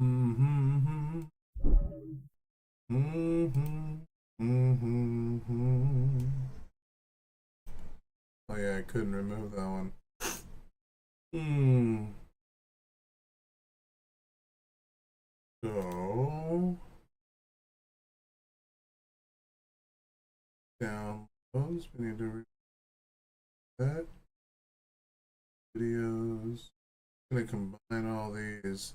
Mm-hmm. Mm-hmm. Mm-hmm. Oh yeah, I couldn't remove that one. Hmm. So downloads. We need to read that videos. I'm gonna combine all these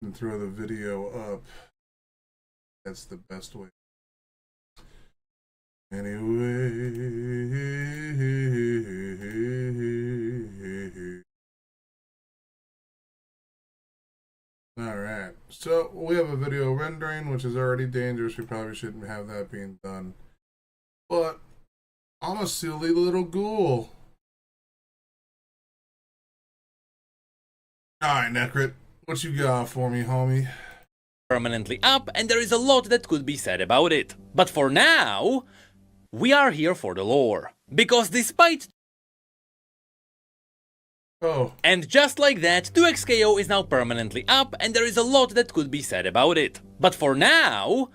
and throw the video up. That's the best way. Anyway. Alright, so we have a video rendering, which is already dangerous. We probably shouldn't have that being done. But I'm a silly little ghoul. Alright, Necrit, what you got for me, homie? Permanently up, and there is a lot that could be said about it. But for now, we are here for the lore. Because despite... Oh. And just like that, 2xKO is now permanently up, and there is a lot that could be said about it. But for now,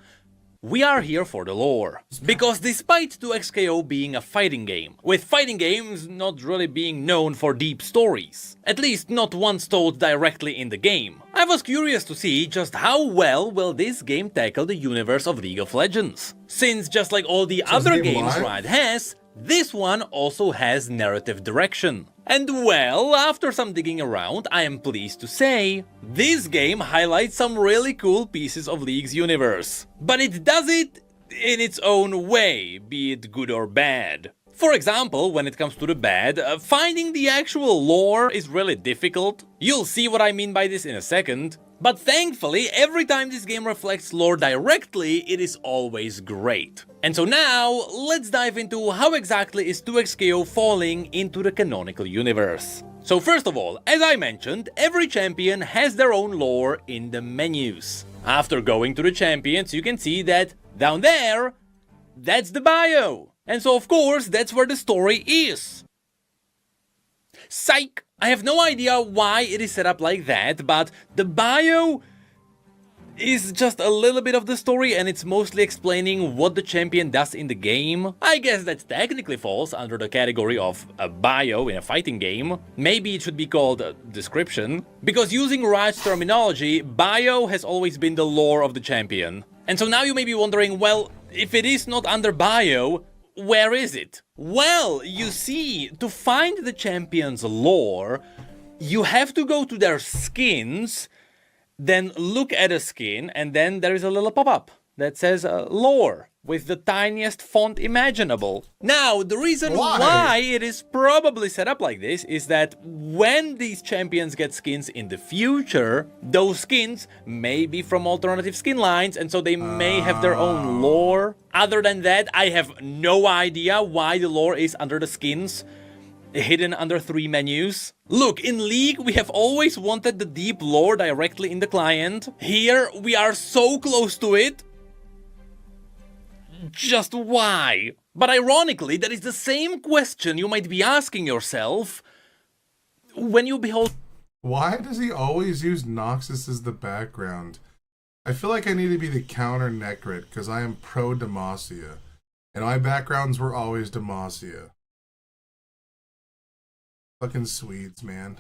we are here for the lore. Because despite 2xKO being a fighting game, with fighting games not really being known for deep stories, at least not ones told directly in the game, I was curious to see just how well will this game tackle the universe of League of Legends. Since just like all the other games Riot has, this one also has narrative direction. And well, after some digging around, I am pleased to say, this game highlights some really cool pieces of League's universe. But it does it in its own way, be it good or bad. For example, when it comes to the bad, finding the actual lore is really difficult. You'll see what I mean by this in a second. But thankfully, every time this game reflects lore directly, it is always great. And so now, let's dive into how exactly is 2xKO falling into the canonical universe. So first of all, as I mentioned, every champion has their own lore in the menus. After going to the champions, you can see that down there, that's the bio. And so of course, that's where the story is. Psych! I have no idea why it is set up like that, but the bio is just a little bit of the story and it's mostly explaining what the champion does in the game. I guess that technically falls under the category of a bio in a fighting game. Maybe it should be called a description. Because using Riot's terminology, bio has always been the lore of the champion. And so now you may be wondering, well, if it is not under bio, where is it? Well, you see, to find the champion's lore, you have to go to their skins, then look at a skin, and then there is a little pop-up that says lore with the tiniest font imaginable. Now, the reason why it is probably set up like this is that when these champions get skins in the future, those skins may be from alternative skin lines, and so they may have their own lore. Other than that, I have no idea why the lore is under the skins, hidden under 3 menus. Look, in League, we have always wanted the deep lore directly in the client. Here, we are so close to it. Just why? But ironically, that is the same question you might be asking yourself when you behold... Why does he always use Noxus as the background? I feel like I need to be the counter Necrit, because I am pro Demacia. And my backgrounds were always Demacia. Fucking Swedes, man.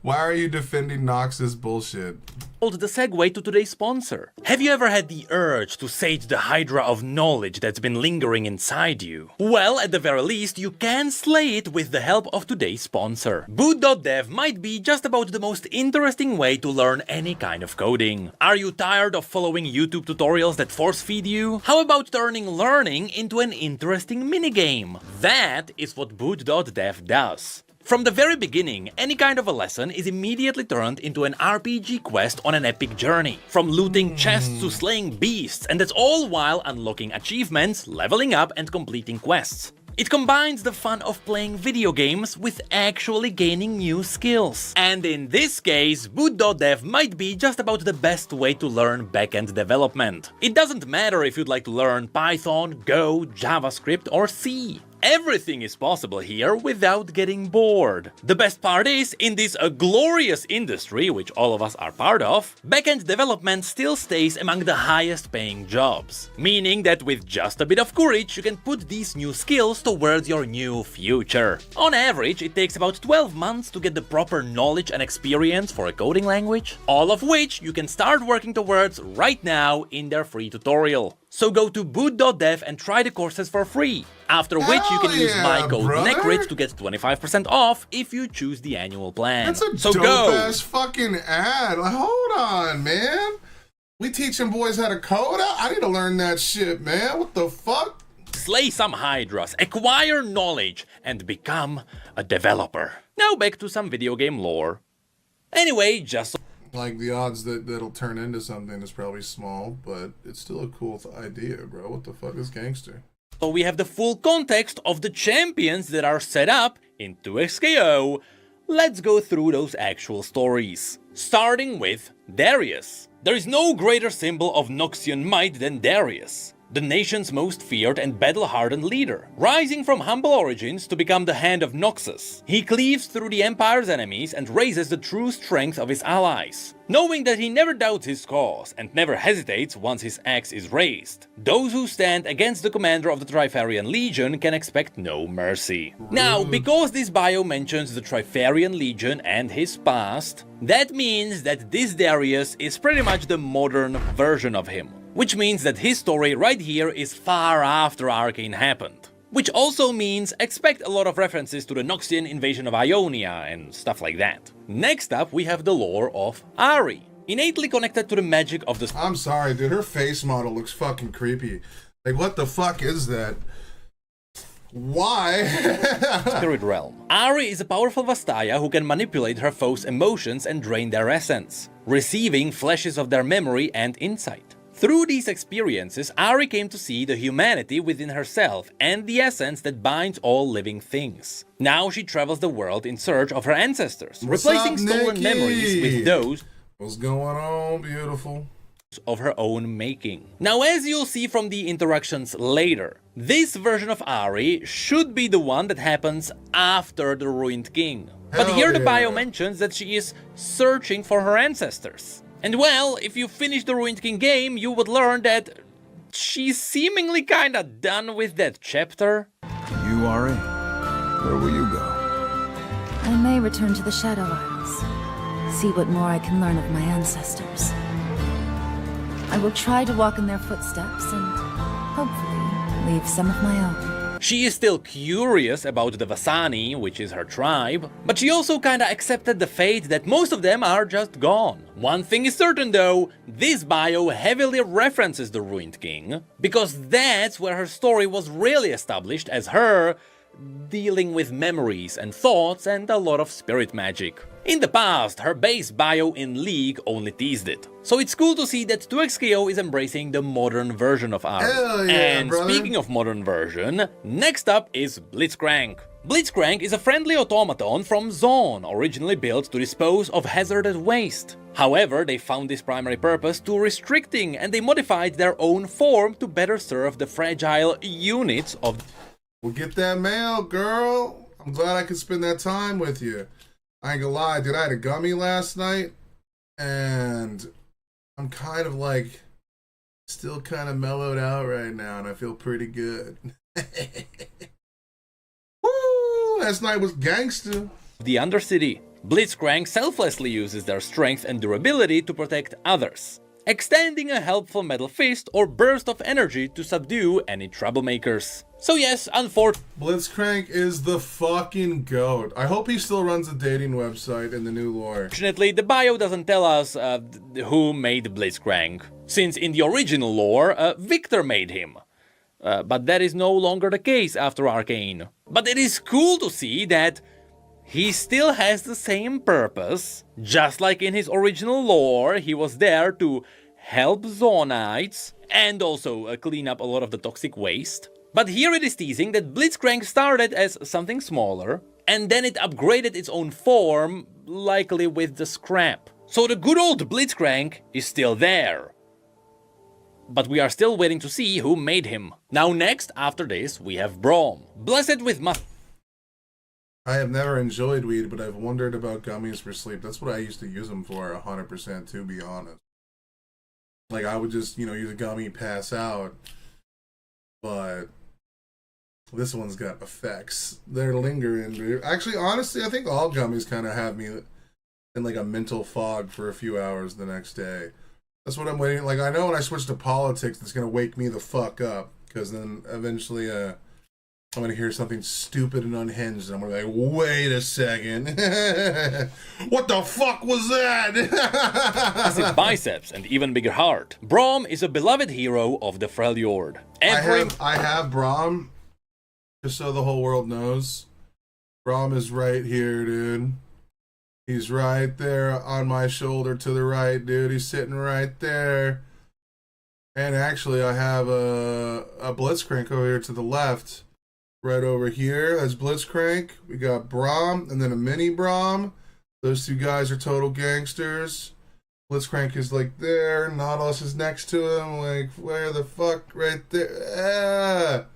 Why are you defending Noxus bullshit? The segue to today's sponsor. Have you ever had the urge to sate the hydra of knowledge that's been lingering inside you? Well, at the very least, you can slay it with the help of today's sponsor. Boot.dev might be just about the most interesting way to learn any kind of coding. Are you tired of following YouTube tutorials that force-feed you? How about turning learning into an interesting minigame? That is what Boot.dev does. From the very beginning, any kind of a lesson is immediately turned into an RPG quest on an epic journey. From looting chests to slaying beasts, and that's all while unlocking achievements, leveling up and completing quests. It combines the fun of playing video games with actually gaining new skills. And in this case, Boot.dev might be just about the best way to learn backend development. It doesn't matter if you'd like to learn Python, Go, JavaScript or C. everything is possible here without getting bored. The best part is, in this glorious industry, which all of us are part of, backend development still stays among the highest paying jobs. Meaning that with just a bit of courage, you can put these new skills towards your new future. On average, it takes about 12 months to get the proper knowledge and experience for a coding language, all of which you can start working towards right now in their free tutorial. So go to boot.dev and try the courses for free, after which you can use my code NECRIT to get 25% off if you choose the annual plan. That's a so dope-ass fucking ad. Like, hold on, man. We teaching boys how to code? I need to learn that shit, man. What the fuck? Slay some hydras, acquire knowledge, and become a developer. Now back to some video game lore. Anyway, just so Like, the odds that that'll turn into something is probably small, but it's still a cool idea, bro. What the fuck is gangster? we have the full context of the champions that are set up in 2XKO, let's go through those actual stories. Starting with Darius. There is no greater symbol of Noxian might than Darius, the nation's most feared and battle-hardened leader. Rising from humble origins to become the Hand of Noxus, he cleaves through the Empire's enemies and raises the true strength of his allies. Knowing that he never doubts his cause and never hesitates once his axe is raised, those who stand against the commander of the Trifarian Legion can expect no mercy. Now, because this bio mentions the Trifarian Legion and his past, that means that this Darius is pretty much the modern version of him. Which means that his story right here is far after Arcane happened. Which also means expect a lot of references to the Noxian invasion of Ionia and stuff like that. Next up we have the lore of Ahri, innately connected to the magic of the I'm sorry, dude. Her face model looks fucking creepy. Like, what the fuck is that? Why? Spirit Realm. Ahri is a powerful Vastaya who can manipulate her foes' emotions and drain their essence, receiving flashes of their memory and insight. Through these experiences, Ahri came to see the humanity within herself and the essence that binds all living things. Now she travels the world in search of her ancestors, replacing stolen memories with those What's going on, beautiful? of her own making. Now, as you'll see from the interactions later, this version of Ahri should be the one that happens after the Ruined King. But Hell here the yeah. bio mentions that she is searching for her ancestors. And well, if you finish the Ruined King game, you would learn that she's seemingly kinda done with that chapter. You, Ahri? Where will you go? I may return to the Shadow Isles, see what more I can learn of my ancestors. I will try to walk in their footsteps and hopefully leave some of my own. She is still curious about the Vasani, which is her tribe, but she also kinda accepted the fate that most of them are just gone. One thing is certain though, this bio heavily references the Ruined King, because that's where her story was really established as her dealing with memories and thoughts and a lot of spirit magic. In the past, her base bio in League only teased it. So it's cool to see that 2XKO is embracing the modern version of Ahri. Hell yeah, And brother. speaking of modern version, next up is Blitzcrank. Blitzcrank is a friendly automaton from Zaun, originally built to dispose of hazardous waste. However, they found this primary purpose too restricting and they modified their own form to better serve the fragile units of Well, get that mail, girl. I'm glad I could spend that time with you. I ain't gonna lie, dude. I had a gummy last night, and I'm kind of like still kind of mellowed out right now, and I feel pretty good. Woo! Last night was gangster. the Undercity. Blitzcrank selflessly uses their strength and durability to protect others, extending a helpful metal fist or burst of energy to subdue any troublemakers. So yes, unfortunately, Blitzcrank is the fucking goat. I hope he still runs a dating website in the new lore. the bio doesn't tell us who made Blitzcrank, since in the original lore, Victor made him. But that is no longer the case after Arcane. But it is cool to see that he still has the same purpose. Just like in his original lore, he was there to help Zonites and also clean up a lot of the toxic waste. But here it is teasing that Blitzcrank started as something smaller, and then it upgraded its own form, likely with the scrap. So the good old Blitzcrank is still there. but we are still waiting to see who made him. Now next, after this, we have Braum. Blessed with I have never enjoyed weed, but I've wondered about gummies for sleep. That's what I used to use them for, 100%, to be honest. Like, I would just, use a gummy, pass out. But this one's got effects. They're lingering, dude. Actually, honestly, I think all gummies kind of have me in, like, a mental fog for a few hours the next day. That's what I'm waiting. Like, I know when I switch to politics, it's going to wake me the fuck up. Because then eventually, I'm going to hear something stupid and unhinged, and I'm going to be like, wait a second. What the fuck was that? massive biceps and even bigger heart. Braum is a beloved hero of the Freljord. I have Braum, just so the whole world knows. Braum is right here, dude. He's right there on my shoulder to the right, dude. He's sitting right there. And actually, I have a Blitzcrank over here to the left. Right over here, that's Blitzcrank. We got Braum, and then a mini Braum. Those two guys are total gangsters. Blitzcrank is like there. Nautilus is next to him. Like, where the fuck? Right there.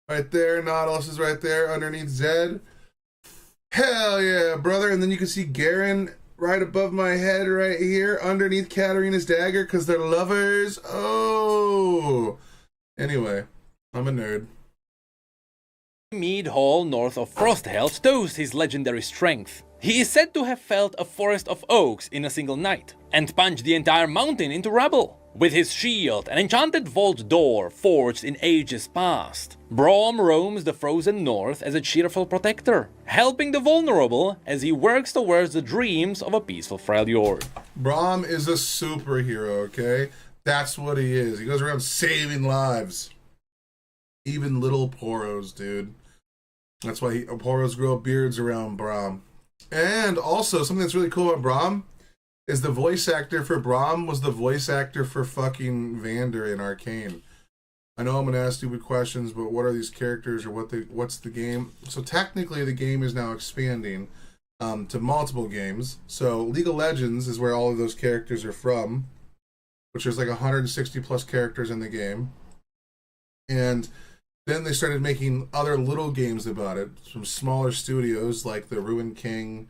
Right there. Nautilus is right there underneath Zed. Hell yeah, brother. And then you can see Garen right above my head right here underneath Katarina's dagger because they're lovers. Oh. Anyway, I'm a nerd. Mead Hall north of Frosthelm shows his legendary strength. He is said to have felled a forest of oaks in a single night, and punched the entire mountain into rubble. With his shield, an enchanted vault door forged in ages past, Braum roams the frozen north as a cheerful protector, helping the vulnerable as he works towards the dreams of a peaceful Freljord. Braum is a superhero, okay? That's what he is. He goes around saving lives. Even little poros, dude. That's why poros grow beards around Braum. And also, something that's really cool about Braum is the voice actor for Braum was the voice actor for fucking Vander in Arcane. I know I'm gonna ask stupid questions, but what are these characters or what's the game? So technically, the game is now expanding to multiple games. So League of Legends is where all of those characters are from, which is like 160 plus characters in the game. And then they started making other little games about it from smaller studios like the Ruined King.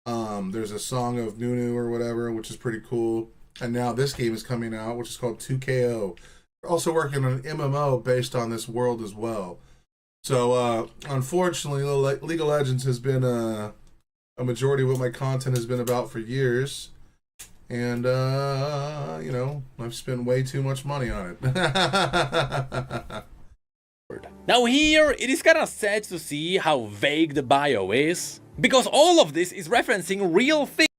There's a Song of Nunu or whatever, which is pretty cool. And now this game is coming out, which is called 2KO. We're also working on an MMO based on this world as well. So, unfortunately, League of Legends has been a majority of what my content has been about for years. And, I've spent way too much money on it. Now here, it is kinda sad to see how vague the bio is, because all of this is referencing real things.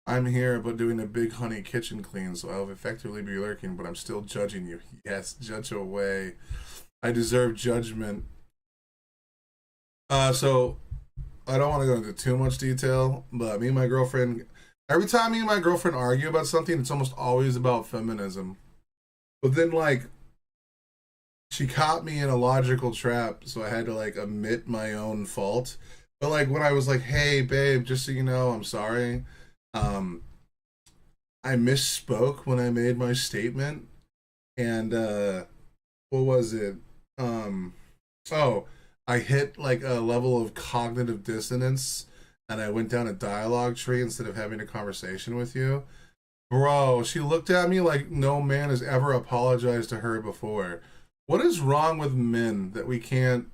I'm here but doing a big honey kitchen clean, so I'll effectively be lurking, but I'm still judging you. Yes, judge away. I deserve judgment. So, I don't want to go into too much detail, but me and my girlfriend, every time me and my girlfriend argue about something, it's almost always about feminism. But then, she caught me in a logical trap, so I had to admit my own fault. But when I was like, "Hey, babe, just so you know, I'm sorry. I misspoke when I made my statement." And what was it? I hit a level of cognitive dissonance, and I went down a dialogue tree instead of having a conversation with you. Bro, she looked at me like no man has ever apologized to her before. What is wrong with men that we can't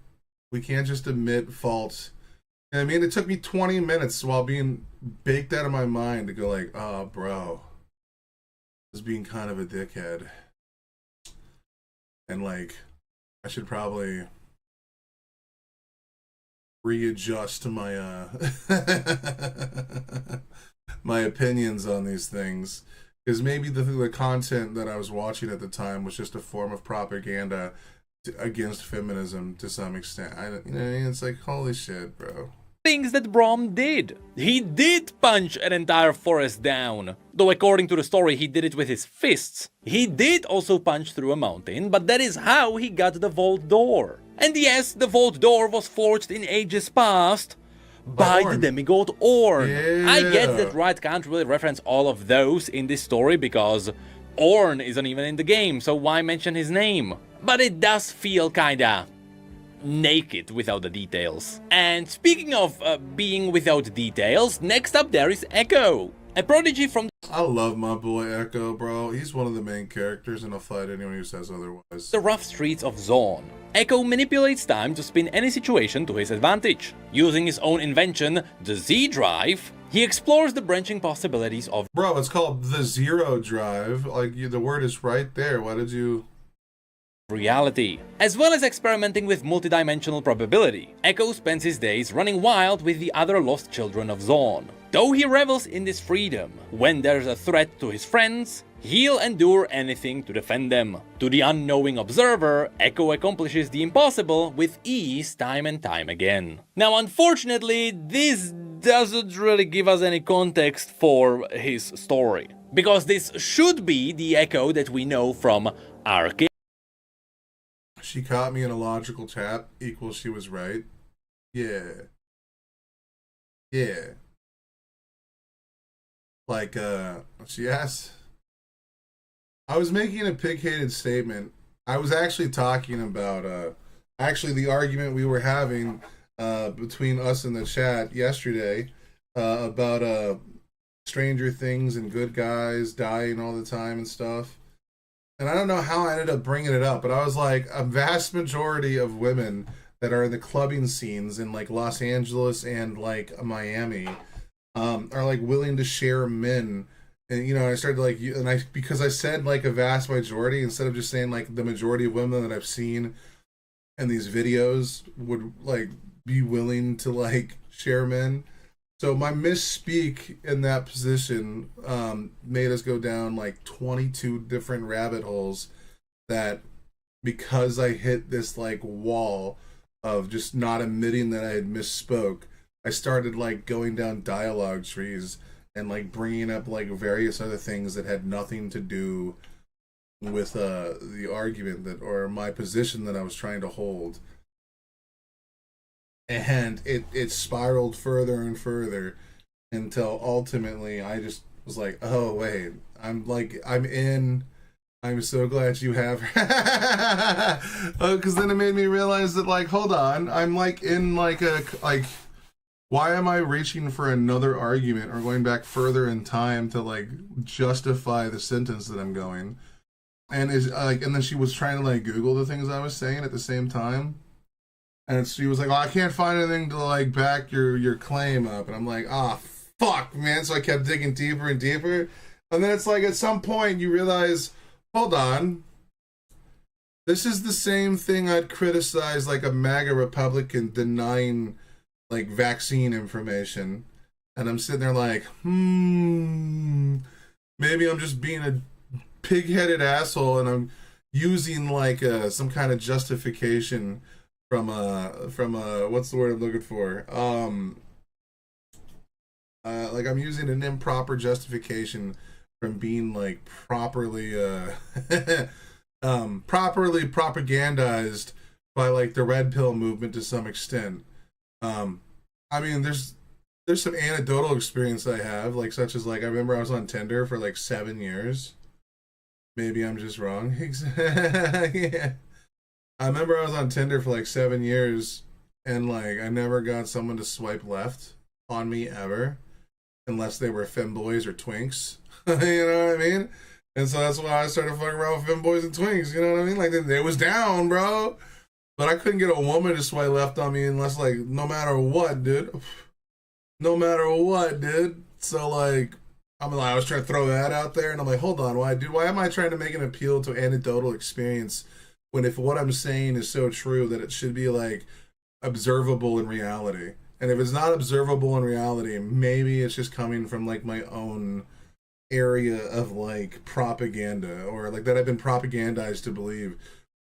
just admit fault? I mean, it took me 20 minutes while being baked out of my mind to go "Oh, bro, I was being kind of a dickhead. And I should probably readjust my my opinions on these things." Because maybe the content that I was watching at the time was just a form of propaganda against feminism to some extent. It's holy shit, bro. Things that Braum did. He did punch an entire forest down. Though according to the story, he did it with his fists. He did also punch through a mountain, but that is how he got the vault door. And yes, the vault door was forged in ages past by the demigod Ornn. Yeah. I get that Riot can't really reference all of those in this story because Orn isn't even in the game, so why mention his name? But it does feel kinda naked without the details. And speaking of being without details, next up there is Echo, a prodigy from I love my boy Echo, bro. He's one of the main characters, and I'll fight anyone who says otherwise. the rough streets of Zaun. Echo manipulates time to spin any situation to his advantage. Using his own invention, the Z-Drive, he explores the branching possibilities of Bro, it's called the Zero Drive. Like, the word is right there. Why did you... reality, as well as experimenting with multidimensional probability. Echo spends his days running wild with the other lost children of Zaun. Though he revels in this freedom, when there's a threat to his friends, he'll endure anything to defend them. To the unknowing observer, Echo accomplishes the impossible with ease time and time again. Now, unfortunately, this doesn't really give us any context for his story, because this should be the Echo that we know from Arcane. She caught me in a logical tap equals she was right. Yeah. Yeah. Like, she asked... I was making a pig-hated statement. I was actually talking about, actually the argument we were having, between us and the chat yesterday, about, Stranger Things and good guys dying all the time and stuff. And I don't know how I ended up bringing it up, but I was like, a vast majority of women that are in the clubbing scenes in like Los Angeles and like Miami, are like willing to share men. And, you know, I started like, and I, because I said like a vast majority, instead of just saying like the majority of women that I've seen in these videos would like be willing to like share men. So my misspeak in that position made us go down like 22 different rabbit holes that, because I hit this like wall of just not admitting that I had misspoke, I started like going down dialogue trees and like bringing up like various other things that had nothing to do with the argument that, or my position that I was trying to hold. And it spiraled further and further until ultimately I just was like, oh wait, I'm so glad you have her. Because then it made me realize that, like, hold on, I'm like in like a, like, why am I reaching for another argument or going back further in time to like justify the sentence that I'm going? And is like, and then she was trying to like Google the things I was saying at the same time. And she was like, oh, I can't find anything to like back your claim up. And I'm like, ah, oh, fuck, man. So I kept digging deeper and deeper. And then it's like, at some point you realize, hold on, this is the same thing I'd criticize like a MAGA Republican denying like vaccine information. And I'm sitting there like, maybe I'm just being a pig-headed asshole and I'm using like some kind of justification from what's the word I'm looking for? Like I'm using an improper justification from being like properly properly propagandized by like the red pill movement to some extent. I mean, there's some anecdotal experience I have, like such as like I remember I was on Tinder for like 7 years. Maybe I'm just wrong. Yeah. I remember I was on Tinder for like 7 years and like I never got someone to swipe left on me ever, unless they were femboys or twinks. You know what I mean? And so that's why I started fucking around with femboys and twinks. You know what I mean? Like they was down, bro. But I couldn't get a woman to swipe left on me unless like no matter what, dude. No matter what, dude. So like I was trying to throw that out there, and I'm like, hold on, why am I trying to make an appeal to anecdotal experience when if what I'm saying is so true that it should be like observable in reality? And if it's not observable in reality, maybe it's just coming from like my own area of like propaganda, or like that I've been propagandized to believe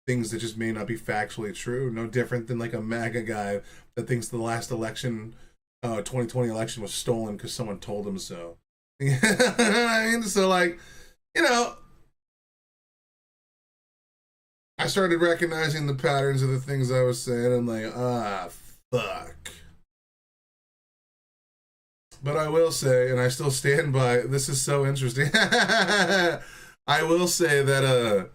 things that just may not be factually true. No different than like a MAGA guy that thinks the last election, 2020 election was stolen because someone told him so. You know what I mean? So like, you know, I started recognizing the patterns of the things I was saying. I'm like, fuck. But I will say, and I still stand by, this is so interesting. I I will say that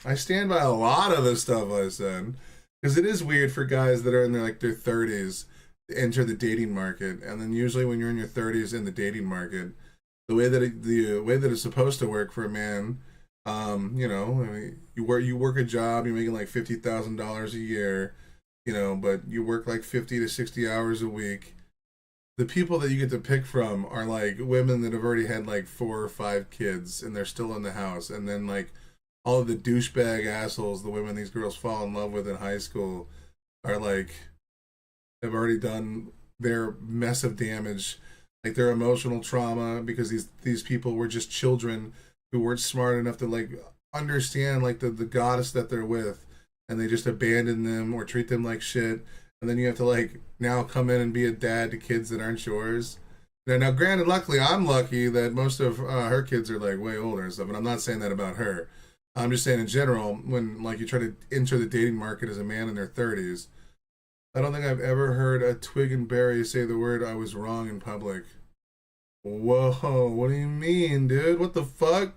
I stand by a lot of the stuff I said, because it is weird for guys that are in their 30s to enter the dating market, and then usually when you're in your 30s in the dating market, the way that it's supposed to work for a man, you know, I mean, you work a job, you're making like $50,000 a year, you know, but you work like 50 to 60 hours a week. The people that you get to pick from are like women that have already had like 4 or 5 kids and they're still in the house, and then like all of the douchebag assholes, the women these girls fall in love with in high school, are like, have already done their mess of damage, like their emotional trauma, because these people were just children who weren't smart enough to like understand like the goddess that they're with, and they just abandon them or treat them like shit, and then you have to like now come in and be a dad to kids that aren't yours. Now granted, luckily I'm lucky that most of her kids are like way older and stuff, and I'm not saying that about her. I'm just saying in general, when like you try to enter the dating market as a man in their 30s, I don't think I've ever heard a Twig and Barry say the word "I was wrong" in public. Whoa, what do you mean, dude? What the fuck?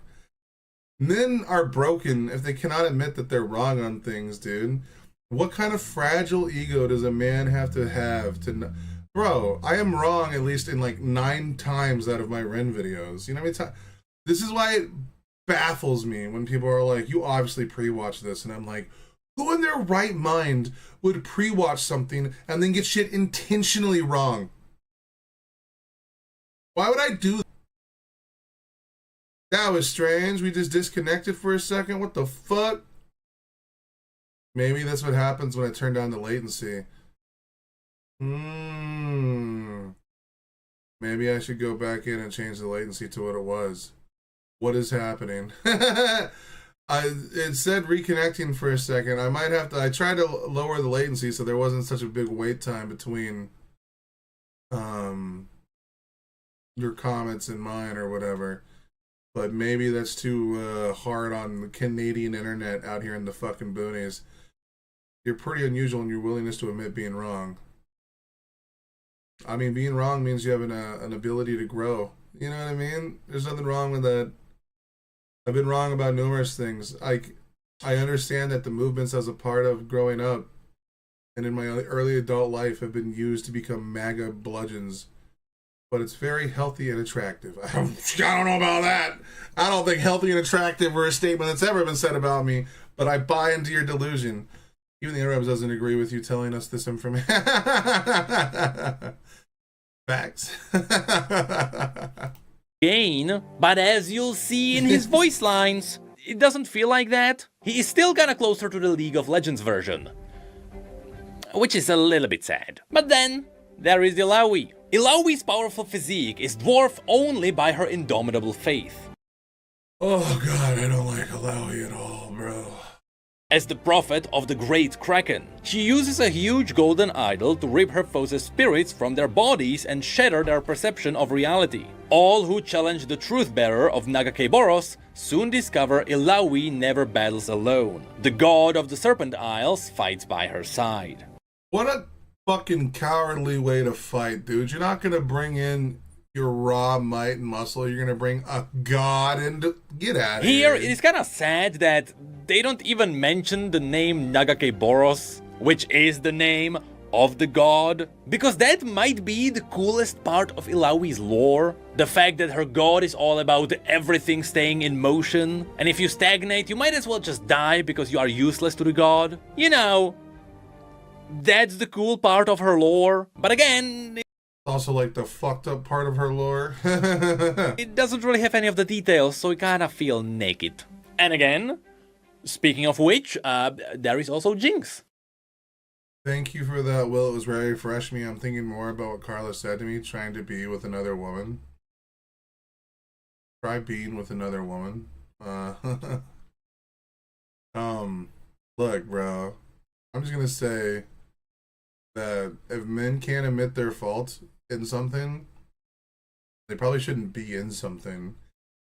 Men are broken if they cannot admit that they're wrong on things, dude. What kind of fragile ego does a man have to Bro, I am wrong at least in like 9 times out of my Ren videos. You know what I mean? This is why it baffles me when people are like, you obviously pre-watch this, and I'm like, who in their right mind would pre-watch something and then get shit intentionally wrong? Why would I do that? That was strange. We just disconnected for a second. What the fuck? Maybe that's what happens when I turn down the latency. Maybe I should go back in and change the latency to what it was. What is happening? It said reconnecting for a second. I might have to. I tried to lower the latency so there wasn't such a big wait time between your comments and mine or whatever. But maybe that's too hard on the Canadian internet out here in the fucking boonies. You're pretty unusual in your willingness to admit being wrong. I mean, being wrong means you have an ability to grow. You know what I mean? There's nothing wrong with that. I've been wrong about numerous things. I understand that the movements as a part of growing up and in my early adult life have been used to become MAGA bludgeons. But it's very healthy and attractive. I don't know about that. I don't think healthy and attractive were a statement that's ever been said about me, but I buy into your delusion. Even the Arabs doesn't agree with you telling us this information. Facts. Gain, but as you'll see in his voice lines, it doesn't feel like that. He is still kinda closer to the League of Legends version, which is a little bit sad. But then, there is Illaoi. Illaoi's powerful physique is dwarfed only by her indomitable faith. Oh god, I don't like Illaoi at all, bro. As the prophet of the Great Kraken, she uses a huge golden idol to rip her foes' spirits from their bodies and shatter their perception of reality. All who challenge the truth-bearer of Nagake Boros soon discover Illaoi never battles alone. The god of the Serpent Isles fights by her side. What a fucking cowardly way to fight, dude. You're not gonna bring in your raw might and muscle. You're gonna bring a god into... Get out of here. Here, it is kinda sad that they don't even mention the name Nagake Boros, which is the name of the god, because that might be the coolest part of Illaoi's lore. The fact that her god is all about everything staying in motion, and if you stagnate, you might as well just die because you are useless to the god. You know, that's the cool part of her lore, but again... Also like the fucked up part of her lore. It doesn't really have any of the details, so you kinda feel naked. And again, speaking of which, there is also Jinx. Thank you for that, Will. It was very refresh me. I'm thinking more about what Carla said to me, trying to be with another woman. Try being with another woman. Look, bro. I'm just gonna say that if men can't admit their fault in something, they probably shouldn't be in something.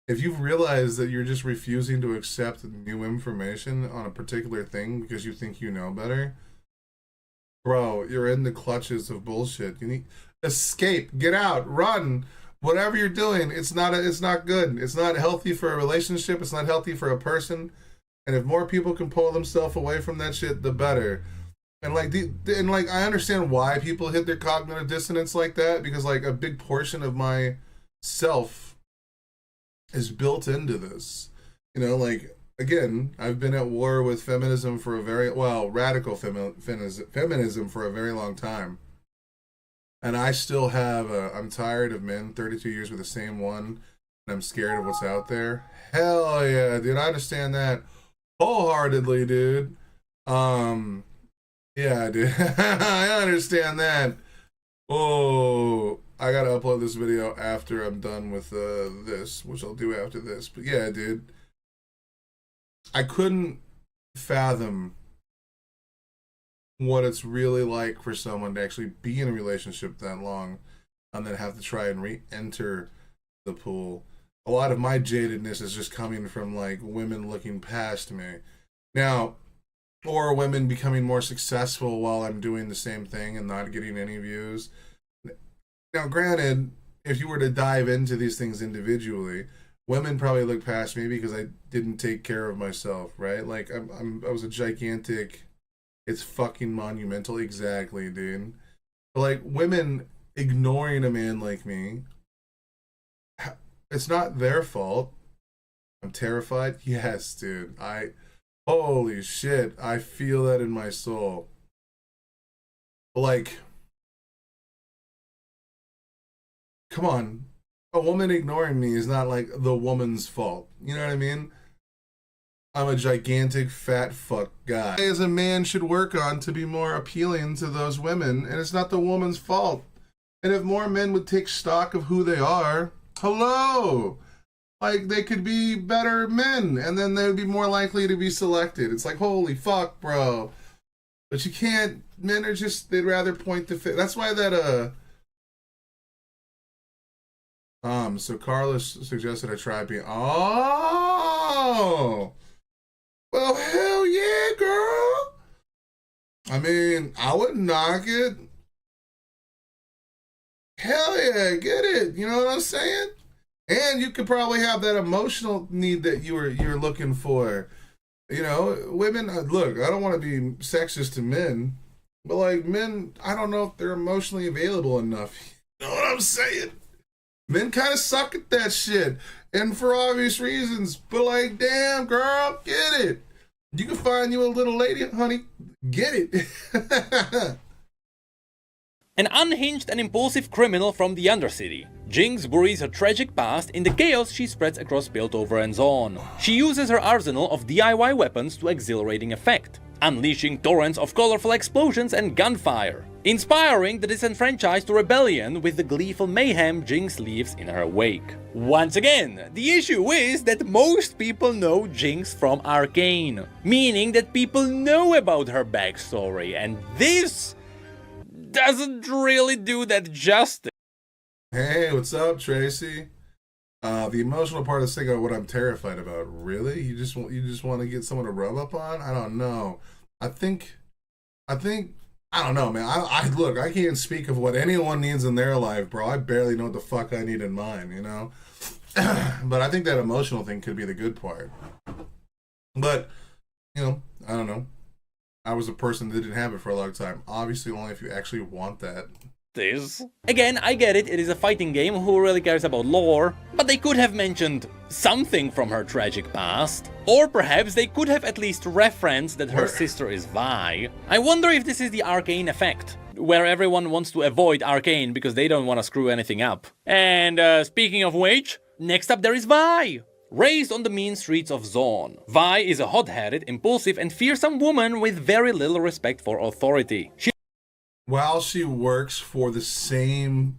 If you've realized that you're just refusing to accept new information on a particular thing because you think you know better, bro, you're in the clutches of bullshit. You need escape, get out, run. Whatever you're doing, it's not good. It's not healthy for a relationship. It's not healthy for a person. And if more people can pull themselves away from that shit, the better. And like I understand why people hit their cognitive dissonance like that, because like a big portion of my self is built into this. You know, like again, I've been at war with feminism for a very radical feminism for a very long time. And I still have I'm tired of men, 32 years with the same one, and I'm scared of what's out there. Hell yeah, dude. I understand that wholeheartedly, dude. Yeah, dude. I understand that. Oh, I gotta upload this video after I'm done with this, which I'll do after this. But yeah, dude. I couldn't fathom what it's really like for someone to actually be in a relationship that long and then have to try and re-enter the pool. A lot of my jadedness is just coming from like women looking past me now, or women becoming more successful while I'm doing the same thing and not getting any views. Now granted, if you were to dive into these things individually, women probably look past me because I didn't take care of myself, right? Like I was a gigantic, it's fucking monumental, exactly, dude. But like women ignoring a man like me, it's not their fault. I'm terrified. Yes, dude. Holy shit, I feel that in my soul. Like, come on. A woman ignoring me is not like the woman's fault. You know what I mean? I'm a gigantic fat fuck guy. As a man should work on to be more appealing to those women, and it's not the woman's fault. And if more men would take stock of who they are, hello, like they could be better men, and then they would be more likely to be selected. It's like, holy fuck, bro. But you can't, men are just, they'd rather point the fit. That's why that, so Carlos suggested I try being, oh, well, hell yeah, girl. I mean, I wouldn't knock it. Hell yeah, get it. You know what I'm saying? And you could probably have that emotional need that you're looking for. You know, women, look, I don't want to be sexist to men, but like men, I don't know if they're emotionally available enough. You know what I'm saying? Men kind of suck at that shit, and for obvious reasons. But like, damn, girl, get it. You can find you a little lady, honey. Get it. An unhinged and impulsive criminal from the Undercity, Jinx buries her tragic past in the chaos she spreads across Piltover and Zaun. She uses her arsenal of DIY weapons to exhilarating effect, unleashing torrents of colorful explosions and gunfire, inspiring the disenfranchised to rebellion with the gleeful mayhem Jinx leaves in her wake. Once again, the issue is that most people know Jinx from Arcane, meaning that people know about her backstory, and this doesn't really do that justice. Hey, what's up, Tracy? The emotional part is thinking of what I'm terrified about. Really? You just want to get someone to rub up on? I don't know. I think I don't know, man. I look, I can't speak of what anyone needs in their life, bro. I barely know what the fuck I need in mine, you know? But I think that emotional thing could be the good part. But, you know, I don't know. I was a person that didn't have it for a long time. Obviously, only if you actually want that. Again, I get it is a fighting game, who really cares about lore, but they could have mentioned something from her tragic past. Or perhaps they could have at least referenced that her sister is Vi. I wonder if this is the Arcane effect, where everyone wants to avoid Arcane because they don't want to screw anything up. And speaking of which, next up there is Vi! Raised on the mean streets of Zaun, Vi is a hot-headed, impulsive and fearsome woman with very little respect for authority. While she works for the same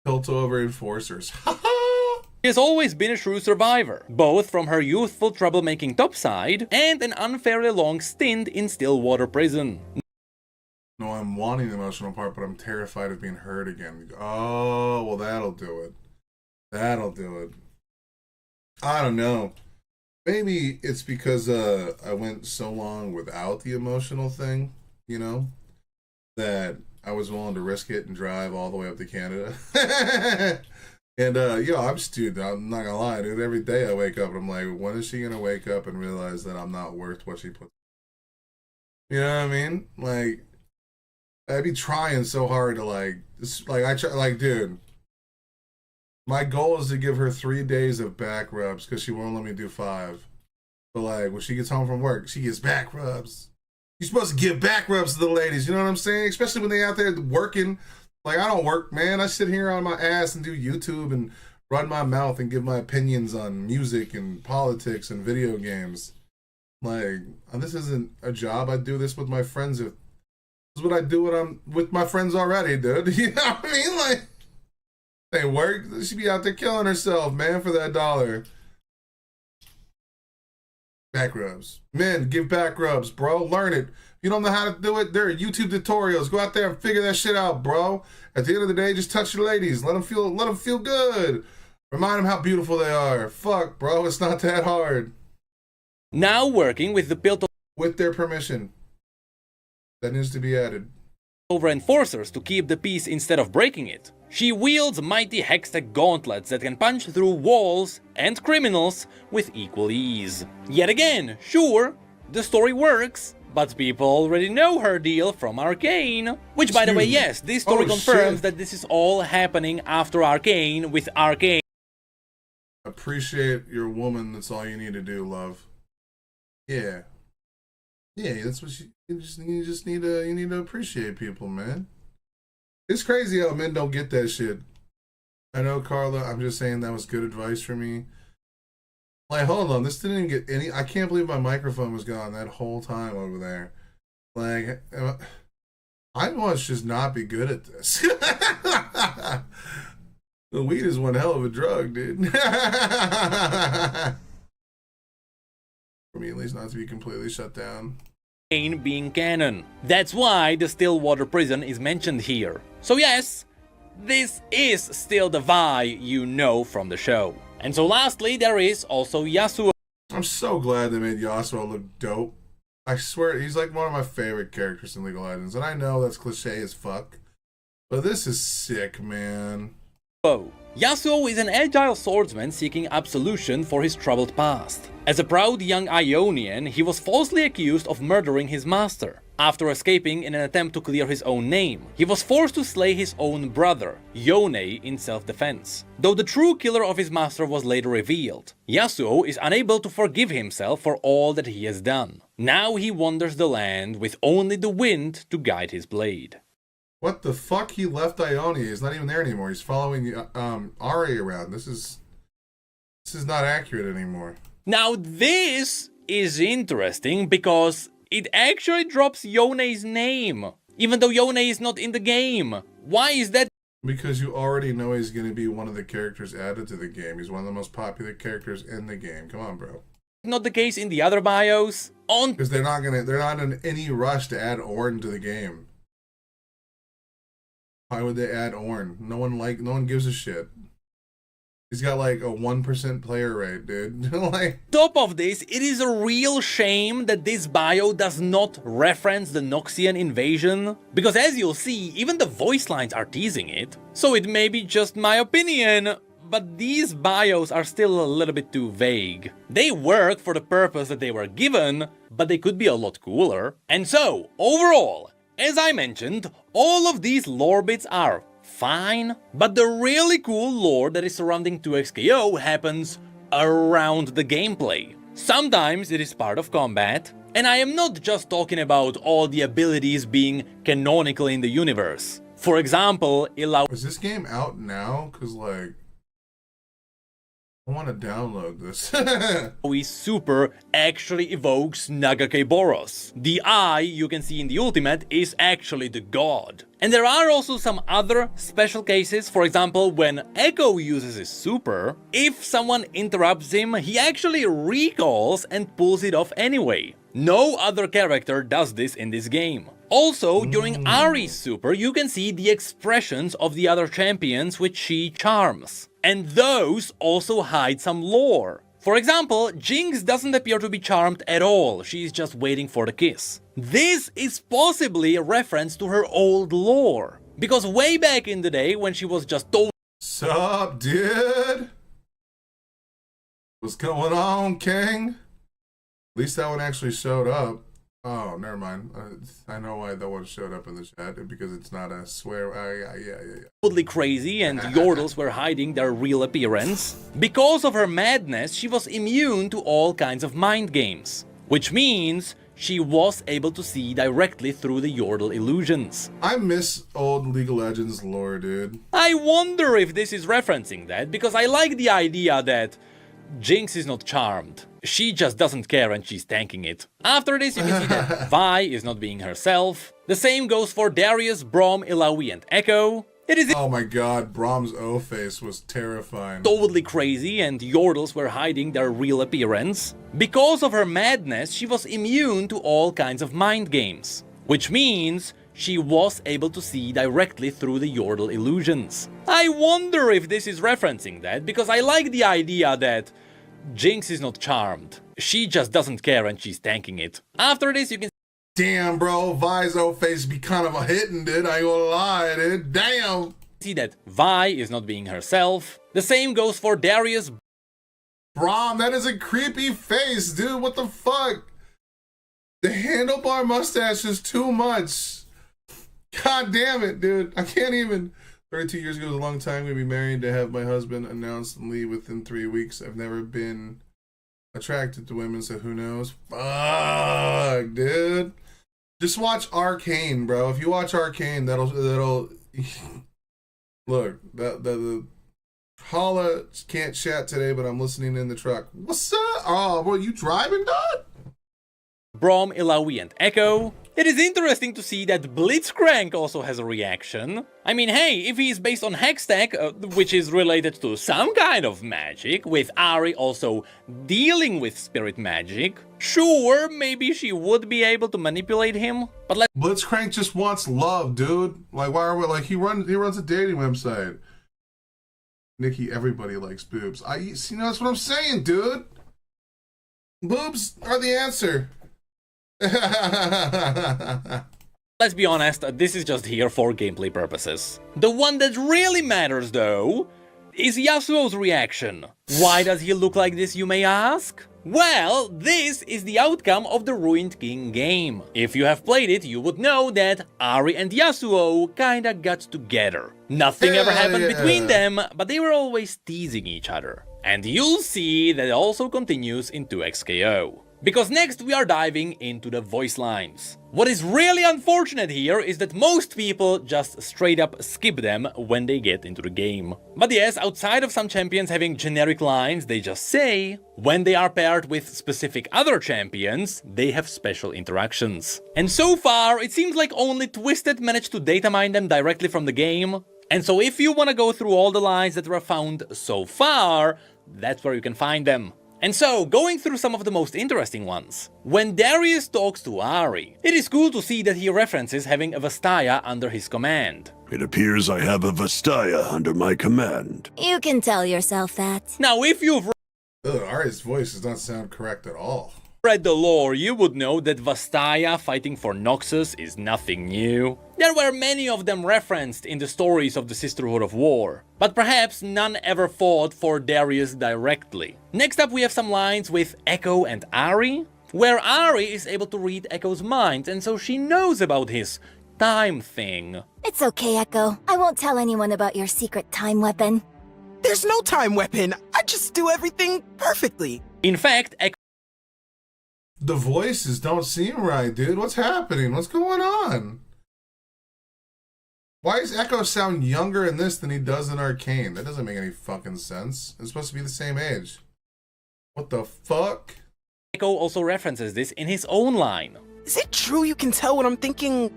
Piltover enforcers. She has always been a true survivor, both from her youthful troublemaking topside and an unfairly long stint in Stillwater Prison. No, I'm wanting the emotional part, but I'm terrified of being hurt again. Oh, well, that'll do it. That'll do it. I don't know. Maybe it's because I went so long without the emotional thing, you know, that I was willing to risk it and drive all the way up to Canada. And yo, I'm not gonna lie, dude. Every day I wake up and I'm like, when is she gonna wake up and realize that I'm not worth what she puts? You know what I mean? Like, I'd be trying so hard to dude. My goal is to give her 3 days of back rubs because she won't let me do 5. But like, when she gets home from work, she gets back rubs. You're supposed to give back rubs to the ladies, you know what I'm saying? Especially when they out there working. Like, I don't work, man. I sit here on my ass and do YouTube and run my mouth and give my opinions on music and politics and video games. Like, this isn't a job. I do this with my friends. This is what I do when I'm with my friends already, dude. You know what I mean? Like, they work. She be out there killing herself, man, for that dollar. Back rubs. Men, give back rubs, bro. Learn it. You don't know how to do it? There are YouTube tutorials. Go out there and figure that shit out, bro. At the end of the day, just touch your ladies. Let them feel good. Remind them how beautiful they are. Fuck, bro. It's not that hard. Now working with the Piltover With their permission. That needs to be added. enforcers to keep the peace instead of breaking it. She wields mighty hextech gauntlets that can punch through walls and criminals with equal ease. Yet again, sure, the story works, but people already know her deal from Arcane. Which, by the way, yes, this story confirms that this is all happening after Arcane, with Arcane. Appreciate your woman, that's all you need to do, love. Yeah. Yeah, that's what you just need to appreciate people, man. It's crazy how men don't get that shit. I know, Carla, I'm just saying that was good advice for me. Like, hold on, this didn't even get any... I can't believe my microphone was gone that whole time over there. Like, I must just not be good at this. The weed is one hell of a drug, dude. For me, at least, not to be completely shut down. Being canon. That's why the Stillwater prison is mentioned here. So yes, this is still the Vi you know from the show. And so lastly, there is also Yasuo. I'm so glad they made Yasuo look dope. I swear, he's like one of my favorite characters in League of Legends. And I know that's cliche as fuck, but this is sick, man. Yasuo is an agile swordsman seeking absolution for his troubled past. As a proud young Ionian, he was falsely accused of murdering his master. After escaping in an attempt to clear his own name, he was forced to slay his own brother, Yone, in self-defense. Though the true killer of his master was later revealed, Yasuo is unable to forgive himself for all that he has done. Now he wanders the land with only the wind to guide his blade. What the fuck? He left Ionia. He's not even there anymore. He's following Ari around. This is not accurate anymore. Now this is interesting because it actually drops Yone's name, even though Yone is not in the game. Why is that? Because you already know he's going to be one of the characters added to the game. He's one of the most popular characters in the game. Come on, bro. Not the case in the other bios. Because they're not in any rush to add Ornn to the game. Why would they add Ornn? No one gives a shit. He's got like a 1% player rate, dude. Like, top of this, it is a real shame that this bio does not reference the Noxian invasion, because as you'll see, even the voice lines are teasing it. So it may be just my opinion, but these bios are still a little bit too vague. They work for the purpose that they were given, but they could be a lot cooler. And so, overall, as I mentioned, all of these lore bits are fine, but the really cool lore that is surrounding 2XKO happens around the gameplay. Sometimes it is part of combat, and I am not just talking about all the abilities being canonical in the universe. For example, is this game out now? Cause like, I want to download this. Illaoi's super actually evokes Nagake Boros. The eye you can see in the ultimate is actually the god. And there are also some other special cases. For example, when Echo uses his super, if someone interrupts him, he actually recalls and pulls it off anyway. No other character does this in this game. Also, during Ahri's super, you can see the expressions of the other champions which she charms. And those also hide some lore. For example, Jinx doesn't appear to be charmed at all, she's just waiting for the kiss. This is possibly a reference to her old lore, because way back in the day when she was just told up, dude? What's going on, King? At least that one actually showed up. Oh, never mind. I know why that one showed up in the chat, because it's not a swear. Yeah. Totally crazy, and yordles were hiding their real appearance. Because of her madness, she was immune to all kinds of mind games, which means she was able to see directly through the yordle illusions. I miss old League of Legends lore, dude. I wonder if this is referencing that, because I like the idea that Jinx is not charmed. She just doesn't care and she's tanking it. After this, you can see that Vi is not being herself. The same goes for Darius, Braum, Illaoi, and Echo. It is Oh my god, Braum's O-face was terrifying. totally crazy, and yordles were hiding their real appearance. Because of her madness, she was immune to all kinds of mind games, which means she was able to see directly through the yordle illusions. I wonder if this is referencing that, because I like the idea that Jinx is not charmed. She just doesn't care and she's tanking it. After this, you can Damn, bro, Vi's O-face be kind of a hitting, dude. I ain't gonna lie, dude. Damn. see that Vi is not being herself. The same goes for Darius. Braum, that is a creepy face, dude. What the fuck? The handlebar mustache is too much. God damn it, dude. I can't even. 32 years ago was a long time to be married, to have my husband announce and leave within 3 weeks. I've never been attracted to women, so who knows? Fuck, dude. Just watch Arcane, bro. If you watch Arcane, that'll look, the Holla can't chat today, but I'm listening in the truck. What's up? Oh, bro, you driving, dog? Braum, Illaoi, and Echo. It is interesting to see that Blitzcrank also has a reaction. I mean, hey, if he is based on Hextech, which is related to some kind of magic, with Ahri also dealing with spirit magic, sure, maybe she would be able to manipulate him, but let's Blitzcrank just wants love, dude. Like, why are we like he runs a dating website. Nikki, everybody likes boobs. See, that's what I'm saying, dude. Boobs are the answer. Let's be honest, this is just here for gameplay purposes. The one that really matters, though, is Yasuo's reaction. Why does he look like this, you may ask? Well, this is the outcome of the Ruined King game. If you have played it, you would know that Ahri and Yasuo kinda got together. Nothing ever happened between them, but they were always teasing each other. And you'll see that it also continues in 2XKO. Because next we are diving into the voice lines. What is really unfortunate here is that most people just straight up skip them when they get into the game. But yes, outside of some champions having generic lines they just say, when they are paired with specific other champions, they have special interactions. And so far, it seems like only Twisted managed to data mine them directly from the game. And so if you wanna go through all the lines that were found so far, that's where you can find them. And so, going through some of the most interesting ones. When Darius talks to Ahri, it is cool to see that he references having a Vastaya under his command. It appears I have a Vastaya under my command. You can tell yourself that. Now, if you've Ari's voice does not sound correct at all. read the lore, you would know that Vastaya fighting for Noxus is nothing new. There were many of them referenced in the stories of the Sisterhood of War, but perhaps none ever fought for Darius directly. Next up we have some lines with Echo and Ahri, where Ahri is able to read Echo's mind, and so she knows about his time thing. It's okay, Echo. I won't tell anyone about your secret time weapon. There's no time weapon. I just do everything perfectly. In fact, Echo The voices don't seem right, dude. What's happening? What's going on? Why does Echo sound younger in this than he does in Arcane? That doesn't make any fucking sense. It's supposed to be the same age. What the fuck? also references this in his own line. Is it true you can tell what I'm thinking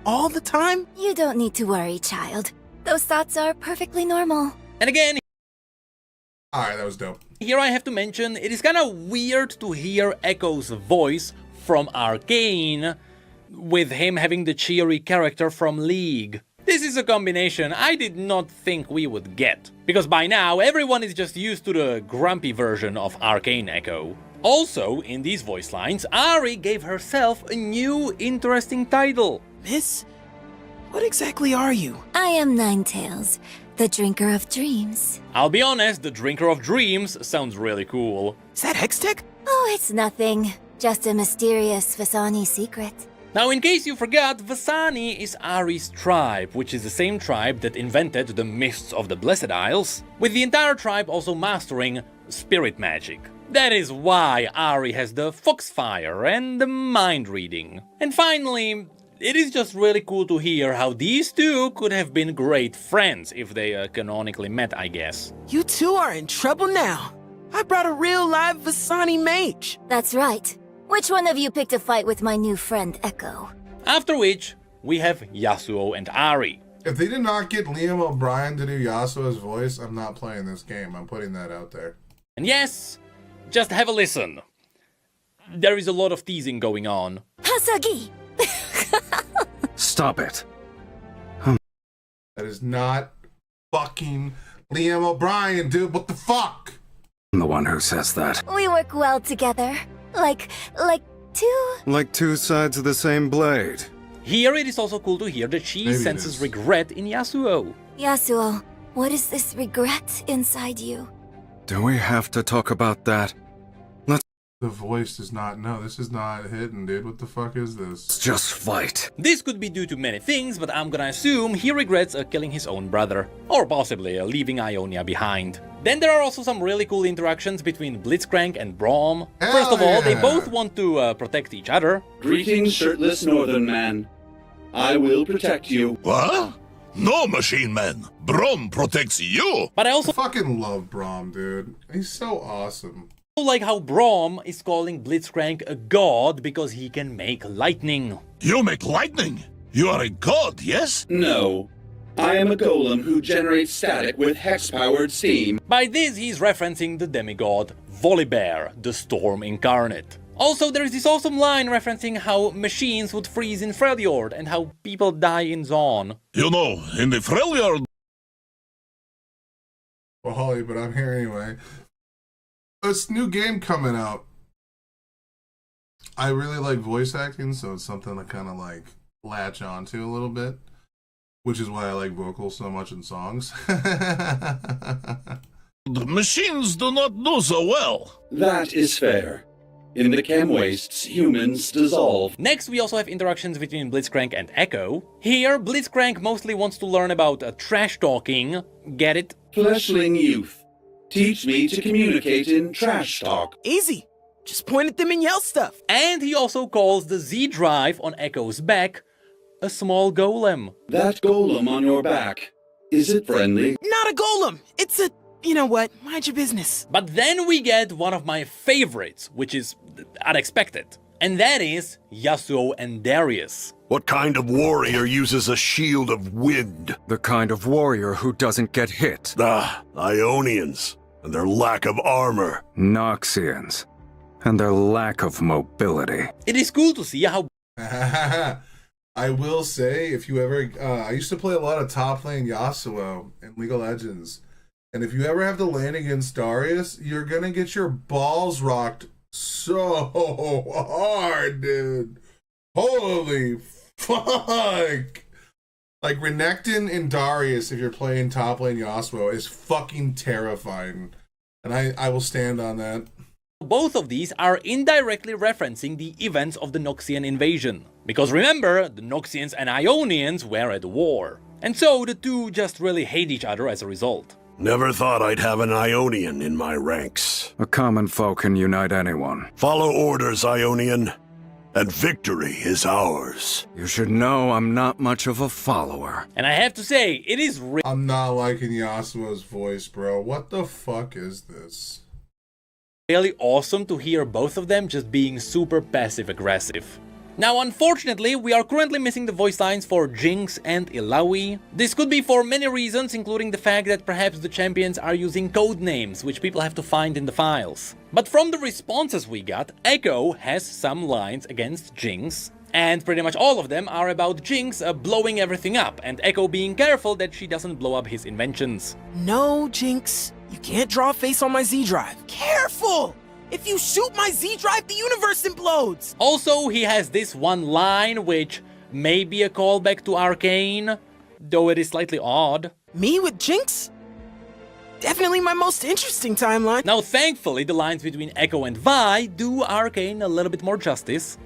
all the time? You don't need to worry, child. Those thoughts are perfectly normal. And again, Alright, that was dope. here I have to mention, it is kinda weird to hear Echo's voice from Arcane, with him having the cheery character from League. This is a combination I did not think we would get, because by now everyone is just used to the grumpy version of Arcane Echo. Also, in these voice lines, Ahri gave herself a new interesting title. Miss? What exactly are you? I am Ninetales, the drinker of dreams. I'll be honest, the Drinker of Dreams sounds really cool. Is that Hextech? Oh, it's nothing. Just a mysterious Vasani secret. Now, in case you forgot, Vasani is Ari's tribe, which is the same tribe that invented the Mists of the Blessed Isles, with the entire tribe also mastering spirit magic. That is why Ari has the Foxfire and the mind reading. And finally, it is just really cool to hear how these two could have been great friends if they canonically met, I guess. You two are in trouble now. I brought a real live Vasani mage. That's right. Which one of you picked a fight with my new friend, Echo? After which, we have Yasuo and Ari. If they did not get Liam O'Brien to do Yasuo's voice, I'm not playing this game. I'm putting that out there. And yes, just have a listen. There is a lot of teasing going on. Hasagi! Stop it. That is not fucking Liam O'Brien, dude. What the fuck? I'm the one who says that. We work well together. Like two... Like two sides of the same blade. Here it is also cool to hear that she Maybe it senses is. regret in Yasuo. Yasuo, what is this regret inside you? Do we have to talk about that? The voice does not. No, this is not hidden, dude. What the fuck is this? Let's just fight. This could be due to many things, but I'm gonna assume he regrets killing his own brother, or possibly leaving Ionia behind. Then there are also some really cool interactions between Blitzcrank and Braum. First of all, they yeah. both want to protect each other. Greetings, shirtless northern man. I will protect you. What? No, machine man. Brom protects you. But I also Fucking love Braum, dude. He's so awesome. like how Braum is calling Blitzcrank a god because he can make lightning. You make lightning. You are a god, yes? No. I am a golem who generates static with hex-powered steam. By this, he's referencing the demigod Volibear, the Storm Incarnate. Also, there is this awesome line referencing how machines would freeze in Freljord and how people die in Zaun. You know, in the Freljord. Well, Holly, but I'm here anyway. This new game coming out. I really like voice acting, so it's something to kind of like latch onto a little bit, which is why I like vocals so much in songs. The machines do not do so well. That is fair. In the chem wastes, humans dissolve. Next, we also have interactions between Blitzcrank and Echo. Here, Blitzcrank mostly wants to learn about trash talking. Get it? Fleshling youth. Teach me to communicate in trash talk. Easy. Just point at them and yell stuff. And he also calls the Z drive on Echo's back a small golem. That golem on your back. Is it friendly? Not a golem. It's a... You know what? Mind your business. But then we get one of my favorites, which is unexpected. And that is Yasuo and Darius. What kind of warrior uses a shield of wind? The kind of warrior who doesn't get hit. Ah, Ionians, and their lack of armor. Noxians. And their lack of mobility. It is cool to see how I will say, if you ever... I used to play a lot of top lane Yasuo in League of Legends. And if you ever have to lane against Darius, you're gonna get your balls rocked so hard, dude. Holy fuck. Like, Renekton and Darius, if you're playing top lane Yasuo, is fucking terrifying. And I will stand on that. both of these are indirectly referencing the events of the Noxian invasion. Because remember, the Noxians and Ionians were at war. And so the two just really hate each other as a result. Never thought I'd have an Ionian in my ranks. A common foe can unite anyone. Follow orders, Ionian, and victory is ours. You should know I'm not much of a follower. And I have to say, it is I'm not liking Yasuo's voice, bro. What the fuck is this? really awesome to hear both of them just being super passive-aggressive. Now, unfortunately, we are currently missing the voice lines for Jinx and Illaoi. This could be for many reasons, including the fact that perhaps the champions are using code names, which people have to find in the files. But from the responses we got, Echo has some lines against Jinx, and pretty much all of them are about Jinx blowing everything up, and Echo being careful that she doesn't blow up his inventions. No, Jinx. You can't draw a face on my Z drive. Careful! If you shoot my Z drive, the universe implodes! Also, he has this one line which Maybe a callback to Arcane, though it is slightly odd. Me with Jinx? Definitely my most interesting timeline. Now, thankfully, the lines between Echo and Vi do Arcane a little bit more justice.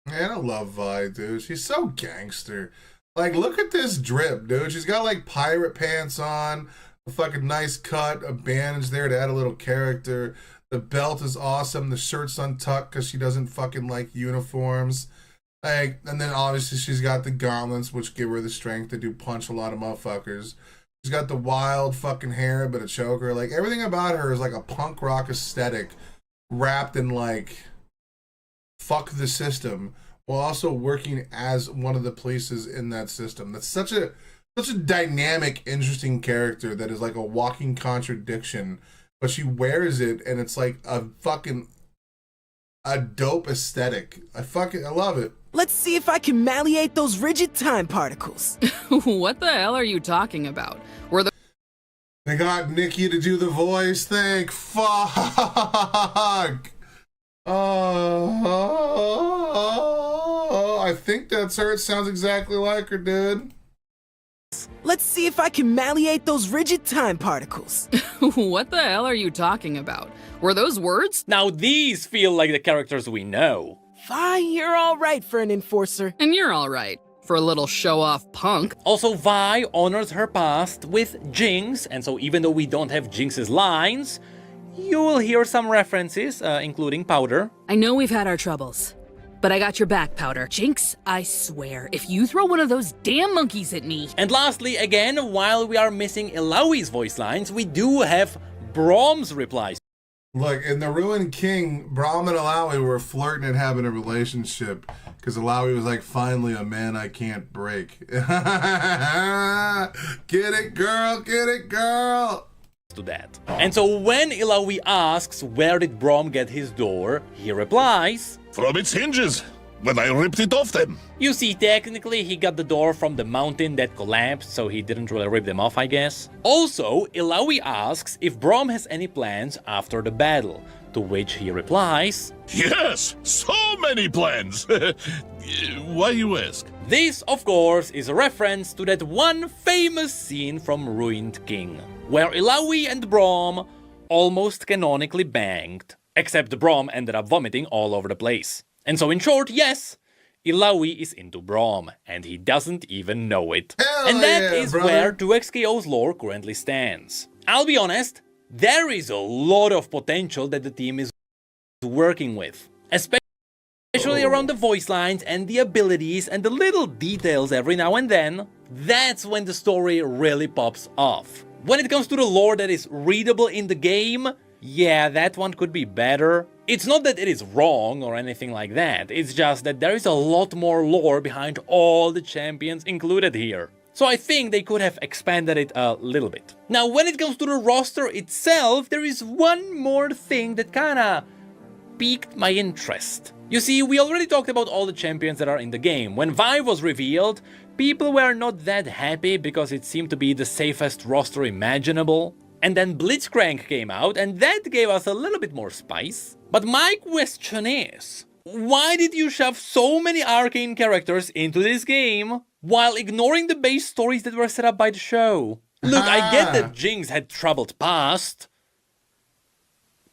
Man, I love Vi, dude. She's so gangster. Like, look at this drip, dude. She's got, like, pirate pants on, a fucking nice cut, a bandage there to add a little character. The belt is awesome. The shirt's untucked because she doesn't fucking like uniforms. Like, and then obviously she's got the gauntlets, which give her the strength to do punch a lot of motherfuckers. She's got the wild fucking hair, but a choker. Like, everything about her is like a punk rock aesthetic wrapped in, like, fuck the system, while also working as one of the places in that system. That's such a dynamic, interesting character that is like a walking contradiction, but she wears it and it's like a dope aesthetic. I love it. Let's see if I can malleate those rigid time particles. What the hell are you talking about? They got Nikki to do the voice. Thank fuck. I think that's her. It sounds exactly like her, dude. Let's see if I can malleate those rigid time particles. What the hell are you talking about? Were those words? Now, these feel like the characters we know. Vi, you're all right for an enforcer. And you're all right for a little show-off punk. Also, Vi honors her past with Jinx, and so even though we don't have Jinx's lines, you will hear some references, including Powder. I know we've had our troubles, but I got your back, Powder. Jinx, I swear, if you throw one of those damn monkeys at me... And lastly, again, while we are missing Illaoi's voice lines, we do have Brahm's replies. Look, in The Ruined King, Brahm and Illaoi were flirting and having a relationship because Illaoi was like, finally a man I can't break. Get it, girl, get it, girl. To that. And so when Illaoi asks where did Brahm get his door, he replies, From its hinges, when I ripped it off them. you see, technically he got the door from the mountain that collapsed, so he didn't really rip them off, I guess. Also, Illaoi asks if Brahm has any plans after the battle, to which he replies, Yes, so many plans. Why you ask? This, of course, is a reference to that one famous scene from Ruined King, where Illaoi and Brahm almost canonically banged, except Brahm ended up vomiting all over the place. And so in short, yes, Illaoi is into Brahm, and he doesn't even know it. Hell and that yeah, is brother. where 2XKO's lore currently stands. I'll be honest, there is a lot of potential that the team is working with, especially around the voice lines and the abilities and the little details every now and then. That's when the story really pops off. When it comes to the lore that is readable in the game, yeah, that one could be better. It's not that it is wrong or anything like that, it's just that there is a lot more lore behind all the champions included here. So I think they could have expanded it a little bit. Now, when it comes to the roster itself, there is one more thing that kinda piqued my interest. You see, we already talked about all the champions that are in the game. When Vi was revealed, people were not that happy because it seemed to be the safest roster imaginable. And then Blitzcrank came out, and that gave us a little bit more spice. But my question is, why did you shove so many Arcane characters into this game while ignoring the base stories that were set up by the show? Look, I get that Jinx had troubled past,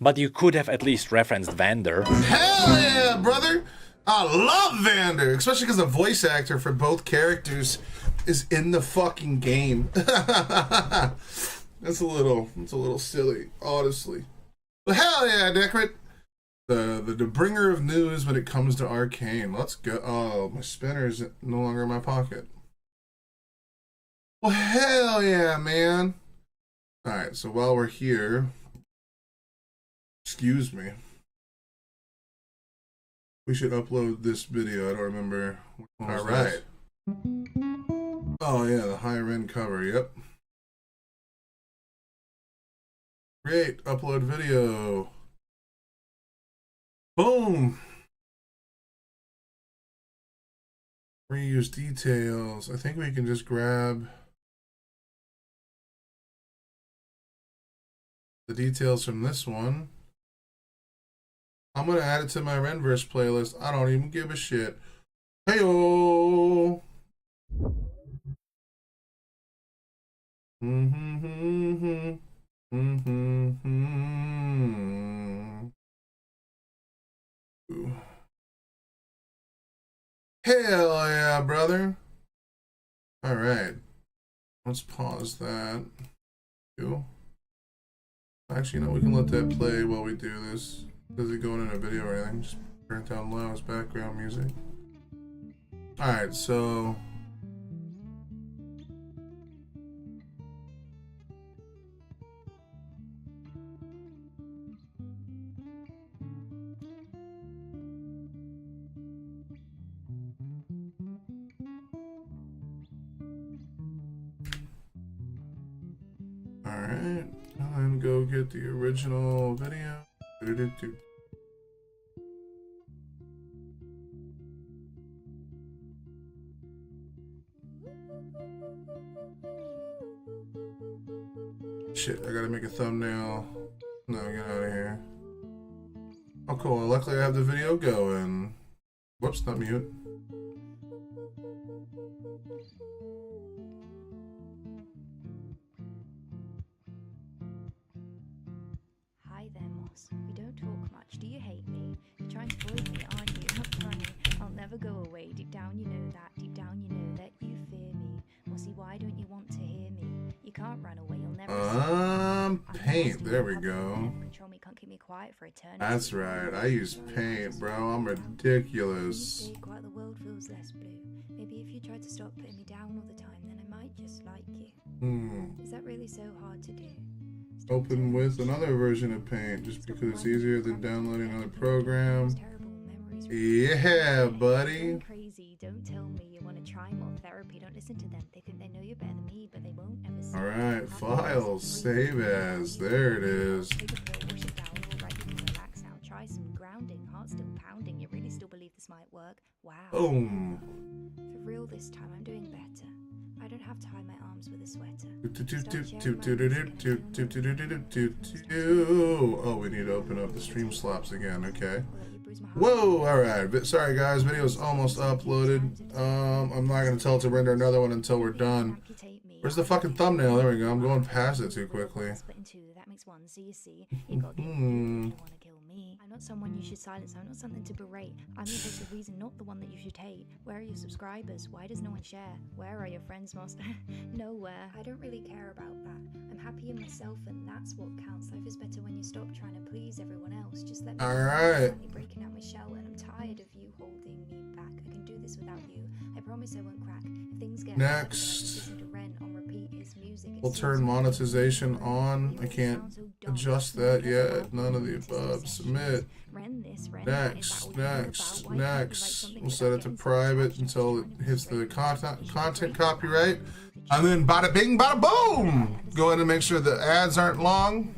but you could have at least referenced Vander. Hell yeah, brother. I love Vander, especially because the voice actor for both characters is in the fucking game. That's a little silly, honestly. But hell yeah, Decrit. The bringer of news when it comes to Arcane. Let's go. Oh, my spinner is no longer in my pocket. Well, hell yeah, man. Alright, so while we're here, excuse me, we should upload this video. I don't remember. Alright. Oh yeah, the higher end cover, yep. Great, upload video. Boom. Reuse details. I think we can just grab the details from this one. I'm gonna add it to my Renverse playlist. I don't even give a shit. Hey-oh. Hell yeah, brother. All right. Let's pause that. Actually, no, we can let that play while we do this. Does it go in a video or anything? Just turn it down low as background music. Alright, so... Alright, and go get the original video. Shit, I gotta make a thumbnail. No, get out of here. Oh, cool. Luckily, I have the video going. Whoops, not mute. Hi there, Moss. We don't talk much. Do you hate me? You're trying to avoid me, aren't you? Not funny. I'll never go away. Deep down, you know that. Deep down, you know that you fear me. Mossy, why don't you want to hear me? You can't run away. You'll never. Paint. There we go. Control me, can't keep me quiet for eternity. That's right. I use paint, bro. I'm ridiculous. Quite the world feels less blue. Maybe if you tried to stop putting me down all the time, then I might just like you. Is that really so hard to do? Open with another version of Paint, just because it's easier than downloading another program. Yeah, buddy. Crazy. Don't tell me you want to try more therapy. Don't listen to them. They think they know you better than me, but they won't ever see. All right, files, save as. There it is. Take a pill, wash it down, all right, you can relax now. Try some grounding. Heart still pounding. You really still believe this might work? Wow. Boom. For real this time, I'm doing better. I don't have to hide my arms with a sweater. Oh, we need to open up the stream slaps again. Okay. Whoa, alright. Sorry guys, video's almost uploaded. I'm not gonna tell it to render another one until we're done. Where's the fucking thumbnail? There we go. I'm going past it too quickly. That makes one, so you see, you gotta get me, you don't wanna kill me. I'm not someone you should silence, I'm not something to berate. I'm the voice of reason, not the one that you should hate. Where are your subscribers? Why does no one share? Where are your friends, Master? Nowhere. I don't really care about that. I'm happy in myself, and that's what counts. Life is better when you stop trying to please everyone else. Just let me finally breaking out my shell, and I'm tired of you holding me back. I can do this without you. I promise I won't crack. If things get next. on repeat, his music. We'll turn monetization on. I can't adjust that yet. None of the above. Submit. Next. We'll set it to private until it hits the content copyright. And then bada bing, bada boom! Go ahead and make sure the ads aren't long.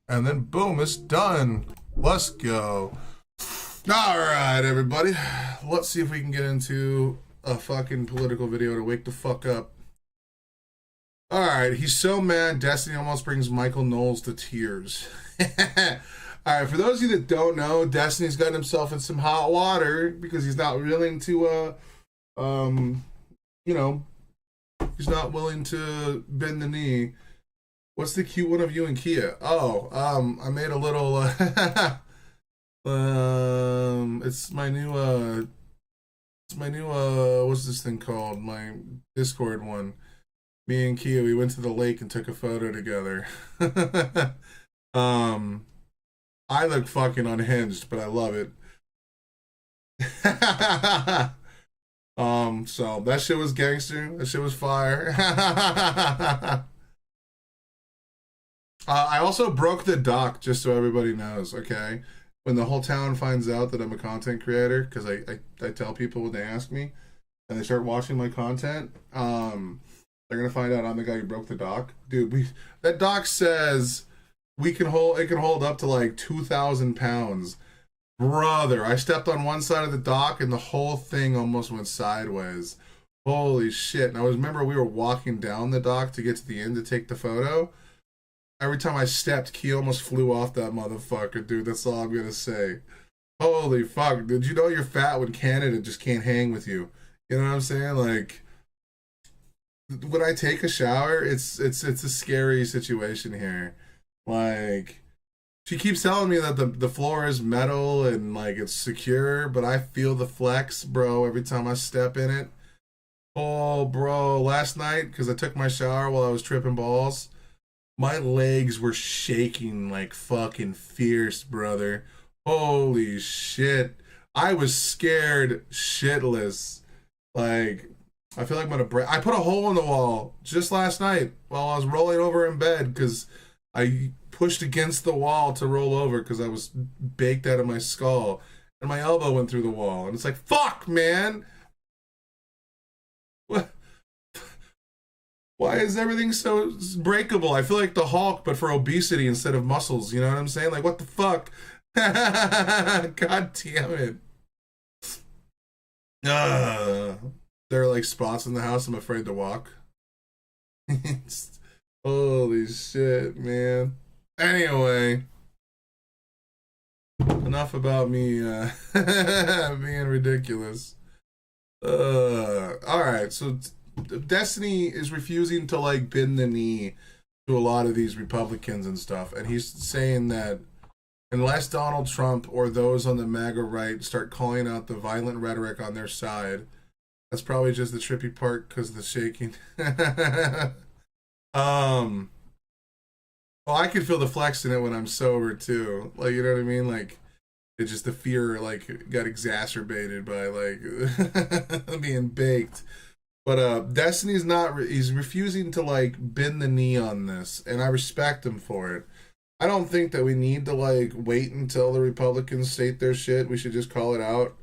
And then boom, it's done. Let's go. Alright, everybody. Let's see if we can get into a fucking political video to wake the fuck up. Alright, he's so mad Destiny almost brings Michael Knowles to tears. Alright, for those of you that don't know, Destiny's gotten himself in some hot water because he's not willing to, you know, he's not willing to bend the knee. What's the cute one of you and Kia? Oh, I made a little, it's my new, what's this thing called? My Discord one. Me and Kia, we went to the lake and took a photo together. I look fucking unhinged, but I love it. So that shit was gangster. That shit was fire. I also broke the dock, just so everybody knows, okay? When the whole town finds out that I'm a content creator, because I tell people when they ask me, and they start watching my content, they're gonna find out I'm the guy who broke the dock. Dude, that dock says it can hold up to like 2,000 pounds. Brother, I stepped on one side of the dock and the whole thing almost went sideways. Holy shit. And I remember we were walking down the dock to get to the end to take the photo. Every time I stepped, Key almost flew off that motherfucker, dude. That's all I'm gonna say. Holy fuck. Did you know you're fat when Canada just can't hang with you? You know what I'm saying? Like, when I take a shower, it's a scary situation here. Like, she keeps telling me that the floor is metal and like it's secure, but I feel the flex, bro, every time I step in it. Oh, bro, last night, because I took my shower while I was tripping balls, my legs were shaking like fucking fierce, brother. Holy shit. I was scared shitless. Like, I feel like I'm gonna break. I put a hole in the wall just last night while I was rolling over in bed because I pushed against the wall to roll over because I was baked out of my skull. And my elbow went through the wall. And it's like, fuck, man. What? Why is everything so breakable? I feel like the Hulk, but for obesity instead of muscles. You know what I'm saying? Like, what the fuck? God damn it. There are like spots in the house I'm afraid to walk. Holy shit, man. Anyway, enough about me being ridiculous. Alright, so Destiny is refusing to like bend the knee to a lot of these Republicans and stuff, and he's saying that unless Donald Trump or those on the MAGA right start calling out the violent rhetoric on their side, that's probably just the trippy part because of the shaking. Well, I can feel the flex in it when I'm sober too. Like, you know what I mean? Like, it's just the fear like got exacerbated by like being baked. But Destiny's not. He's refusing to like bend the knee on this, and I respect him for it. I don't think that we need to like wait until the Republicans state their shit. We should just call it out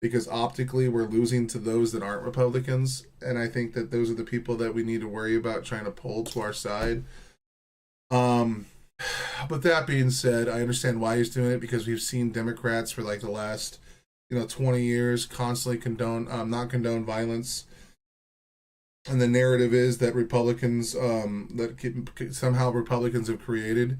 because optically we're losing to those that aren't Republicans, and I think that those are the people that we need to worry about trying to pull to our side. But that being said, I understand why he's doing it because we've seen Democrats for like the last 20 years constantly not condone violence. And the narrative is that Republicans, somehow Republicans have created,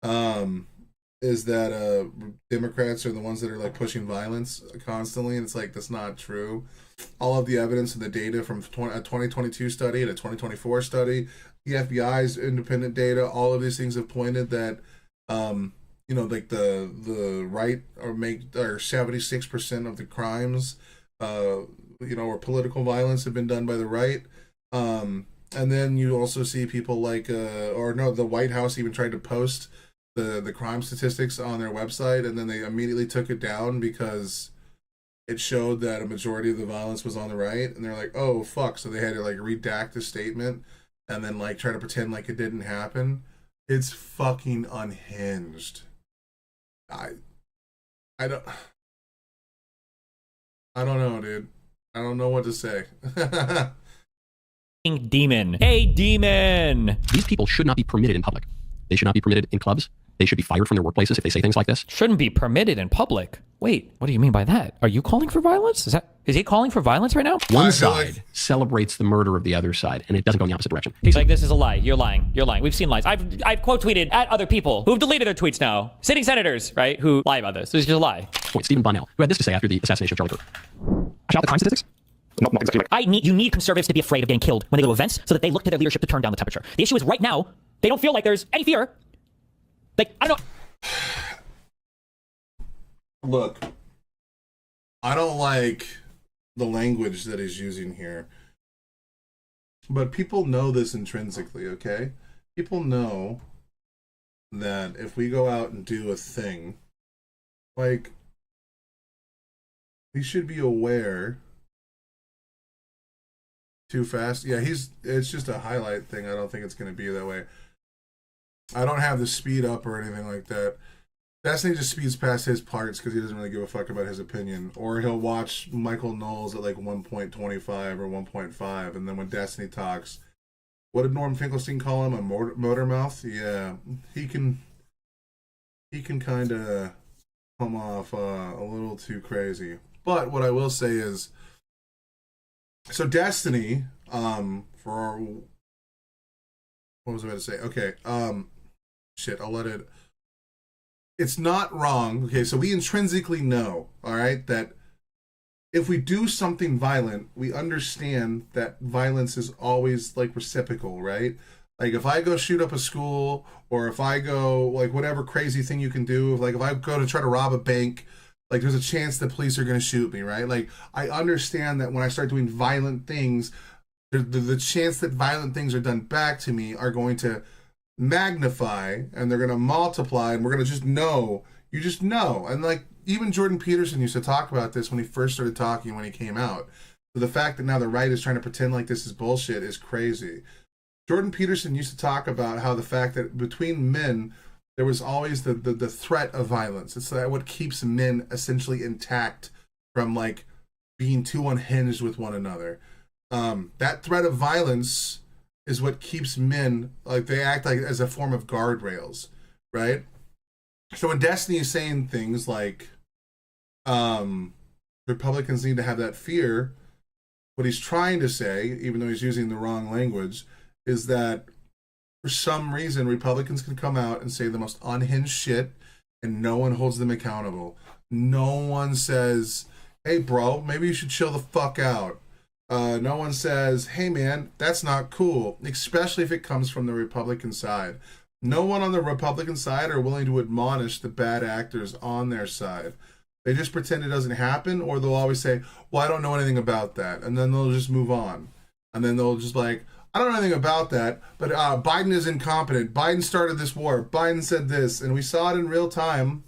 is that Democrats are the ones that are like pushing violence constantly, and it's like that's not true. All of the evidence and the data from a 2022 study and a 2024 study, the FBI's independent data, all of these things have pointed that, like the right are 76% of the crimes, or political violence have been done by the right. And then you also see people like, the White House even tried to post the crime statistics on their website, and then they immediately took it down because it showed that a majority of the violence was on the right, and they're like, oh fuck, so they had to like redact the statement and then like try to pretend like it didn't happen. It's fucking unhinged. I don't know, dude. I don't know what to say. Demon. Hey, demon! These people should not be permitted in public. They should not be permitted in clubs. They should be fired from their workplaces if they say things like this. Shouldn't be permitted in public. Wait, what do you mean by that? Are you calling for violence? Is he calling for violence right now? One side celebrates the murder of the other side, and it doesn't go in the opposite direction. He's like, this is a lie. You're lying. You're lying. We've seen lies. I've quote tweeted at other people who've deleted their tweets now. Sitting senators, right, who lie about this. This is just a lie. Stephen Bonnell, who had this to say after the assassination of Charlie Kirk. I shout the crime statistics? Not exactly. You need conservatives to be afraid of getting killed when they go to events so that they look to their leadership to turn down the temperature. The issue is right now, they don't feel like there's any fear. Like, I don't know. Look, I don't like the language that he's using here, but people know this intrinsically, okay? People know that if we go out and do a thing, like, we should be aware. Too fast? Yeah, it's just a highlight thing. I don't think it's going to be that way. I don't have the speed up or anything like that. Destiny just speeds past his parts because he doesn't really give a fuck about his opinion. Or he'll watch Michael Knowles at like 1.25 or 1.5, and then when Destiny talks, what did Norm Finkelstein call him? A motor mouth? Yeah, he can kind of come off a little too crazy. But what I will say is, so Destiny, what was I about to say? Okay, shit, I'll let it. it's not wrong. Okay, so we intrinsically know, all right, that if we do something violent, we understand that violence is always like reciprocal, right? Like if I go shoot up a school, or if I go like whatever crazy thing you can do, like if I go to try to rob a bank, like there's a chance the police are going to shoot me, right? Like I understand that when I start doing violent things, the chance that violent things are done back to me are going to magnify, and they're going to multiply, and we're going to just know. You just know. And like even Jordan Peterson used to talk about this when he first started talking, when he came out. So the fact that now the right is trying to pretend like this is bullshit is crazy. Jordan Peterson used to talk about how the fact that between men there was always the threat of violence. It's that what keeps men essentially intact from like being too unhinged with one another. That threat of violence is what keeps men, like they act like as a form of guardrails, right? So when Destiny is saying things like Republicans need to have that fear, what he's trying to say, even though he's using the wrong language, is that for some reason Republicans can come out and say the most unhinged shit and no one holds them accountable. No one says, hey bro, maybe you should chill the fuck out. No one says, hey man, that's not cool, especially if it comes from the Republican side. No one on the Republican side are willing to admonish the bad actors on their side. They just pretend it doesn't happen, or they'll always say, well, I don't know anything about that. And then they'll just move on. And then they'll just like, I don't know anything about that, but Biden is incompetent. Biden started this war. Biden said this. And we saw it in real time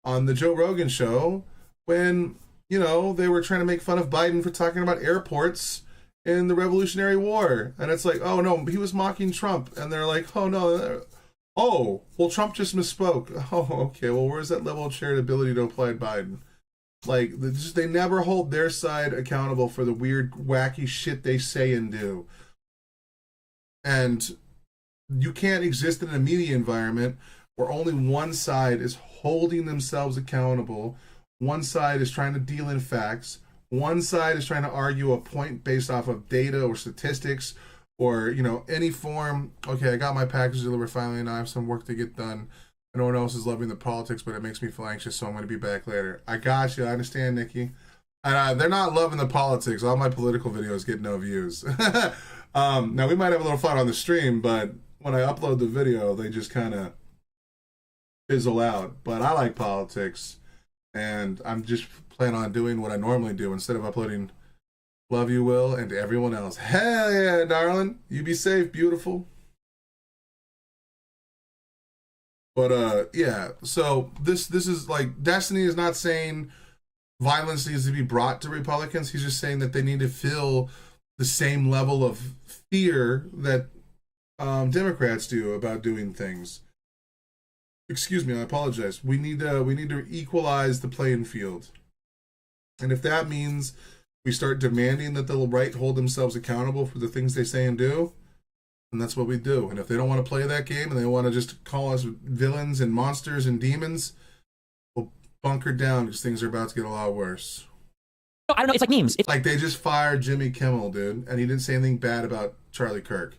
on the Joe Rogan show when, you know, they were trying to make fun of Biden for talking about airports in the Revolutionary War. And it's like, oh no, he was mocking Trump. And they're like, oh no, oh, well, Trump just misspoke. Oh, okay, well, where's that level of charitability to apply to Biden? Like, they never hold their side accountable for the weird, wacky shit they say and do. And you can't exist in a media environment where only one side is holding themselves accountable, one side is trying to deal in facts, one side is trying to argue a point based off of data or statistics or, you know, any form. Okay, I got my package delivered finally and I have some work to get done. No one else is loving the politics, but it makes me feel anxious, so I'm going to be back later. I got you. I understand, Nikki. And they're not loving the politics. All my political videos get no views. Now, we might have a little fun on the stream, but when I upload the video, they just kind of fizzle out. But I like politics, and I'm just planning on doing what I normally do instead of uploading Love You, Will, and everyone else. Hell yeah, darling. You be safe, beautiful. But yeah, so this is like, Destiny is not saying violence needs to be brought to Republicans. He's just saying that they need to feel the same level of fear that Democrats do about doing things. Excuse me, I apologize. We need to equalize the playing field. And if that means we start demanding that the right hold themselves accountable for the things they say and do, and that's what we do. And if they don't want to play that game and they want to just call us villains and monsters and demons, we'll bunker down because things are about to get a lot worse. I don't know, it's like memes. It's like they just fired Jimmy Kimmel, dude, and he didn't say anything bad about Charlie Kirk.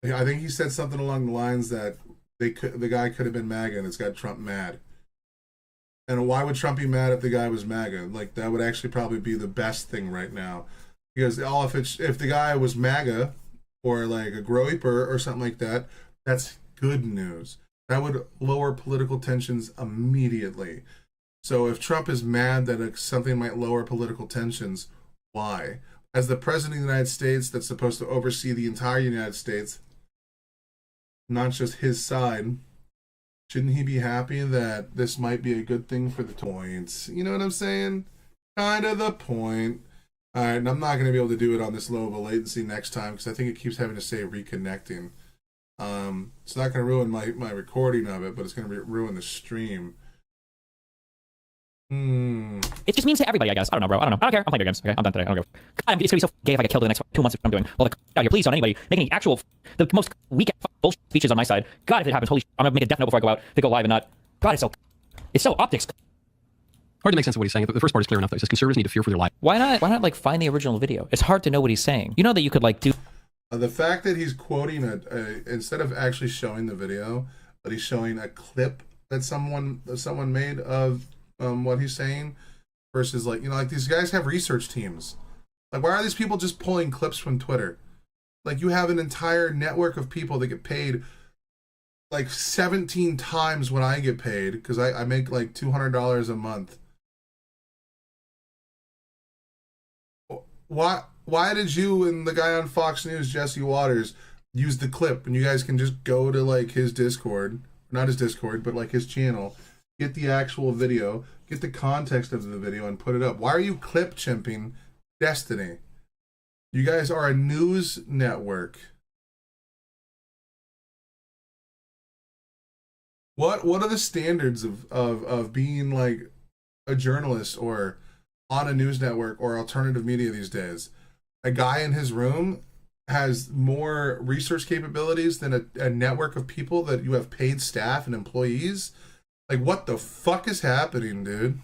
I think he said something along the lines that the guy could have been MAGA and it's got Trump mad. And why would Trump be mad if the guy was MAGA? Like, that would actually probably be the best thing right now. Because if the guy was MAGA, or like a Groyper or something like that, that's good news. That would lower political tensions immediately. So if Trump is mad that something might lower political tensions, why? As the president of the United States that's supposed to oversee the entire United States, not just his side, shouldn't he be happy that this might be a good thing for the points? You know what I'm saying? Kind of the point. All right, and I'm not going to be able to do it on this low of a latency next time because I think it keeps having to say reconnecting. It's not going to ruin my recording of it, but it's going to ruin the stream. It's just memes to everybody, I guess. I don't know, bro. I don't know. I don't care. I'm playing video games. Okay, I'm done today. I don't go. God, it's going to be so gay if I get killed in the next 2 months. What I'm doing. Well, like, out here, please don't anybody make any the most weak bullshit speeches on my side. God, if it happens, holy shit, I'm going to make a death note before I go out. They go live and not. God, it's so optics. Hard to make sense of what he's saying. The first part is clear enough, though. He says conservatives need to fear for their life. Why not like find the original video? It's hard to know what he's saying. You know that you could like do. The fact that he's quoting instead of actually showing the video, but he's showing a clip that someone made of what he's saying versus like, you know, like these guys have research teams. Like, why are these people just pulling clips from Twitter? Like, you have an entire network of people that get paid like 17 times what I get paid because I make like $200 a month. Why did you and the guy on Fox News, Jesse Waters, use the clip? And you guys can just go to like his Discord, not his Discord, but like his channel, get the actual video, get the context of the video, and put it up. Why are you clip chimping Destiny? You guys are a news network. What are the standards of being like a journalist or on a news network or alternative media these days? A guy in his room has more research capabilities than a network of people that you have paid staff and employees. Like, what the fuck is happening, dude?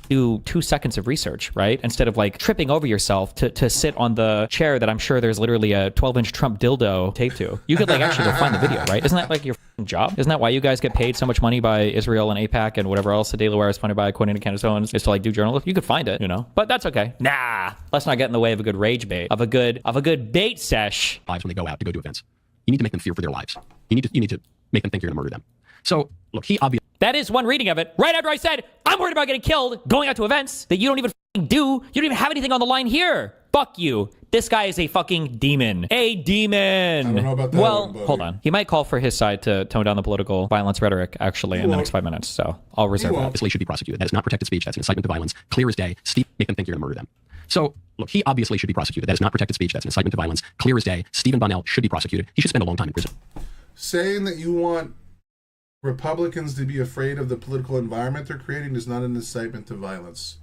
Do 2 seconds of research, right? Instead of like tripping over yourself to sit on the chair that I'm sure there's literally a 12-inch Trump dildo taped to. You could like actually go find the video, right? Isn't that like your job? Isn't that why you guys get paid so much money by Israel and AIPAC and whatever else the Daily Wire is funded by, according to Candace Owens, is to like do journalism? You could find it, you know, but that's okay. Nah, let's not get in the way of a good rage bait, of a good bait sesh. Lives when they go out to go do events. You need to make them fear for their lives. You need to make them think you're going to murder them. So look, he obviously. That is one reading of it. Right after I said, I'm worried about getting killed, going out to events that you don't even do. You don't even have anything on the line here. Fuck you. This guy is a fucking demon. A demon. I don't know about that. Well, hold on. He might call for his side to tone down the political violence rhetoric, actually, in the next 5 minutes. So I'll reserve that. Obviously should be prosecuted. That is not protected speech. That's an incitement to violence. Clear as day. Steve, make them think you're going to murder them. So look, he obviously should be prosecuted. That is not protected speech. That's an incitement to violence. Clear as day. Stephen Bonnell should be prosecuted. He should spend a long time in prison. Saying that you want Republicans to be afraid of the political environment they're creating is not an incitement to violence.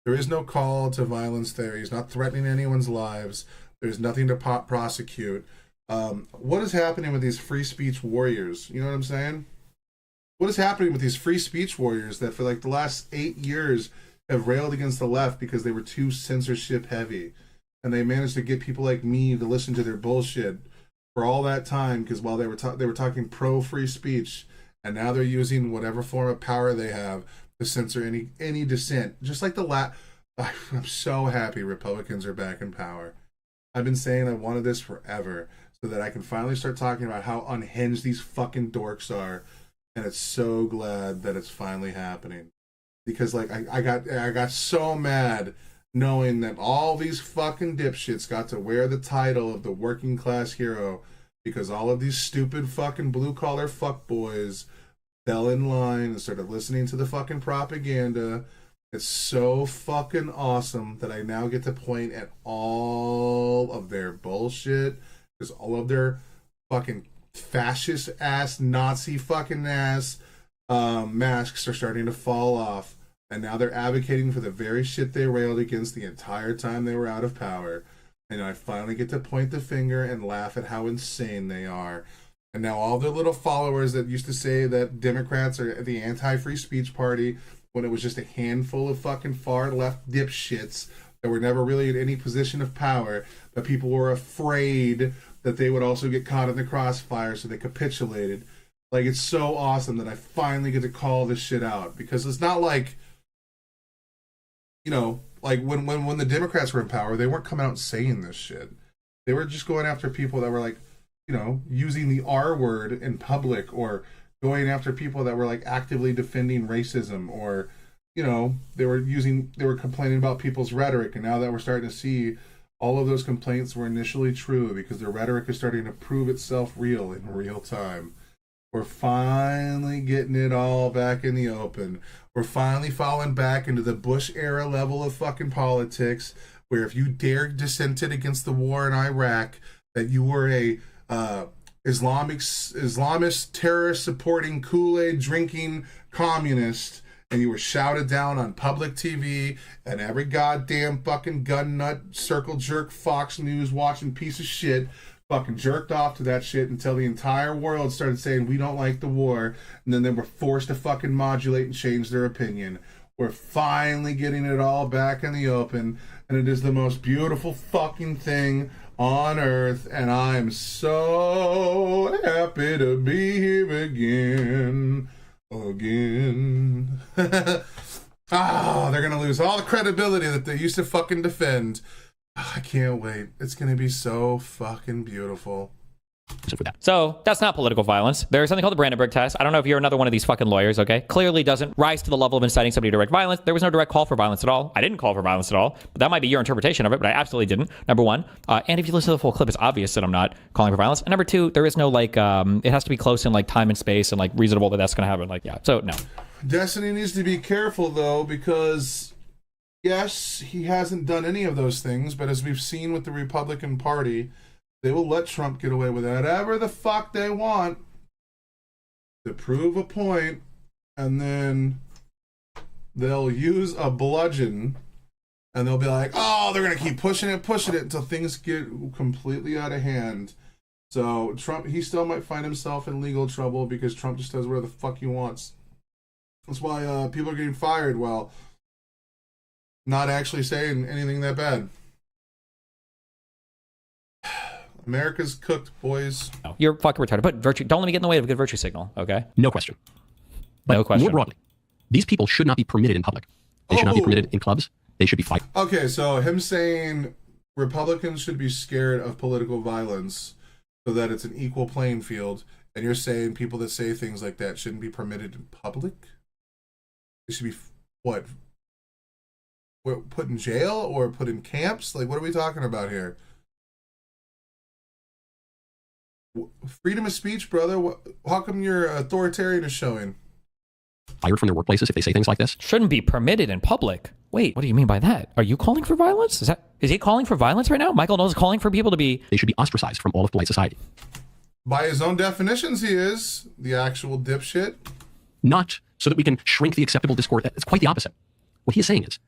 There is no call to violence there. He's not threatening anyone's lives. There's nothing to prosecute. What is happening with these free speech warriors? You know what I'm saying? What is happening with these free speech warriors that for like the last 8 years have railed against the left because they were too censorship heavy, and they managed to get people like me to listen to their bullshit for all that time because while they were talking pro free speech. And now they're using whatever form of power they have to censor any dissent. Just like I'm so happy Republicans are back in power. I've been saying I wanted this forever so that I can finally start talking about how unhinged these fucking dorks are. And it's so glad that it's finally happening. Because like I got so mad knowing that all these fucking dipshits got to wear the title of the working class hero because all of these stupid fucking blue-collar fuckboys fell in line and started listening to the fucking propaganda. It's so fucking awesome that I now get to point at all of their bullshit, because all of their fucking fascist-ass, Nazi fucking ass masks are starting to fall off, and now they're advocating for the very shit they railed against the entire time they were out of power. And I finally get to point the finger and laugh at how insane they are. And now all their little followers that used to say that Democrats are the anti-free speech party when it was just a handful of fucking far-left dipshits that were never really in any position of power, but people were afraid that they would also get caught in the crossfire, so they capitulated. Like, it's so awesome that I finally get to call this shit out, because it's not like, you know, like when the Democrats were in power, they weren't coming out and saying this shit. They were just going after people that were like, you know, using the R word in public, or going after people that were like actively defending racism, or, you know, they were complaining about people's rhetoric. And now that we're starting to see all of those complaints were initially true, because the rhetoric is starting to prove itself real in real time. We're finally getting it all back in the open. We're finally falling back into the Bush era level of fucking politics, where if you dared dissented against the war in Iraq, that you were a Islamist terrorist supporting Kool-Aid drinking communist, and you were shouted down on public TV, and every goddamn fucking gun nut, circle jerk, Fox News watching piece of shit fucking jerked off to that shit until the entire world started saying we don't like the war, and then they were forced to fucking modulate and change their opinion. We're finally getting it all back in the open, and it is the most beautiful fucking thing on earth, and I'm so happy to be here again. again. Ah, they're gonna lose all the credibility that they used to fucking defend. I can't wait. It's gonna be so fucking beautiful. So that's not political violence. There's something called the Brandenburg test. I don't know if you're another one of these fucking lawyers, okay? Clearly doesn't rise to the level of inciting somebody to direct violence. There was no direct call for violence at all. I didn't call for violence at all, but that might be your interpretation of it, but I absolutely didn't. Number one. And if you listen to the full clip, it's obvious that I'm not calling for violence. And number two, there is no like, it has to be close in like time and space and like reasonable that that's going to happen. Like, yeah. So no. Destiny needs to be careful though, because yes, he hasn't done any of those things, but as we've seen with the Republican Party, they will let Trump get away with whatever the fuck they want to prove a point, and then they'll use a bludgeon, and they'll be like, oh, they're going to keep pushing it until things get completely out of hand. So Trump, he still might find himself in legal trouble because Trump just does whatever the fuck he wants. That's why people are getting fired while not actually saying anything that bad. America's cooked, boys. No, you're fucking retarded. But virtue, don't let me get in the way of a good virtue signal, okay? No question. But no question. More broadly, these people should not be permitted in public. They should not be permitted in clubs. They should be fired. Okay, so him saying Republicans should be scared of political violence so that it's an equal playing field, and you're saying people that say things like that shouldn't be permitted in public? They should be, what, put in jail or put in camps? Like, what are we talking about here? Freedom of speech, brother. How come your authoritarian is showing? Fired from their workplaces if they say things like this? Shouldn't be permitted in public. Wait, what do you mean by that? Are you calling for violence? Is he calling for violence right now? Michael Knowles is calling for people to be... They should be ostracized from all of polite society. By his own definitions, he is. The actual dipshit. Not so that we can shrink the acceptable discourse. It's quite the opposite. What he is saying is,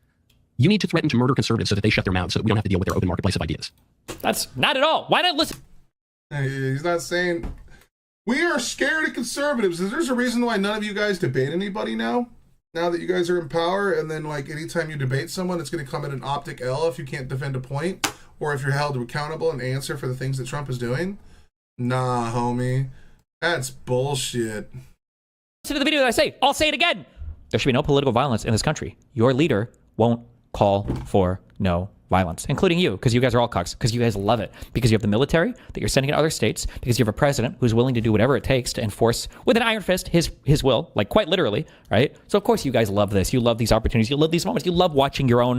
you need to threaten to murder conservatives so that they shut their mouths so that we don't have to deal with their open marketplace of ideas. That's not at all. Why not listen? He's not saying we are scared of conservatives. There's a reason why none of you guys debate anybody now that you guys are in power, and then like anytime you debate someone, it's going to come at an optic L if you can't defend a point or if you're held accountable and answer for the things that Trump is doing. Nah, homie, that's bullshit. Listen to the video that I say. I'll say it again. There should be no political violence in this country. Your leader won't call for no violence, including you, because you guys are all cucks, because you guys love it, because you have the military that you're sending to other states, because you have a president who's willing to do whatever it takes to enforce with an iron fist his will, like quite literally, right? So of course you guys love this. You love these opportunities. You love these moments. You love watching your own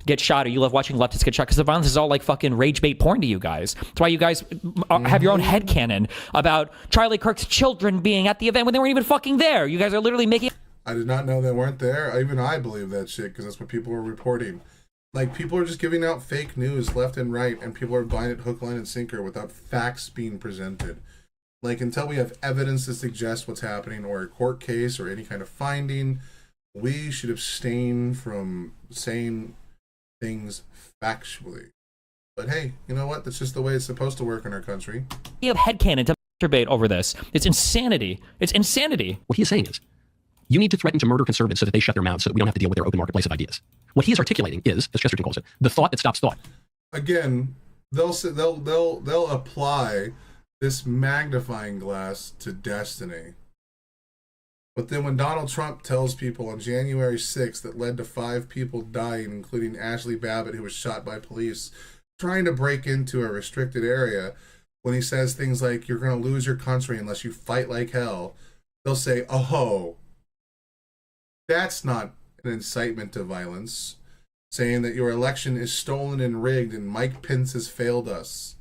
get shot, or you love watching leftists get shot, because the violence is all like fucking rage bait porn to you guys. That's why you guys have your own headcanon about Charlie Kirk's children being at the event when they weren't even fucking there. You guys are literally making... I did not know they weren't there. Even I believe that shit because that's what people were reporting. Like, people are just giving out fake news left and right, and people are buying it hook, line, and sinker without facts being presented. Like, until we have evidence to suggest what's happening, or a court case, or any kind of finding, we should abstain from saying things factually. But hey, you know what? That's just the way it's supposed to work in our country. You have headcanon to masturbate over this. It's insanity. It's insanity. What he is saying is, you need to threaten to murder conservatives so that they shut their mouths so that we don't have to deal with their open marketplace of ideas. What he is articulating is, as Chesterton calls it, the thought that stops thought. Again, they'll apply this magnifying glass to Destiny. But then when Donald Trump tells people on January 6th that led to 5 people dying, including Ashley Babbitt, who was shot by police trying to break into a restricted area, when he says things like, you're going to lose your country unless you fight like hell, they'll say, oh, that's not an incitement to violence, saying that your election is stolen and rigged and Mike Pence has failed us.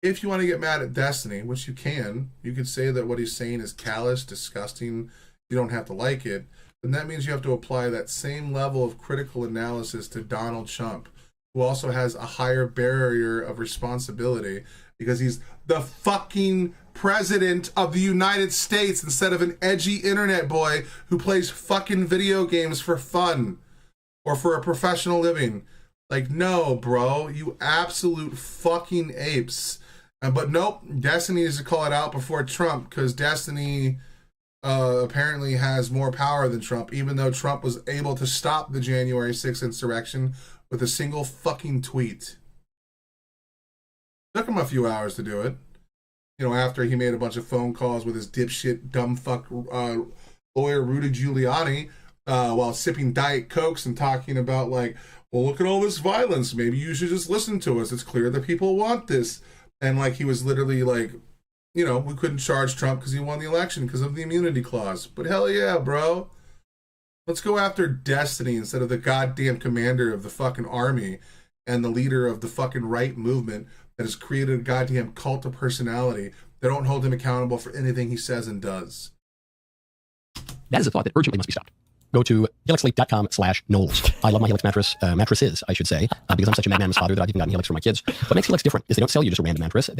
If you want to get mad at Destiny, which you could say that what he's saying is callous, disgusting, you don't have to like it, then that means you have to apply that same level of critical analysis to Donald Trump, who also has a higher barrier of responsibility because he's the fucking president of the United States instead of an edgy internet boy who plays fucking video games for fun or for a professional living. Like, no, bro, you absolute fucking apes. But nope, Destiny needs to call it out before Trump, because Destiny apparently has more power than Trump, even though Trump was able to stop the January 6th insurrection with a single fucking tweet. Took him a few hours to do it. you know, after he made a bunch of phone calls with his dipshit, dumb fuck lawyer Rudy Giuliani while sipping Diet Cokes and talking about, like, well, look at all this violence. Maybe you should just listen to us. It's clear that people want this. And, like, he was literally like, you know, we couldn't charge Trump because he won the election because of the immunity clause. But hell yeah, bro. Let's go after Destiny instead of the goddamn commander of the fucking army and the leader of the fucking right movement that has created a goddamn cult of personality that don't hold him accountable for anything he says and does. That is a thought that urgently must be stopped. Go to helixsleep.com/Knowles. I love my Helix mattress, mattresses, I should say, because I'm such a magnanimous father that I've even gotten Helix for my kids. What makes Helix different is they don't sell you just a random mattress.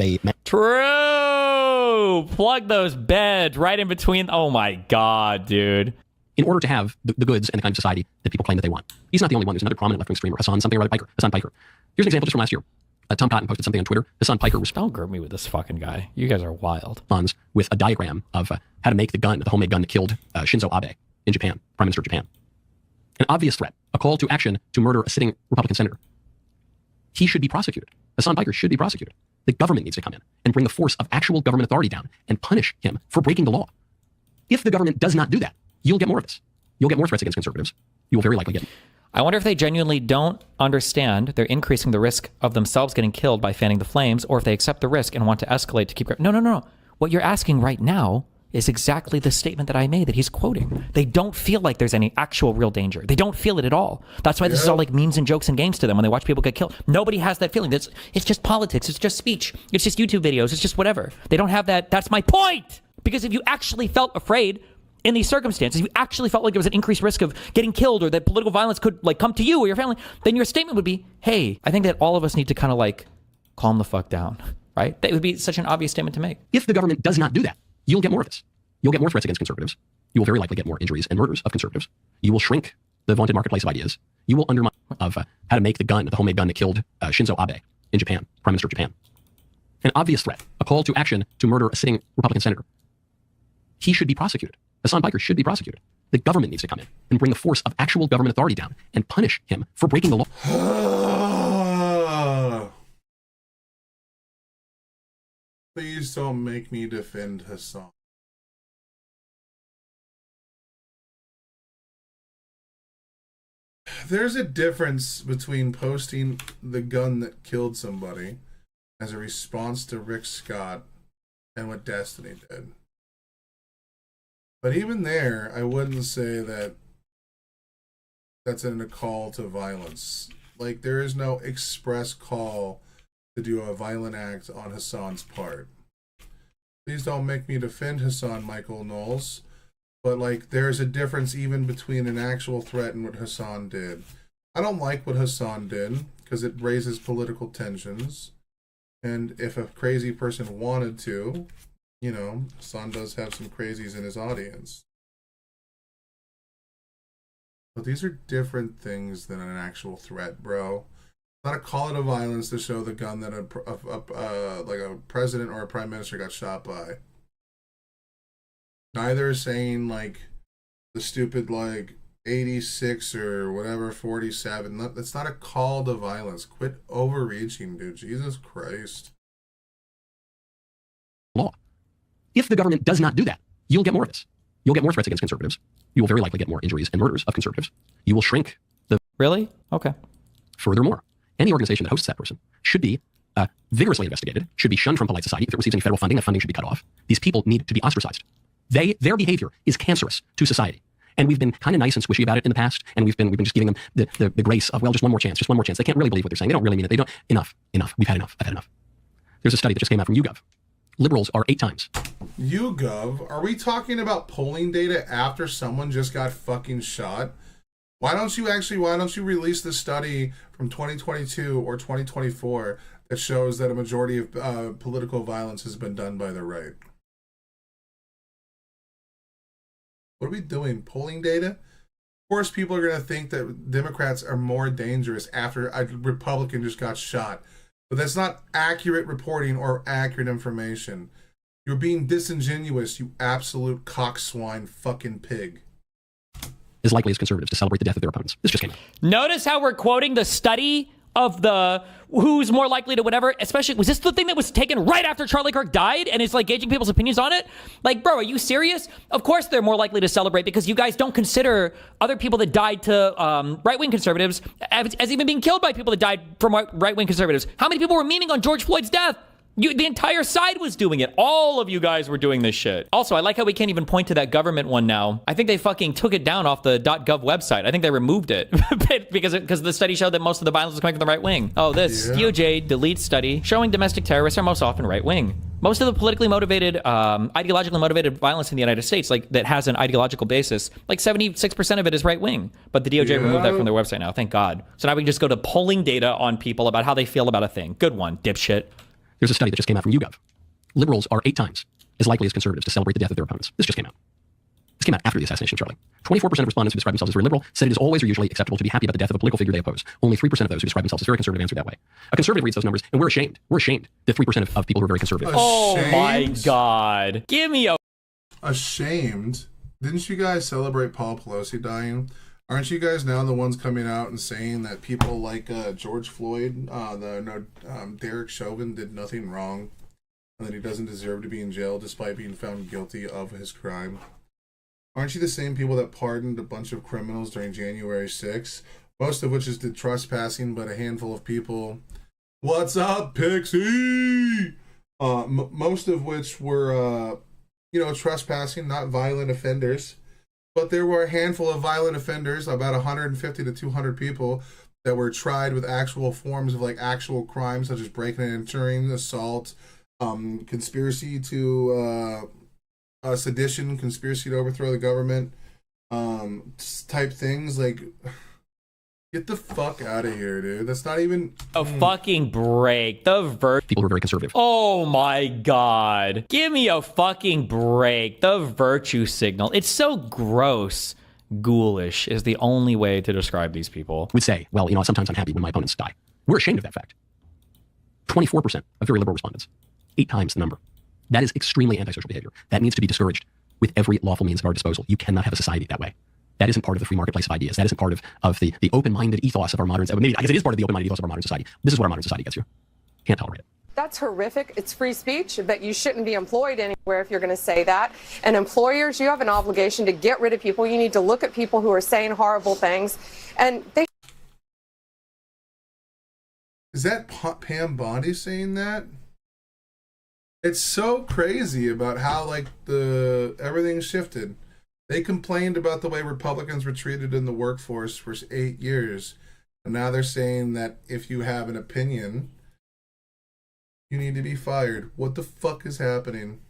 True! Plug those beds right in between. Oh my god, dude. In order to have the goods and the kind of society that people claim that they want. He's not the only one. There's another prominent left-wing streamer, Hassan Piker. Here's an example just from last year. Tom Cotton posted something on Twitter. Hassan Piker Don't group me with this fucking guy. You guys are wild. Responds with a diagram of how to make the homemade gun that killed Shinzo Abe in Japan, Prime Minister of Japan. An obvious threat, a call to action to murder a sitting Republican senator. He should be prosecuted. Hassan Piker should be prosecuted. The government needs to come in and bring the force of actual government authority down and punish him for breaking the law. If the government does not do that, you'll get more of this. You'll get more threats against conservatives. You will very likely get. I wonder if they genuinely don't understand they're increasing the risk of themselves getting killed by fanning the flames, or if they accept the risk and want to escalate to keep... No. What you're asking right now is exactly the statement that I made that he's quoting. They don't feel like there's any actual real danger. They don't feel it at all. That's why this is all like memes and jokes and games to them when they watch people get killed. Nobody has that feeling. It's just politics. It's just speech. It's just YouTube videos. It's just whatever. They don't have that. That's my point. Because if you actually felt afraid in these circumstances, you actually felt like there was an increased risk of getting killed or that political violence could like come to you or your family, then your statement would be, hey, I think that all of us need to kind of like calm the fuck down, right? That would be such an obvious statement to make. If the government does not do that, you'll get more of this. You'll get more threats against conservatives. You will very likely get more injuries and murders of conservatives. You will shrink the vaunted marketplace of ideas. You will undermine of how to make the homemade gun that killed Shinzo Abe in Japan, Prime Minister of Japan. An obvious threat, a call to action to murder a sitting Republican senator. He should be prosecuted. Hassan Piker should be prosecuted. The government needs to come in and bring the force of actual government authority down and punish him for breaking the law. Please don't make me defend Hassan. There's a difference between posting the gun that killed somebody as a response to Rick Scott and what Destiny did. But even there, I wouldn't say that that's in a call to violence. Like, there is no express call to do a violent act on Hassan's part. Please don't make me defend Hassan, Michael Knowles. But, like, there's a difference even between an actual threat and what Hassan did. I don't like what Hassan did because it raises political tensions. And if a crazy person wanted to, you know, Hassan does have some crazies in his audience. But these are different things than an actual threat, bro. It's not a call to violence to show the gun that like a president or a prime minister got shot by. Neither is saying, like, the stupid, like, 86 or whatever, 47. That's not a call to violence. Quit overreaching, dude. Jesus Christ. Law. If the government does not do that, you'll get more of this. You'll get more threats against conservatives. You will very likely get more injuries and murders of conservatives. You will shrink the... Really? Okay. Furthermore, any organization that hosts that person should be vigorously investigated, should be shunned from polite society. If it receives any federal funding, that funding should be cut off. These people need to be ostracized. Their behavior is cancerous to society. And we've been kind of nice and squishy about it in the past, and we've been just giving them the grace of, well, just one more chance. They can't really believe what they're saying. They don't really mean it. They don't... Enough. We've had enough. I've had enough. There's a study that just came out from YouGov. Liberals are 8 times. YouGov? Are we talking about polling data after someone just got fucking shot? Why don't you release the study from 2022 or 2024 that shows that a majority of political violence has been done by the right? What are we doing? Polling data? Of course, people are going to think that Democrats are more dangerous after a Republican just got shot. But that's not accurate reporting or accurate information. You're being disingenuous, you absolute cockswine fucking pig. As likely as conservatives to celebrate the death of their opponents. This just came out. Notice how we're quoting the study of the who's more likely to whatever, especially, was this the thing that was taken right after Charlie Kirk died and is like gauging people's opinions on it? Like, bro, are you serious? Of course they're more likely to celebrate because you guys don't consider other people that died to right-wing conservatives as even being killed by people that died from right-wing conservatives. How many people were memeing on George Floyd's death? The entire side was doing it. All of you guys were doing this shit. Also, I like how we can't even point to that government one now. I think they fucking took it down off the .gov website. I think they removed it because the study showed that most of the violence was coming from the right wing. Oh, this DOJ delete study showing domestic terrorists are most often right wing. Most of the politically motivated, ideologically motivated violence in the United States, like that has an ideological basis, like 76% of it is right wing. But the DOJ removed that from their website now. Thank God. So now we can just go to polling data on people about how they feel about a thing. Good one, dipshit. There's a study that just came out from YouGov. Liberals are 8 times as likely as conservatives to celebrate the death of their opponents. This just came out. This came out after the assassination of Charlie. 24% of respondents who describe themselves as very liberal said it is always or usually acceptable to be happy about the death of a political figure they oppose. Only 3% of those who describe themselves as very conservative answer that way. A conservative reads those numbers, and we're ashamed. We're ashamed that 3% of people who are very conservative. Oh my God. Give me a... Ashamed? Didn't you guys celebrate Paul Pelosi dying? Aren't you guys now the ones coming out and saying that people like George Floyd, Derek Chauvin did nothing wrong, and that he doesn't deserve to be in jail despite being found guilty of his crime? Aren't you the same people that pardoned a bunch of criminals during January 6th, most of which is did trespassing, but a handful of people, what's up, Pixie? Most of which were, trespassing, not violent offenders. But there were a handful of violent offenders, about 150 to 200 people, that were tried with actual forms of like actual crimes, such as breaking and entering, assault, conspiracy to sedition, conspiracy to overthrow the government, type things. Like, get the fuck out of here, dude. That's not even a fucking break. People who are very conservative. Oh my God. Give me a fucking break. The virtue signal. It's so gross. Ghoulish is the only way to describe these people. Would say, well, sometimes I'm happy when my opponents die. We're ashamed of that fact. 24% of very liberal respondents. 8 times the number. That is extremely antisocial behavior. That needs to be discouraged with every lawful means at our disposal. You cannot have a society that way. That isn't part of the free marketplace of ideas. That isn't part of the open-minded ethos of our modern... Maybe, I guess it is part of the open-minded ethos of our modern society. This is what our modern society gets you. Can't tolerate it. That's horrific. It's free speech, but you shouldn't be employed anywhere if you're going to say that. And employers, you have an obligation to get rid of people. You need to look at people who are saying horrible things. And they... Is that Pam Bondi saying that? It's so crazy about how everything shifted. They complained about the way Republicans were treated in the workforce for 8 years. And now they're saying that if you have an opinion, you need to be fired. What the fuck is happening?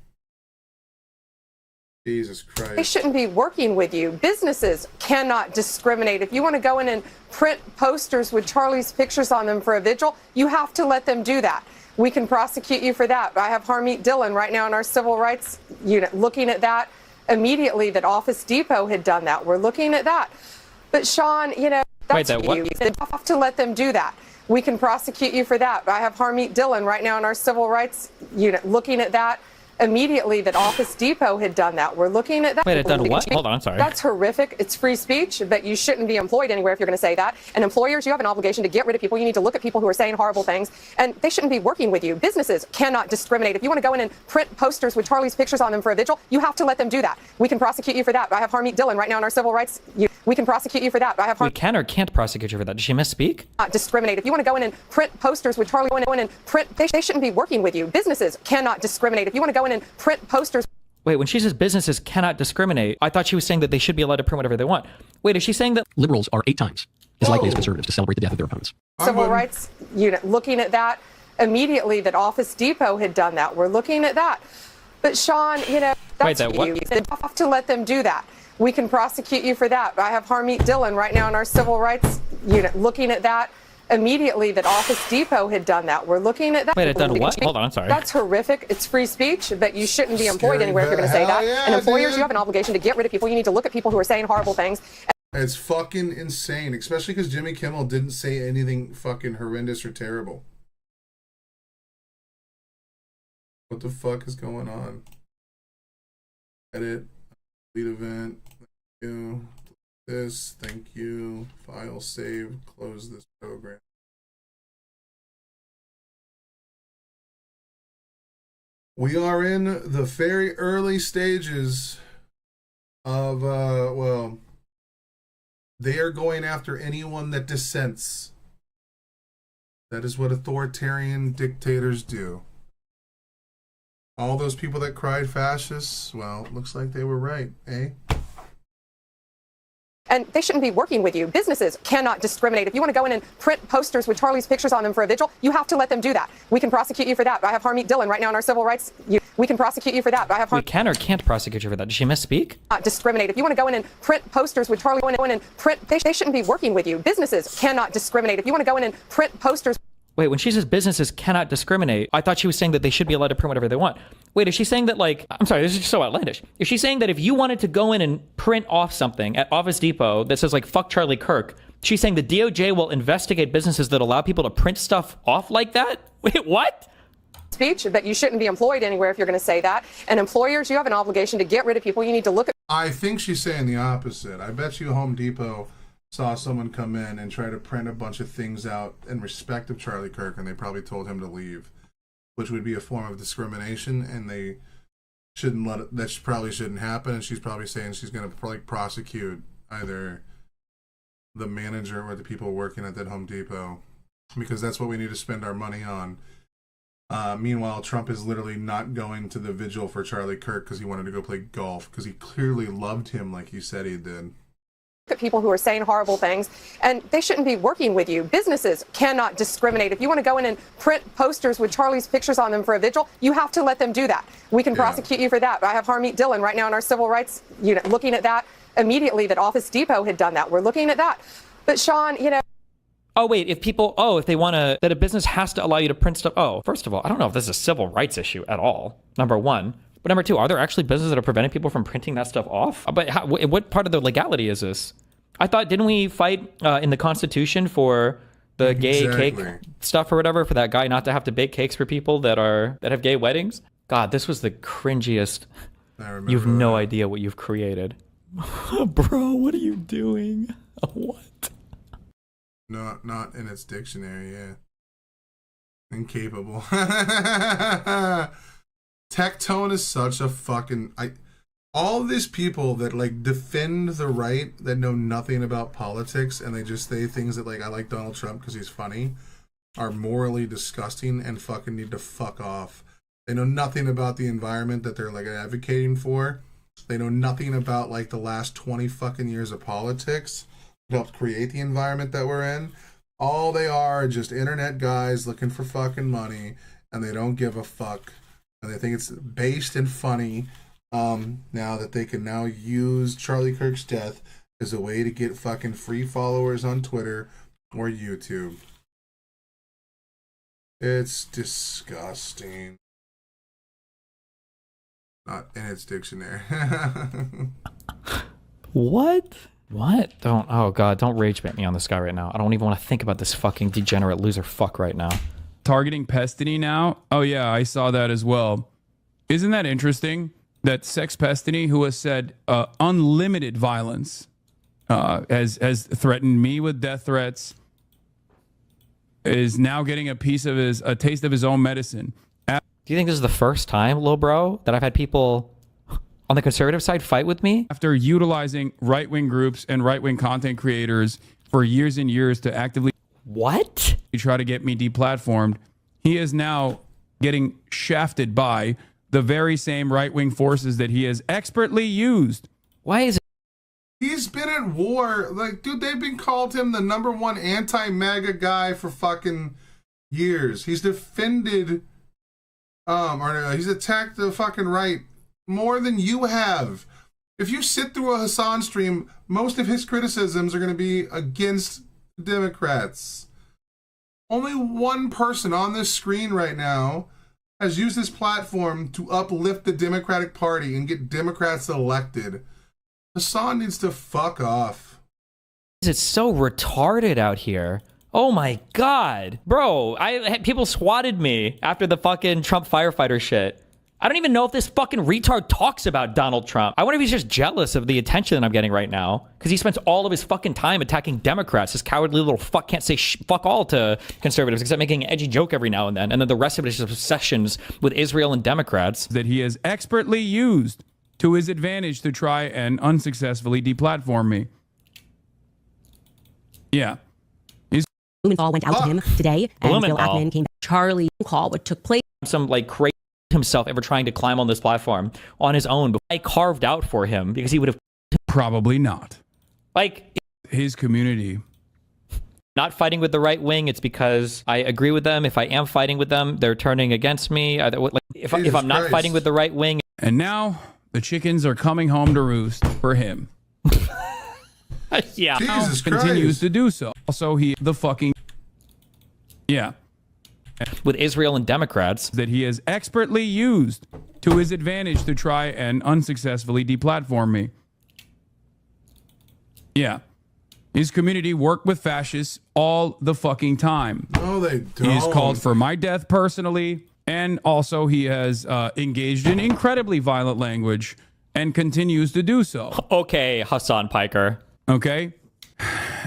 Jesus Christ. They shouldn't be working with you. Businesses cannot discriminate. If you want to go in and print posters with Charlie's pictures on them for a vigil, you have to let them do that. We can prosecute you for that. I have Harmeet Dillon right now in our civil rights unit looking at that. Immediately that Office Depot had done that. We're looking at that. But Sean, that's you have to let them do that. We can prosecute you for that. I have Harmeet Dillon right now in our civil rights unit looking at that. Immediately that Office Depot had done that. We're looking at that. Wait, it done what? Hold on, I'm sorry. That's horrific. It's free speech, but you shouldn't be employed anywhere if you're going to say that. And employers, you have an obligation to get rid of people. You need to look at people who are saying horrible things, and they shouldn't be working with you. Businesses cannot discriminate. If you want to go in and print posters with Charlie's pictures on them for a vigil, you have to let them do that. We can prosecute you for that. I have Harmeet Dillon right now in our civil rights unit. We can prosecute you for that. I have we can or can't prosecute you for that. Did she misspeak? Discriminate. If you want to go in and print posters with Charlie, they shouldn't be working with you. Businesses cannot discriminate. If you want to go in and print posters. Wait, when she says businesses cannot discriminate, I thought she was saying that they should be allowed to print whatever they want. Wait, is she saying that liberals are 8 times as likely as conservatives to celebrate the death of their opponents? Civil rights unit looking at that. Immediately that Office Depot had done that. We're looking at that. But Sean, that's you have to let them do that. We can prosecute you for that. I have Harmeet Dillon right now in our civil rights unit looking at that. Immediately that Office Depot had done that. We're looking at that. Wait, it done what? Hold on, I'm sorry. That's horrific. It's free speech, but you shouldn't be employed anywhere if you're going to say that. Yeah, and employers, you have an obligation to get rid of people. You need to look at people who are saying horrible things. It's fucking insane, especially because Jimmy Kimmel didn't say anything fucking horrendous or terrible. What the fuck is going on? Edit. Delete event. Thank you. This. Thank you. File saved. Close this program. We are in the very early stages of, well, they are going after anyone that dissents. That is what authoritarian dictators do. All those people that cried fascists, well, looks like they were right, eh? And they shouldn't be working with you. Businesses cannot discriminate. If you want to go in and print posters with Charlie's pictures on them for a vigil, you have to let them do that. We can prosecute you for that. I have Harmeet Dillon right now in our civil rights. We can prosecute you for that. I have We can or can't prosecute you for that. Did she misspeak? Not discriminate. If you want to go in and print posters with Charlie, go in and print. They shouldn't be working with you. Businesses cannot discriminate. If you want to go in and print posters. Wait, when she says businesses cannot discriminate, I thought she was saying that they should be allowed to print whatever they want. Wait, is she saying that, like, I'm sorry, this is just so outlandish. Is she saying that if you wanted to go in and print off something at Office Depot that says, like, fuck Charlie Kirk, she's saying the DOJ will investigate businesses that allow people to print stuff off like that? Wait, what? Speech that you shouldn't be employed anywhere if you're going to say that. And employers, you have an obligation to get rid of people. You need to look at. I think she's saying the opposite. I bet you Home Depot saw someone come in and try to print a bunch of things out in respect of Charlie Kirk, and they probably told him to leave, which would be a form of discrimination, and they shouldn't let it, that probably shouldn't happen. And she's probably saying she's going to probably prosecute either the manager or the people working at that Home Depot, because that's what we need to spend our money on. Meanwhile, Trump is literally not going to the vigil for Charlie Kirk because he wanted to go play golf, because he clearly loved him like he said he did. At people who are saying horrible things, and they shouldn't be working with you. Businesses cannot discriminate. If you want to go in and print posters with Charlie's pictures on them for a vigil, you have to let them do that. We can prosecute you for that. I have Harmeet Dillon right now in our civil rights unit looking at that immediately, that Office Depot had done that. We're looking at that. But Sean, you know. Oh, wait, if they want to, that a business has to allow you to print stuff. Oh, first of all, I don't know if this is a civil rights issue at all, number one. But number two, are there actually businesses that are preventing people from printing that stuff off? But what part of the legality is this? I thought, didn't we fight in the Constitution for the gay cake stuff or whatever, for that guy not to have to bake cakes for people that have gay weddings? God, this was the cringiest. You've no idea what you've created. Bro, what are you doing? What? Not in its dictionary, yeah. Incapable. Tectone is such a fucking... all these people that, like, defend the right, that know nothing about politics, and they just say things that, like, I like Donald Trump because he's funny, are morally disgusting and fucking need to fuck off. They know nothing about the environment that they're, like, advocating for. They know nothing about, like, the last 20 fucking years of politics that helped create the environment that we're in. All they are just internet guys looking for fucking money, and they don't give a fuck. And they think it's based and funny. Now that they can now use Charlie Kirk's death as a way to get fucking free followers on Twitter or YouTube. It's disgusting. Not in its dictionary. What? Oh God, don't rage bait me on this guy right now. I don't even want to think about this fucking degenerate loser fuck right now. Targeting Pestany now? Oh yeah, I saw that as well. Isn't that interesting? That Sex Pestany, who has said unlimited violence, has threatened me with death threats, is now getting a taste of his own medicine. Do you think this is the first time, lil bro, that I've had people on the conservative side fight with me? After utilizing right-wing groups and right-wing content creators for years and years to actively try to get me deplatformed, he is now getting shafted by the very same right-wing forces that he has expertly used. Why is it? He's been at war. Like, dude, they've been called him the #1 anti-MAGA guy for fucking years. He's defended, he's attacked the fucking right more than you have. If you sit through a Hassan stream, most of his criticisms are going to be against Democrats. Only one person on this screen right now has used this platform to uplift the Democratic Party and get Democrats elected. Hassan needs to fuck off. It's so retarded out here. Oh my God. Bro, people swatted me after the fucking Trump firefighter shit. I don't even know if this fucking retard talks about Donald Trump. I wonder if he's just jealous of the attention that I'm getting right now because he spends all of his fucking time attacking Democrats. This cowardly little fuck can't say fuck all to conservatives except making an edgy joke every now and then. And then the rest of it is just obsessions with Israel and Democrats. That he has expertly used to his advantage to try and unsuccessfully deplatform me. Yeah. Blumenthal went out to him today, and Bill Blumenthal. Ackman came back. Charlie call what took place. Some like crazy himself ever trying to climb on this platform on his own. But I carved out for him because he would have probably not. Like his community. Not fighting with the right wing, it's because I agree with them. If I am fighting with them, they're turning against me. If I'm not fighting with the right wing. And now the chickens are coming home to roost for him. Yeah. Jesus continues Christ. to do so. Also, with Israel and Democrats that he has expertly used to his advantage to try and unsuccessfully deplatform me. Yeah. His community worked with fascists all the fucking time. No, they don't. He has called for my death personally, and also he has engaged in incredibly violent language and continues to do so. Okay, Hassan Piker. Okay?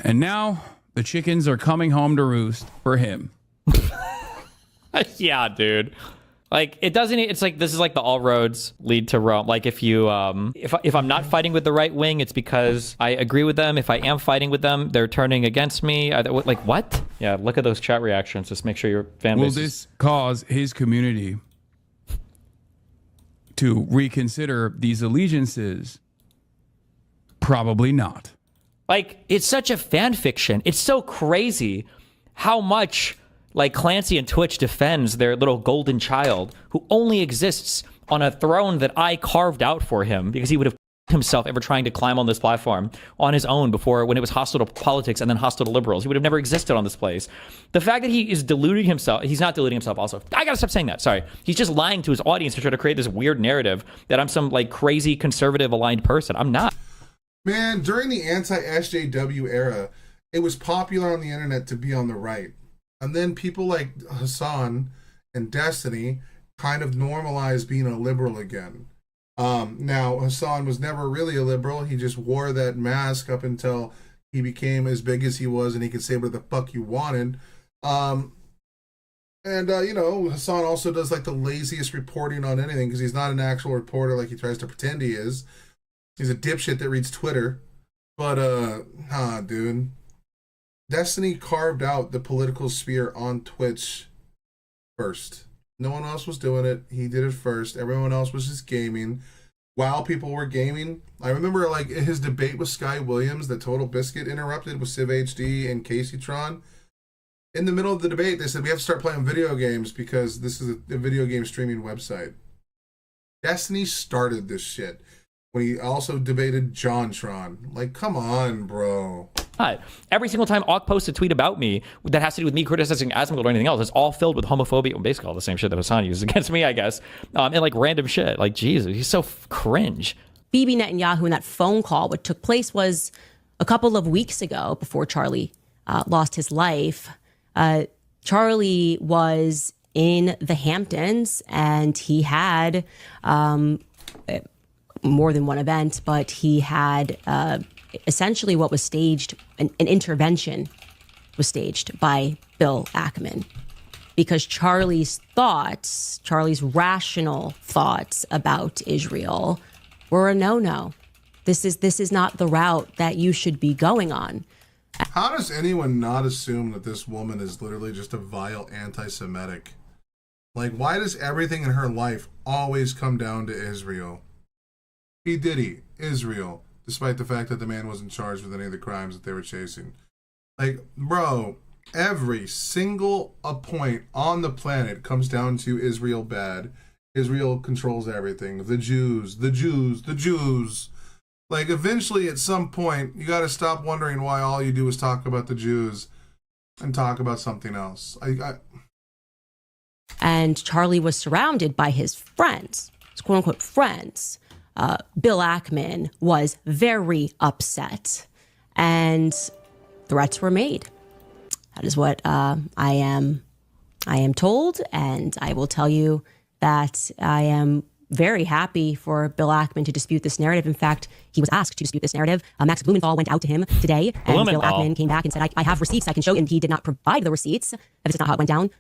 And now the chickens are coming home to roost for him. Yeah, dude. Like it doesn't. It's like this is like the all roads lead to Rome. Like if you, if I'm not fighting with the right wing, it's because I agree with them. If I am fighting with them, they're turning against me. Like what? Yeah, look at those chat reactions. Just make sure your fan base. Will this cause his community to reconsider these allegiances? Probably not. Like it's such a fan fiction. It's so crazy how much. Like Clancy and Twitch defends their little golden child who only exists on a throne that I carved out for him because he would have himself ever trying to climb on this platform on his own before when it was hostile to politics and then hostile to liberals. He would have never existed on this place. The fact that he is deluding himself, he's not deluding himself also. I gotta stop saying that, sorry. He's just lying to his audience to try to create this weird narrative that I'm some like crazy conservative aligned person. I'm not. Man, during the anti-SJW era, it was popular on the internet to be on the right. And then people like Hassan and Destiny kind of normalized being a liberal again. Now, Hassan was never really a liberal. He just wore that mask up until he became as big as he was and he could say what the fuck you wanted. You know, Hassan also does like the laziest reporting on anything because he's not an actual reporter like he tries to pretend he is. He's a dipshit that reads Twitter. But, dude. Destiny carved out the political sphere on Twitch first. No one else was doing it. He did it first. Everyone else was just gaming. While people were gaming, I remember like his debate with Sky Williams that Total Biscuit interrupted with Civ HD and Casey Tron. In the middle of the debate, they said we have to start playing video games because this is a video game streaming website. Destiny started this shit when he also debated JonTron. Like, come on, bro. Every single time Auk posts a tweet about me that has to do with me criticizing Asmongold or anything else, it's all filled with homophobia. Well, basically all the same shit that Hassan uses against me, I guess. And like random shit. Like, Jesus, he's so cringe. Bibi Netanyahu in that phone call, what took place was a couple of weeks ago before Charlie lost his life. Charlie was in the Hamptons and he had more than one event, but he had essentially what was staged, an intervention was staged by Bill Ackman because Charlie's rational thoughts about Israel were a no-no. This is not the route that you should be going on. How does anyone not assume that this woman is literally just a vile anti-Semitic? Like, why does everything in her life always come down to Israel? P. Diddy, Israel, despite the fact that the man wasn't charged with any of the crimes that they were chasing. Like, bro, every single point on the planet comes down to Israel bad. Israel controls everything. The Jews, the Jews, the Jews. Like, eventually, at some point, you got to stop wondering why all you do is talk about the Jews and talk about something else. And Charlie was surrounded by his friends, his quote-unquote friends. Bill Ackman was very upset, and threats were made. That is what I am told, and I will tell you that I am very happy for Bill Ackman to dispute this narrative. In fact, he was asked to dispute this narrative. Max Blumenthal went out to him today, and Bill Ackman came back and said, I have receipts I can show you, and he did not provide the receipts. If this is not how it went down,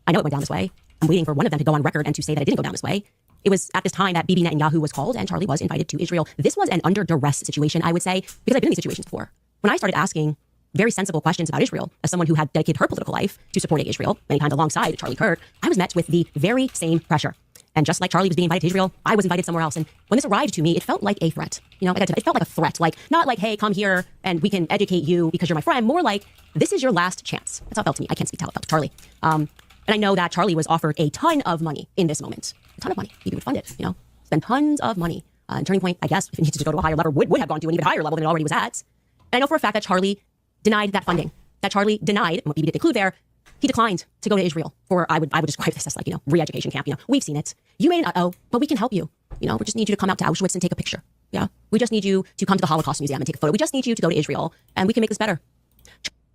I know it went down this way. I'm waiting for one of them to go on record and to say that it didn't go down this way. It was at this time that Bibi Netanyahu was called and Charlie was invited to Israel. This was an under duress situation, I would say, because I've been in these situations before. When I started asking very sensible questions about Israel, as someone who had dedicated her political life to supporting Israel, many times alongside Charlie Kirk, I was met with the very same pressure. And just like Charlie was being invited to Israel, I was invited somewhere else. And when this arrived to me, it felt like a threat. You know, it felt like a threat. Like, not like, hey, come here and we can educate you because you're my friend. More like, this is your last chance. That's how it felt to me. I can't speak to how it felt to Charlie. And I know that Charlie was offered a ton of money in this moment. A ton of money. He would fund it, you know, spend tons of money. And Turning Point, I guess, if it needed to go to a higher level, would have gone to an even higher level than it already was at. And I know for a fact that Charlie denied that funding. That Charlie denied, and what Bibi did include there, he declined to go to Israel for, I would describe this as like, you know, re-education camp. You know, we've seen it. You may not know, but we can help you. You know, we just need you to come out to Auschwitz and take a picture. Yeah. We just need you to come to the Holocaust Museum and take a photo. We just need you to go to Israel and we can make this better.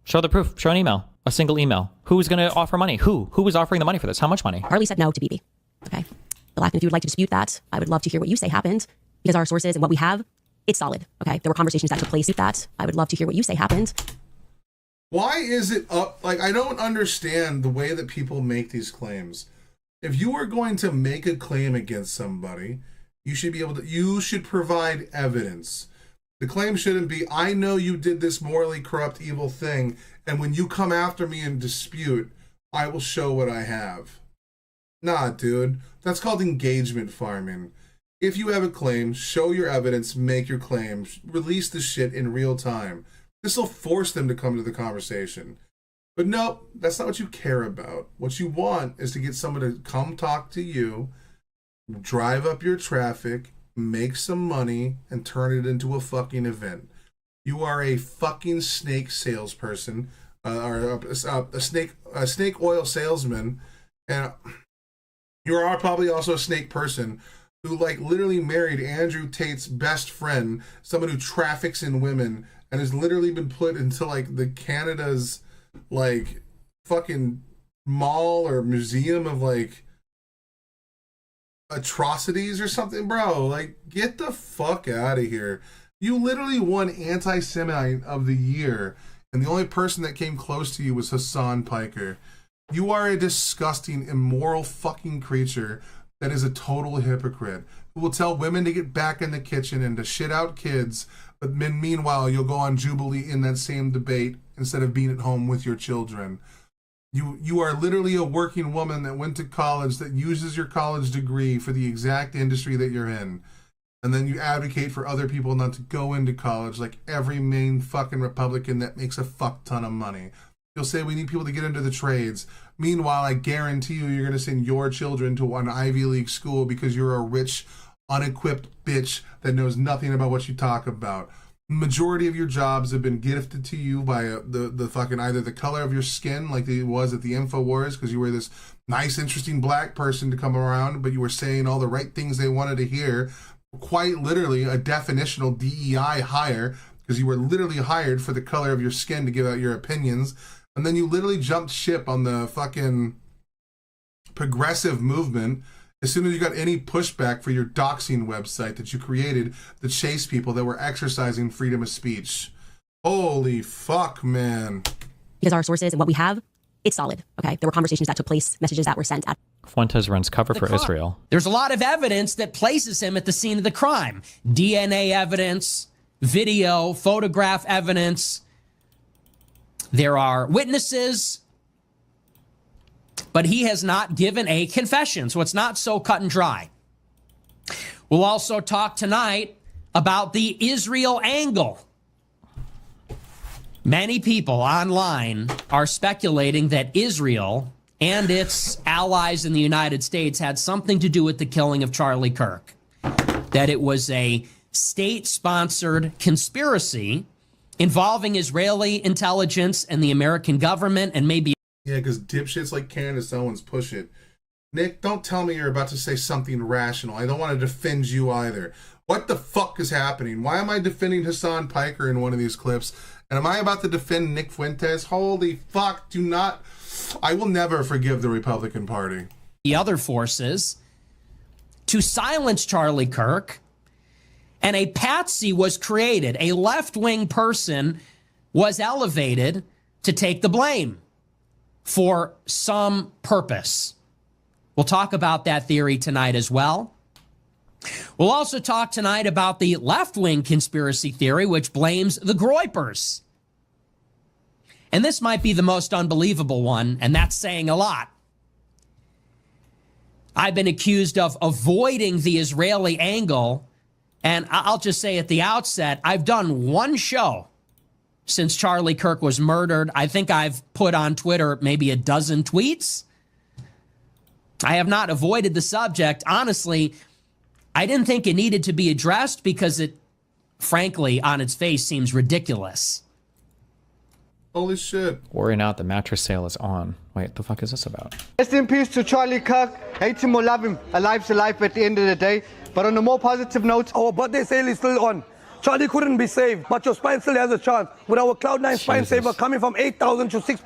Show the proof. Show an email. A single email. Who's going to offer money? Who was offering the money for this? How much money? Charlie said no to Bibi. Okay. Bill Ackman, if you would like to dispute that, I would love to hear what you say happened, because our sources and what we have, it's solid. Okay. There were conversations that took place with that. I would love to hear what you say happened. Why is it up? Like, I don't understand the way that people make these claims. If you are going to make a claim against somebody, you should provide evidence. The claim shouldn't be, I know you did this morally corrupt, evil thing, and when you come after me in dispute, I will show what I have. Nah, dude. That's called engagement farming. If you have a claim, show your evidence, make your claim, release the shit in real time. This will force them to come to the conversation. But no, that's not what you care about. What you want is to get someone to come talk to you, drive up your traffic, make some money, and turn it into a fucking event. You are a fucking snake salesperson, or a snake oil salesman, and you are probably also a snake person who like literally married Andrew Tate's best friend, someone who traffics in women, and has literally been put into like the Canada's like fucking mall or museum of like atrocities or something, bro. Like, get the fuck out of here. You literally won Anti-Semite of the Year, and the only person that came close to you was Hassan Piker. You are a disgusting, immoral fucking creature that is a total hypocrite who will tell women to get back in the kitchen and to shit out kids, but meanwhile you'll go on Jubilee in that same debate instead of being at home with your children. You are literally a working woman that went to college, that uses your college degree for the exact industry that you're in. And then you advocate for other people not to go into college like every main fucking Republican that makes a fuck ton of money. You'll say we need people to get into the trades. Meanwhile, I guarantee you're going to send your children to an Ivy League school because you're a rich, unequipped bitch that knows nothing about what you talk about. Majority of your jobs have been gifted to you by the fucking either the color of your skin, like it was at the InfoWars, because you were this nice, interesting black person to come around, but you were saying all the right things they wanted to hear. Quite literally a definitional DEI hire, because you were literally hired for the color of your skin to give out your opinions. And then you literally jumped ship on the fucking progressive movement as soon as you got any pushback for your doxing website that you created to chase people that were exercising freedom of speech. Holy fuck, man. Because our sources and what we have, it's solid. Okay. There were conversations that took place, messages that were sent at. Fuentes runs cover for Israel. There's a lot of evidence that places him at the scene of the crime. DNA evidence, video, photograph evidence. There are witnesses, but he has not given a confession, so it's not so cut and dry. We'll also talk tonight about the Israel angle. Many people online are speculating that Israel and its allies in the United States had something to do with the killing of Charlie Kirk, that it was a state-sponsored conspiracy involving Israeli intelligence and the American government, and maybe... Yeah, because dipshits like Candace Owens push it. Nick, don't tell me you're about to say something rational. I don't want to defend you either. What the fuck is happening? Why am I defending Hassan Piker in one of these clips? And am I about to defend Nick Fuentes? Holy fuck, do not... I will never forgive the Republican Party. The other forces to silence Charlie Kirk, and a patsy was created. A left-wing person was elevated to take the blame for some purpose. We'll talk about that theory tonight as well. We'll also talk tonight about the left-wing conspiracy theory, which blames the Groypers. And this might be the most unbelievable one, and that's saying a lot. I've been accused of avoiding the Israeli angle, and I'll just say at the outset, I've done one show since Charlie Kirk was murdered. I think I've put on Twitter maybe a dozen tweets. I have not avoided the subject. Honestly, I didn't think it needed to be addressed because it, frankly, on its face seems ridiculous. Holy shit. Worry not, the mattress sale is on. Wait, the fuck is this about? Rest in peace to Charlie Kirk. Hate him or love him. A life's a life at the end of the day. But on a more positive note, our birthday sale is still on. Charlie couldn't be saved, but your spine still has a chance. With our Cloud9 spine saver coming from 8,000 to 6.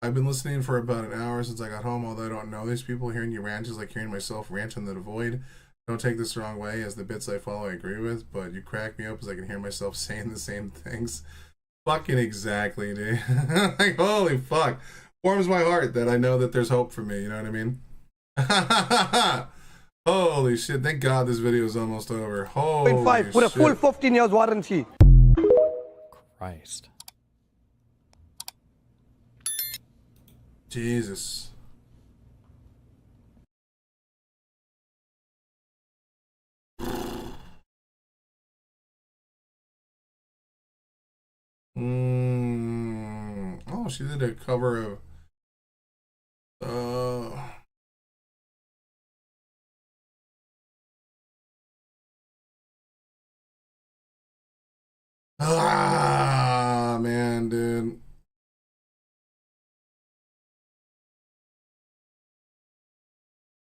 I've been listening for about an hour since I got home, although I don't know these people. Hearing you rant is like hearing myself rant in the void. Don't take this the wrong way, as the bits I follow I agree with, but you crack me up as I can hear myself saying the same things. Fucking exactly, dude. Like, holy fuck. Warms my heart that I know that there's hope for me, you know what I mean? Holy shit, thank God this video is almost over. Holy 5 with a full 15 years warranty. Christ. Jesus. Oh, she did a cover of man, dude.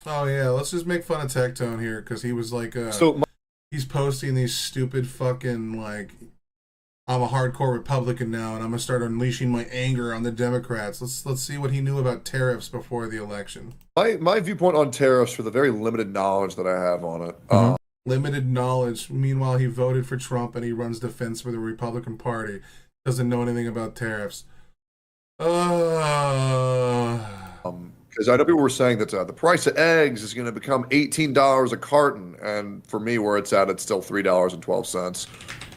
Oh yeah, let's just make fun of Tectone here because he was like he's posting these stupid fucking like, I'm a hardcore Republican now and I'm gonna start unleashing my anger on the Democrats. Let's see what he knew about tariffs before the election. My viewpoint on tariffs, for the very limited knowledge that I have on it. Limited knowledge. Meanwhile, he voted for Trump and he runs defense for the Republican Party. Doesn't know anything about tariffs. Because I know people were saying that the price of eggs is going to become $18 a carton, and for me, where it's at, it's still $3.12.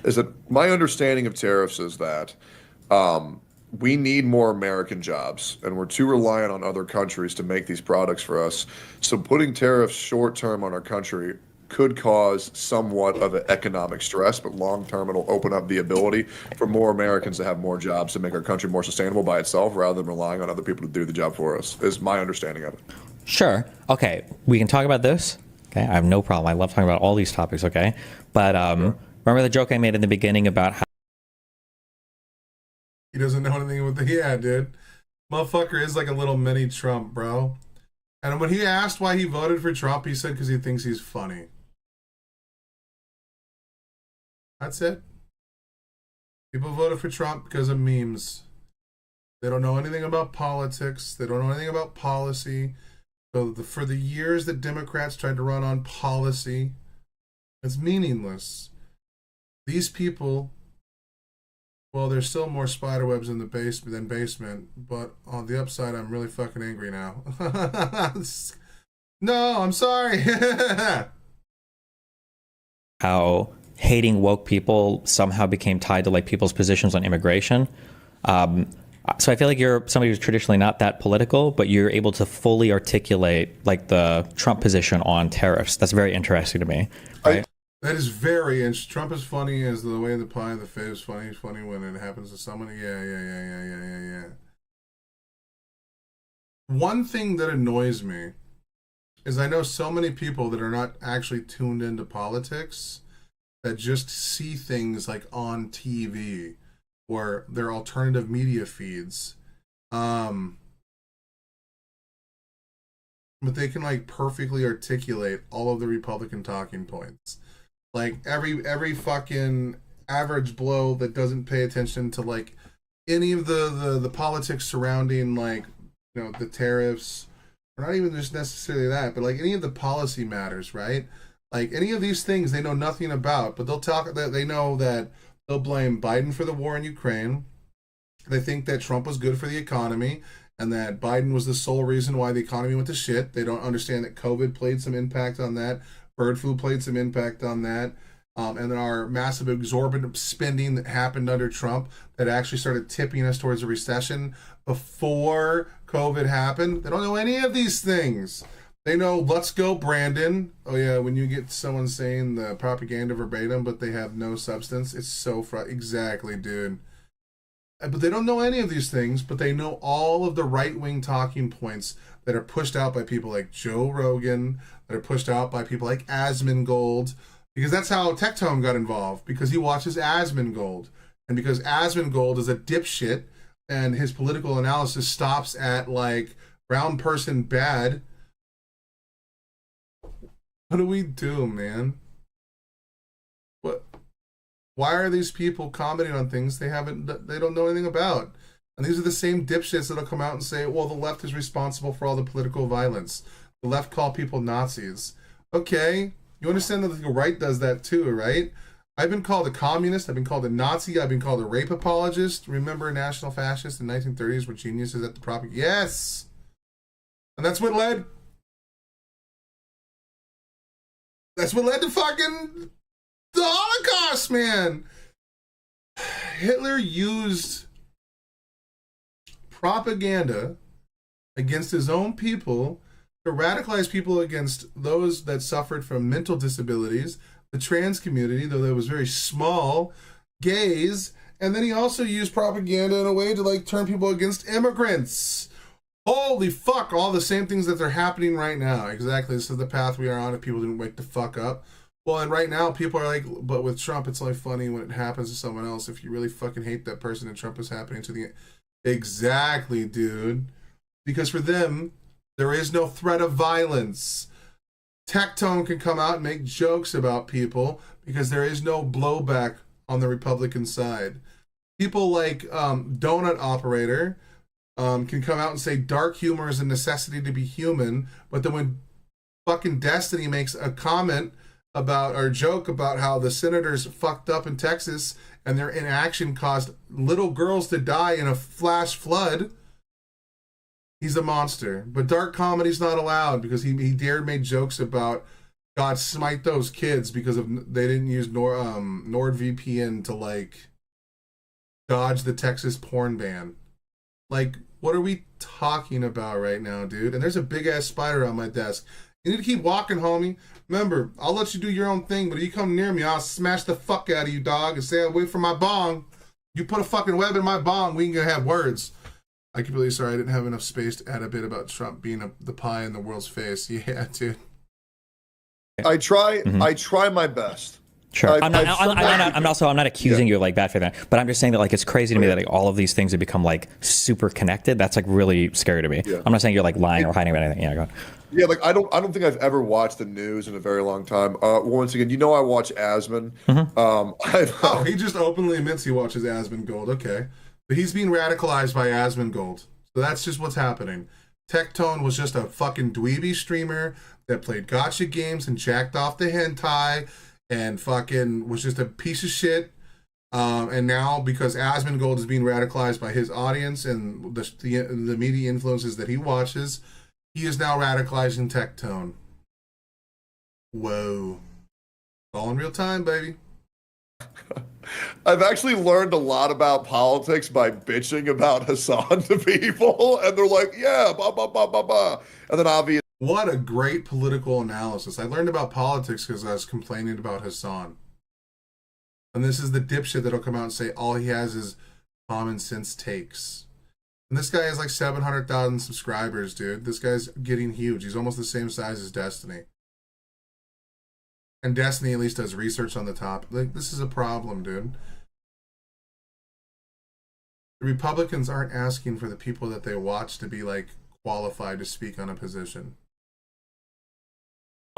Is that my understanding of tariffs is that we need more American jobs, and we're too reliant on other countries to make these products for us. So putting tariffs short term on our country could cause somewhat of an economic stress, but long term it'll open up the ability for more Americans to have more jobs to make our country more sustainable by itself rather than relying on other people to do the job for us, is my understanding of it. Sure. Okay, we can talk about this. Okay, I have no problem. I love talking about all these topics, okay? But remember the joke I made in the beginning about how he doesn't know anything with the, yeah, dude. Motherfucker is like a little mini Trump, bro. And when he asked why he voted for Trump, he said because he thinks he's funny. That's it. People voted for Trump because of memes. They don't know anything about politics. They don't know anything about policy. So for the years that Democrats tried to run on policy, it's meaningless. These people, well, there's still more spiderwebs in the basement, but on the upside, I'm really fucking angry now. No, I'm sorry. how hating woke people somehow became tied to like people's positions on immigration. So I feel like you're somebody who's traditionally not that political, but you're able to fully articulate like the Trump position on tariffs. That's very interesting to me. Right? That is very interesting. Trump is funny as the way the pie in the face is funny. He's funny when it happens to someone. Yeah. One thing that annoys me is I know so many people that are not actually tuned into politics that just see things like on TV or their alternative media feeds. But they can like perfectly articulate all of the Republican talking points. Like every fucking average blow that doesn't pay attention to like any of the politics surrounding like, you know, the tariffs or not even just necessarily that, but like any of the policy matters, right? Like any of these things they know nothing about, but they'll talk that they know that they'll blame Biden for the war in Ukraine. They think that Trump was good for the economy and that Biden was the sole reason why the economy went to shit. They don't understand that COVID played some impact on that. Bird flu played some impact on that. And then our massive exorbitant spending that happened under Trump that actually started tipping us towards a recession before COVID happened. They don't know any of these things. They know, let's go, Brandon. Oh, yeah, when you get someone saying the propaganda verbatim, but they have no substance, it's so exactly, dude. But they don't know any of these things, but they know all of the right-wing talking points that are pushed out by people like Joe Rogan, that are pushed out by people like Asmongold, because that's how Tectone got involved, because he watches Asmongold. And because Asmongold is a dipshit, and his political analysis stops at, like, brown person bad. What do we do, man? What? Why are these people commenting on things they don't know anything about? And these are the same dipshits that'll come out and say, well, the left is responsible for all the political violence. The left call people Nazis. Okay, you understand that the right does that too, right? I've been called a communist, I've been called a Nazi, I've been called a rape apologist. Remember national fascists in the 1930s were geniuses at the propaganda? Yes! And that's what led to fucking the Holocaust, man. Hitler used propaganda against his own people to radicalize people against those that suffered from mental disabilities, the trans community, though that was very small, gays, and then he also used propaganda in a way to like turn people against immigrants. Holy fuck, all the same things that are happening right now. Exactly, this is the path we are on if people didn't wake the fuck up. Well, and right now people are like, but with Trump, it's only funny when it happens to someone else. If you really fucking hate that person and Trump is happening to the... Exactly, dude. Because for them, there is no threat of violence. Tectone can come out and make jokes about people because there is no blowback on the Republican side. People like Donut Operator can come out and say dark humor is a necessity to be human, but then when fucking Destiny makes a comment about or joke about how the senators fucked up in Texas and their inaction caused little girls to die in a flash flood, he's a monster. But dark comedy's not allowed because he dared make jokes about God smite those kids because of they didn't use NordVPN to like dodge the Texas porn ban. Like, what are we talking about right now, dude? And there's a big ass spider on my desk. You need to keep walking, homie. Remember, I'll let you do your own thing, but if you come near me, I'll smash the fuck out of you, dog, and say, wait for my bong. You put a fucking web in my bong, we can have words. I completely sorry I didn't have enough space to add a bit about Trump being the pie in the world's face. Yeah, dude. I try my best. Sure. I'm not accusing you of like bad for that, but I'm just saying that like it's crazy to me that like all of these things have become like super connected. That's like really scary to me. Yeah. I'm not saying you're like lying or hiding about anything. Yeah, go ahead. Yeah, like I don't think I've ever watched the news in a very long time. Once again, you know I watch Asmon. Mm-hmm. He just openly admits he watches Asmongold. Okay, but he's being radicalized by Asmongold. So that's just what's happening. Tectone was just a fucking dweeby streamer that played gotcha games and jacked off the hentai and fucking was just a piece of shit. And now because Asmongold is being radicalized by his audience and the media influences that he watches, he is now radicalizing Tectone. Whoa. All in real time, baby. I've actually learned a lot about politics by bitching about Hassan to people, and they're like, yeah, blah, blah, blah, blah, blah. And then obviously... What a great political analysis. I learned about politics because I was complaining about Hassan. And this is the dipshit that'll come out and say all he has is common sense takes. And this guy has like 700,000 subscribers, dude. This guy's getting huge. He's almost the same size as Destiny. And Destiny at least does research on the topic. Like, this is a problem, dude. The Republicans aren't asking for the people that they watch to be like qualified to speak on a position.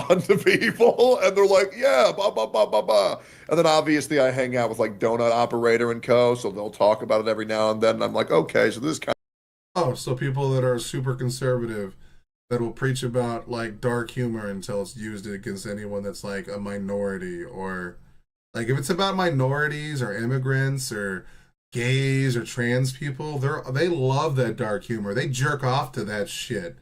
To people, and they're like, yeah, blah, blah, blah, blah, blah. And then obviously I hang out with like Donut Operator and co, so they'll talk about it every now and then. And I'm like, okay, so this kind Oh, so people that are super conservative that will preach about like dark humor until it's used against anyone that's like a minority, or like if it's about minorities or immigrants or gays or trans people, they love that dark humor. They jerk off to that shit.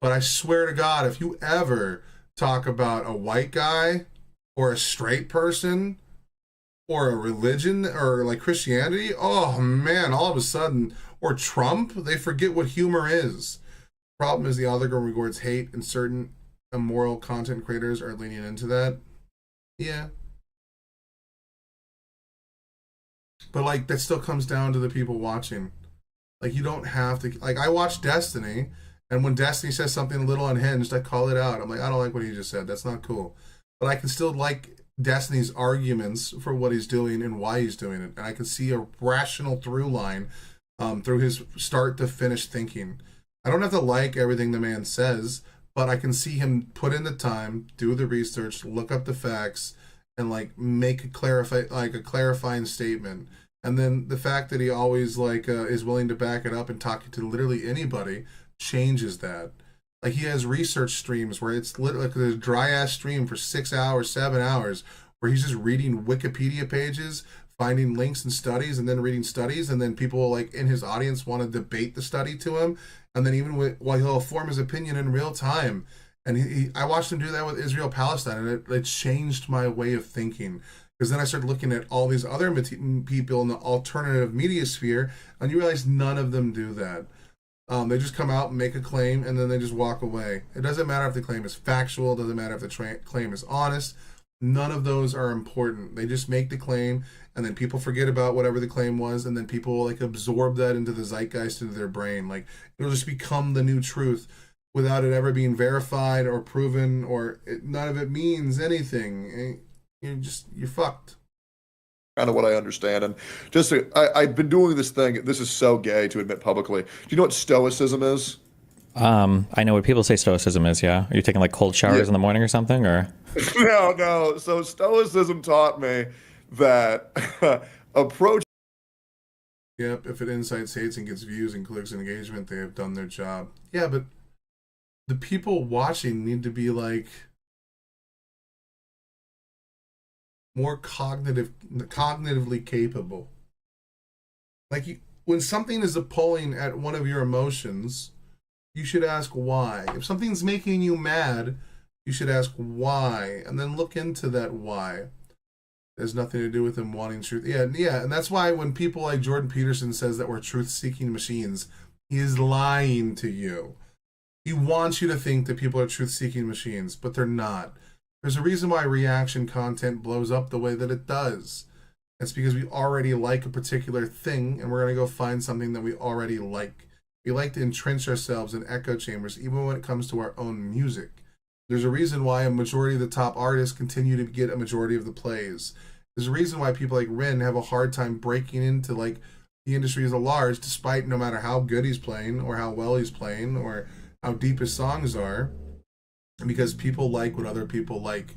But I swear to God, if you ever talk about a white guy or a straight person or a religion or like Christianity, oh man, all of a sudden, or Trump, they forget what humor is. Problem is the algorithm rewards hate, and certain immoral content creators are leaning into that. Yeah. But like that still comes down to the people watching. Like you don't have to, like I watch Destiny, and when Destiny says something a little unhinged, I call it out. I'm like, I don't like what he just said. That's not cool. But I can still like Destiny's arguments for what he's doing and why he's doing it. And I can see a rational through line through his start to finish thinking. I don't have to like everything the man says, but I can see him put in the time, do the research, look up the facts, and like make a clarifying statement. And then the fact that he always like is willing to back it up and talking to literally anybody changes that. Like he has research streams where it's literally like a dry ass stream for 6 hours, 7 hours, where he's just reading Wikipedia pages, finding links and studies, and then reading studies, and then people like in his audience want to debate the study to him, and then while he'll form his opinion in real time. And I watched him do that with Israel Palestine, and it changed my way of thinking, because then I started looking at all these other people in the alternative media sphere, and you realize none of them do that. They just come out and make a claim, and then they just walk away. It doesn't matter if the claim is factual. It doesn't matter if the claim is honest. None of those are important. They just make the claim, and then people forget about whatever the claim was, and then people like absorb that into the zeitgeist, into their brain. Like it'll just become the new truth without it ever being verified or proven, or none of it means anything. You're fucked. Kind of what I understand. And just I've been doing this thing. This is so gay to admit publicly. Do you know what stoicism is? I know what people say stoicism is, yeah. Are you taking like cold showers in the morning or something, or? No. So stoicism taught me that approach. Yep, if it incites hates and gets views and clicks and engagement, they have done their job. Yeah, but the people watching need to be like more cognitively capable. Like when something is pulling at one of your emotions, you should ask why. If something's making you mad, you should ask why, and then look into that why. It has nothing to do with them wanting truth. Yeah, and that's why when people like Jordan Peterson says that we're truth-seeking machines, he is lying to you. He wants you to think that people are truth-seeking machines, but they're not. There's a reason why reaction content blows up the way that it does. It's because we already like a particular thing, and we're going to go find something that we already like. We like to entrench ourselves in echo chambers, even when it comes to our own music. There's a reason why a majority of the top artists continue to get a majority of the plays. There's a reason why people like Ren have a hard time breaking into like the industry as a large, despite no matter how good he's playing or how well he's playing or how deep his songs are, because people like what other people like,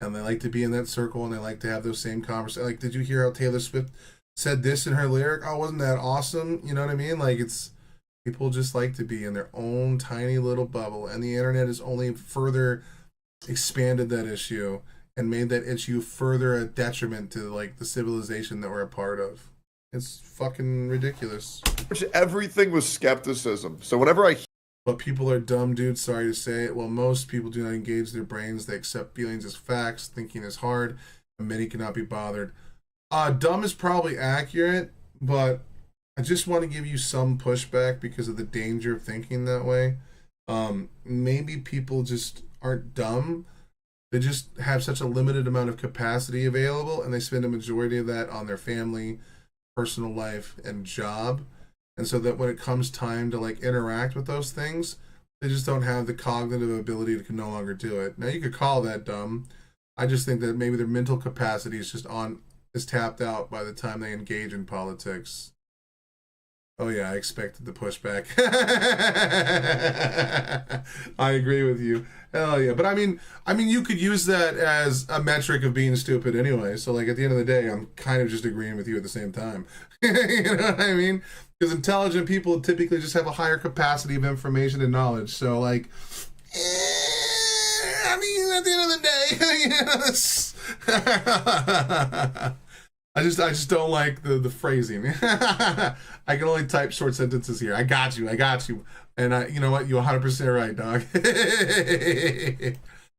and they like to be in that circle, and they like to have those same conversations. Like, did you hear how Taylor Swift said this in her lyric? Oh, wasn't that awesome? You know what I mean? Like, it's people just like to be in their own tiny little bubble, and the internet has only further expanded that issue and made that issue further a detriment to like the civilization that we're a part of. It's fucking ridiculous. Everything was skepticism. So whenever I But people are dumb, dude. Sorry to say it. Well, most people do not engage their brains. They accept feelings as facts. Thinking is hard, and many cannot be bothered. Dumb is probably accurate, but I just want to give you some pushback because of the danger of thinking that way. Maybe people just aren't dumb. They just have such a limited amount of capacity available, and they spend a majority of that on their family, personal life, and job. And so that when it comes time to like interact with those things, they just don't have the cognitive ability to no longer do it. Now you could call that dumb. I just think that maybe their mental capacity is tapped out by the time they engage in politics. Oh yeah, I expected the pushback. I agree with you. Hell yeah. But I mean, you could use that as a metric of being stupid anyway. So like at the end of the day, I'm kind of just agreeing with you at the same time. You know what I mean? Because intelligent people typically just have a higher capacity of information and knowledge. So like, I mean, at the end of the day, I just don't like the phrasing. I can only type short sentences here. I got you. And you know what? You're 100% right, dog.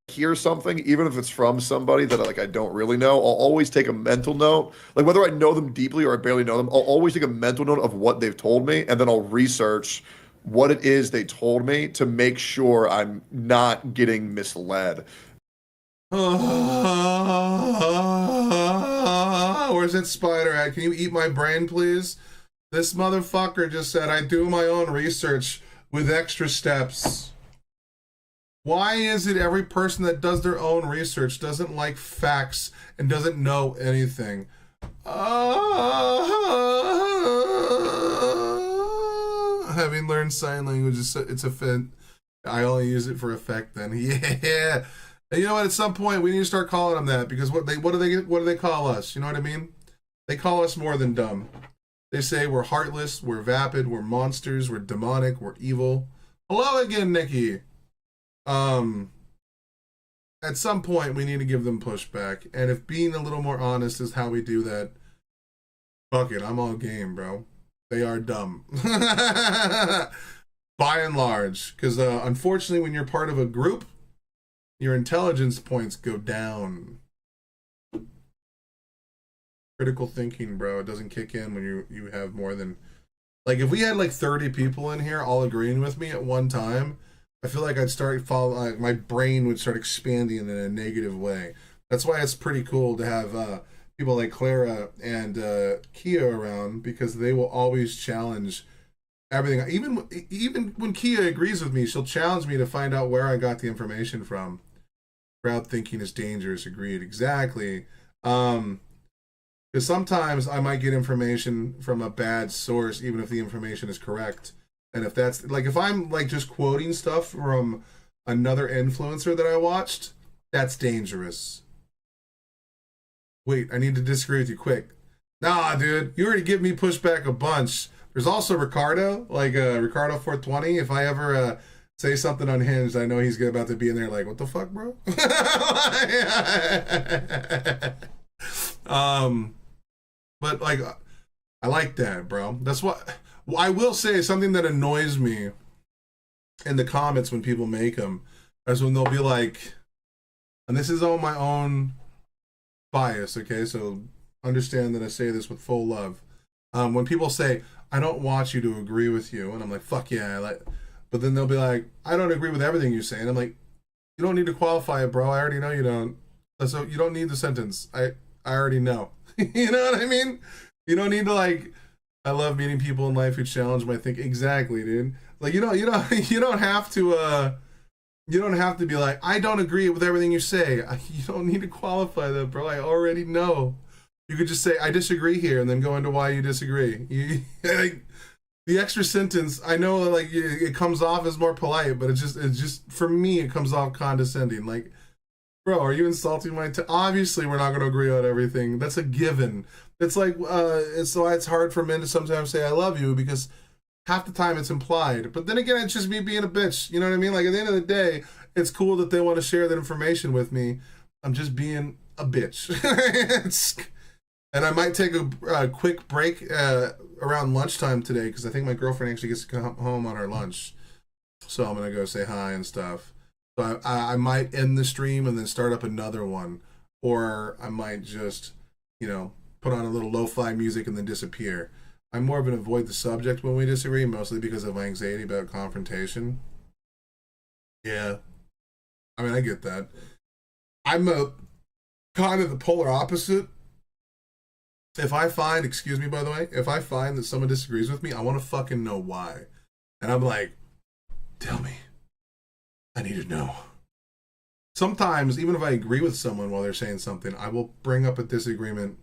Hear something, even if it's from somebody that I don't really know, I'll always take a mental note. Like whether I know them deeply or I barely know them, I'll always take a mental note of what they've told me, and then I'll research what it is they told me to make sure I'm not getting misled. Where's that spider at? Can you eat my brain, please? This motherfucker just said I do my own research with extra steps. Why is it every person that does their own research doesn't like facts and doesn't know anything? Having learned sign language, it's a fit. I only use it for effect then. Yeah. And you know what? At some point, we need to start calling them that, because what do they call us? You know what I mean? They call us more than dumb. They say we're heartless, we're vapid, we're monsters, we're demonic, we're evil. Hello again, Nikki. At some point, we need to give them pushback, and if being a little more honest is how we do that, fuck it, I'm all game, bro. They are dumb. By and large, because unfortunately, when you're part of a group, your intelligence points go down. Critical thinking, bro, it doesn't kick in when you have more than, like, if we had like 30 people in here all agreeing with me at one time, I feel like I'd start like my brain would start expanding in a negative way. That's why it's pretty cool to have people like Clara and Kia around, because they will always challenge everything. Even when Kia agrees with me, she'll challenge me to find out where I got the information from. Crowd thinking is dangerous. Agreed. Exactly. Because sometimes I might get information from a bad source, even if the information is correct. And if that's like, if I'm like just quoting stuff from another influencer that I watched, that's dangerous. Wait, I need to disagree with you quick. Nah, dude, you already give me pushback a bunch. There's also Ricardo, like Ricardo 420. If I ever say something unhinged, I know he's about to be in there like, what the fuck, bro? But like, I like that, bro. That's what I will say. Something that annoys me in the comments when people make them is when they'll be like, and this is on my own bias, okay? So understand that I say this with full love. When people say, I don't want you to agree with you, and I'm like, fuck yeah, but then they'll be like, I don't agree with everything you say, and I'm like, you don't need to qualify it, bro. I already know you don't. So you don't need the sentence. I already know. You know what I mean? You don't need to like. I love meeting people in life who challenge my thinking. Exactly, dude. Like you don't have to. You don't have to be like, I don't agree with everything you say. You don't need to qualify that, bro. I already know. You could just say, I disagree here, and then go into why you disagree. The extra sentence, I know, like, it comes off as more polite, but it's just, for me, it comes off condescending. Like, bro, are you insulting my obviously, we're not going to agree on everything. That's a given. It's like, it's why it's hard for men to sometimes say, I love you, because half the time it's implied. But then again, it's just me being a bitch. You know what I mean? Like, at the end of the day, it's cool that they want to share that information with me. I'm just being a bitch. And I might take a quick break around lunchtime today, because I think my girlfriend actually gets to come home on her lunch. So I'm going to go say hi and stuff. So I might end the stream and then start up another one. Or I might just, put on a little lo-fi music and then disappear. I'm more of an avoid the subject when we disagree, mostly because of my anxiety about confrontation. Yeah. I mean, I get that. I'm a kind of the polar opposite. If I find, excuse me, by the way, if I find that someone disagrees with me, I want to fucking know why. And I'm like, tell me. I need to know. Sometimes, even if I agree with someone while they're saying something, I will bring up a disagreement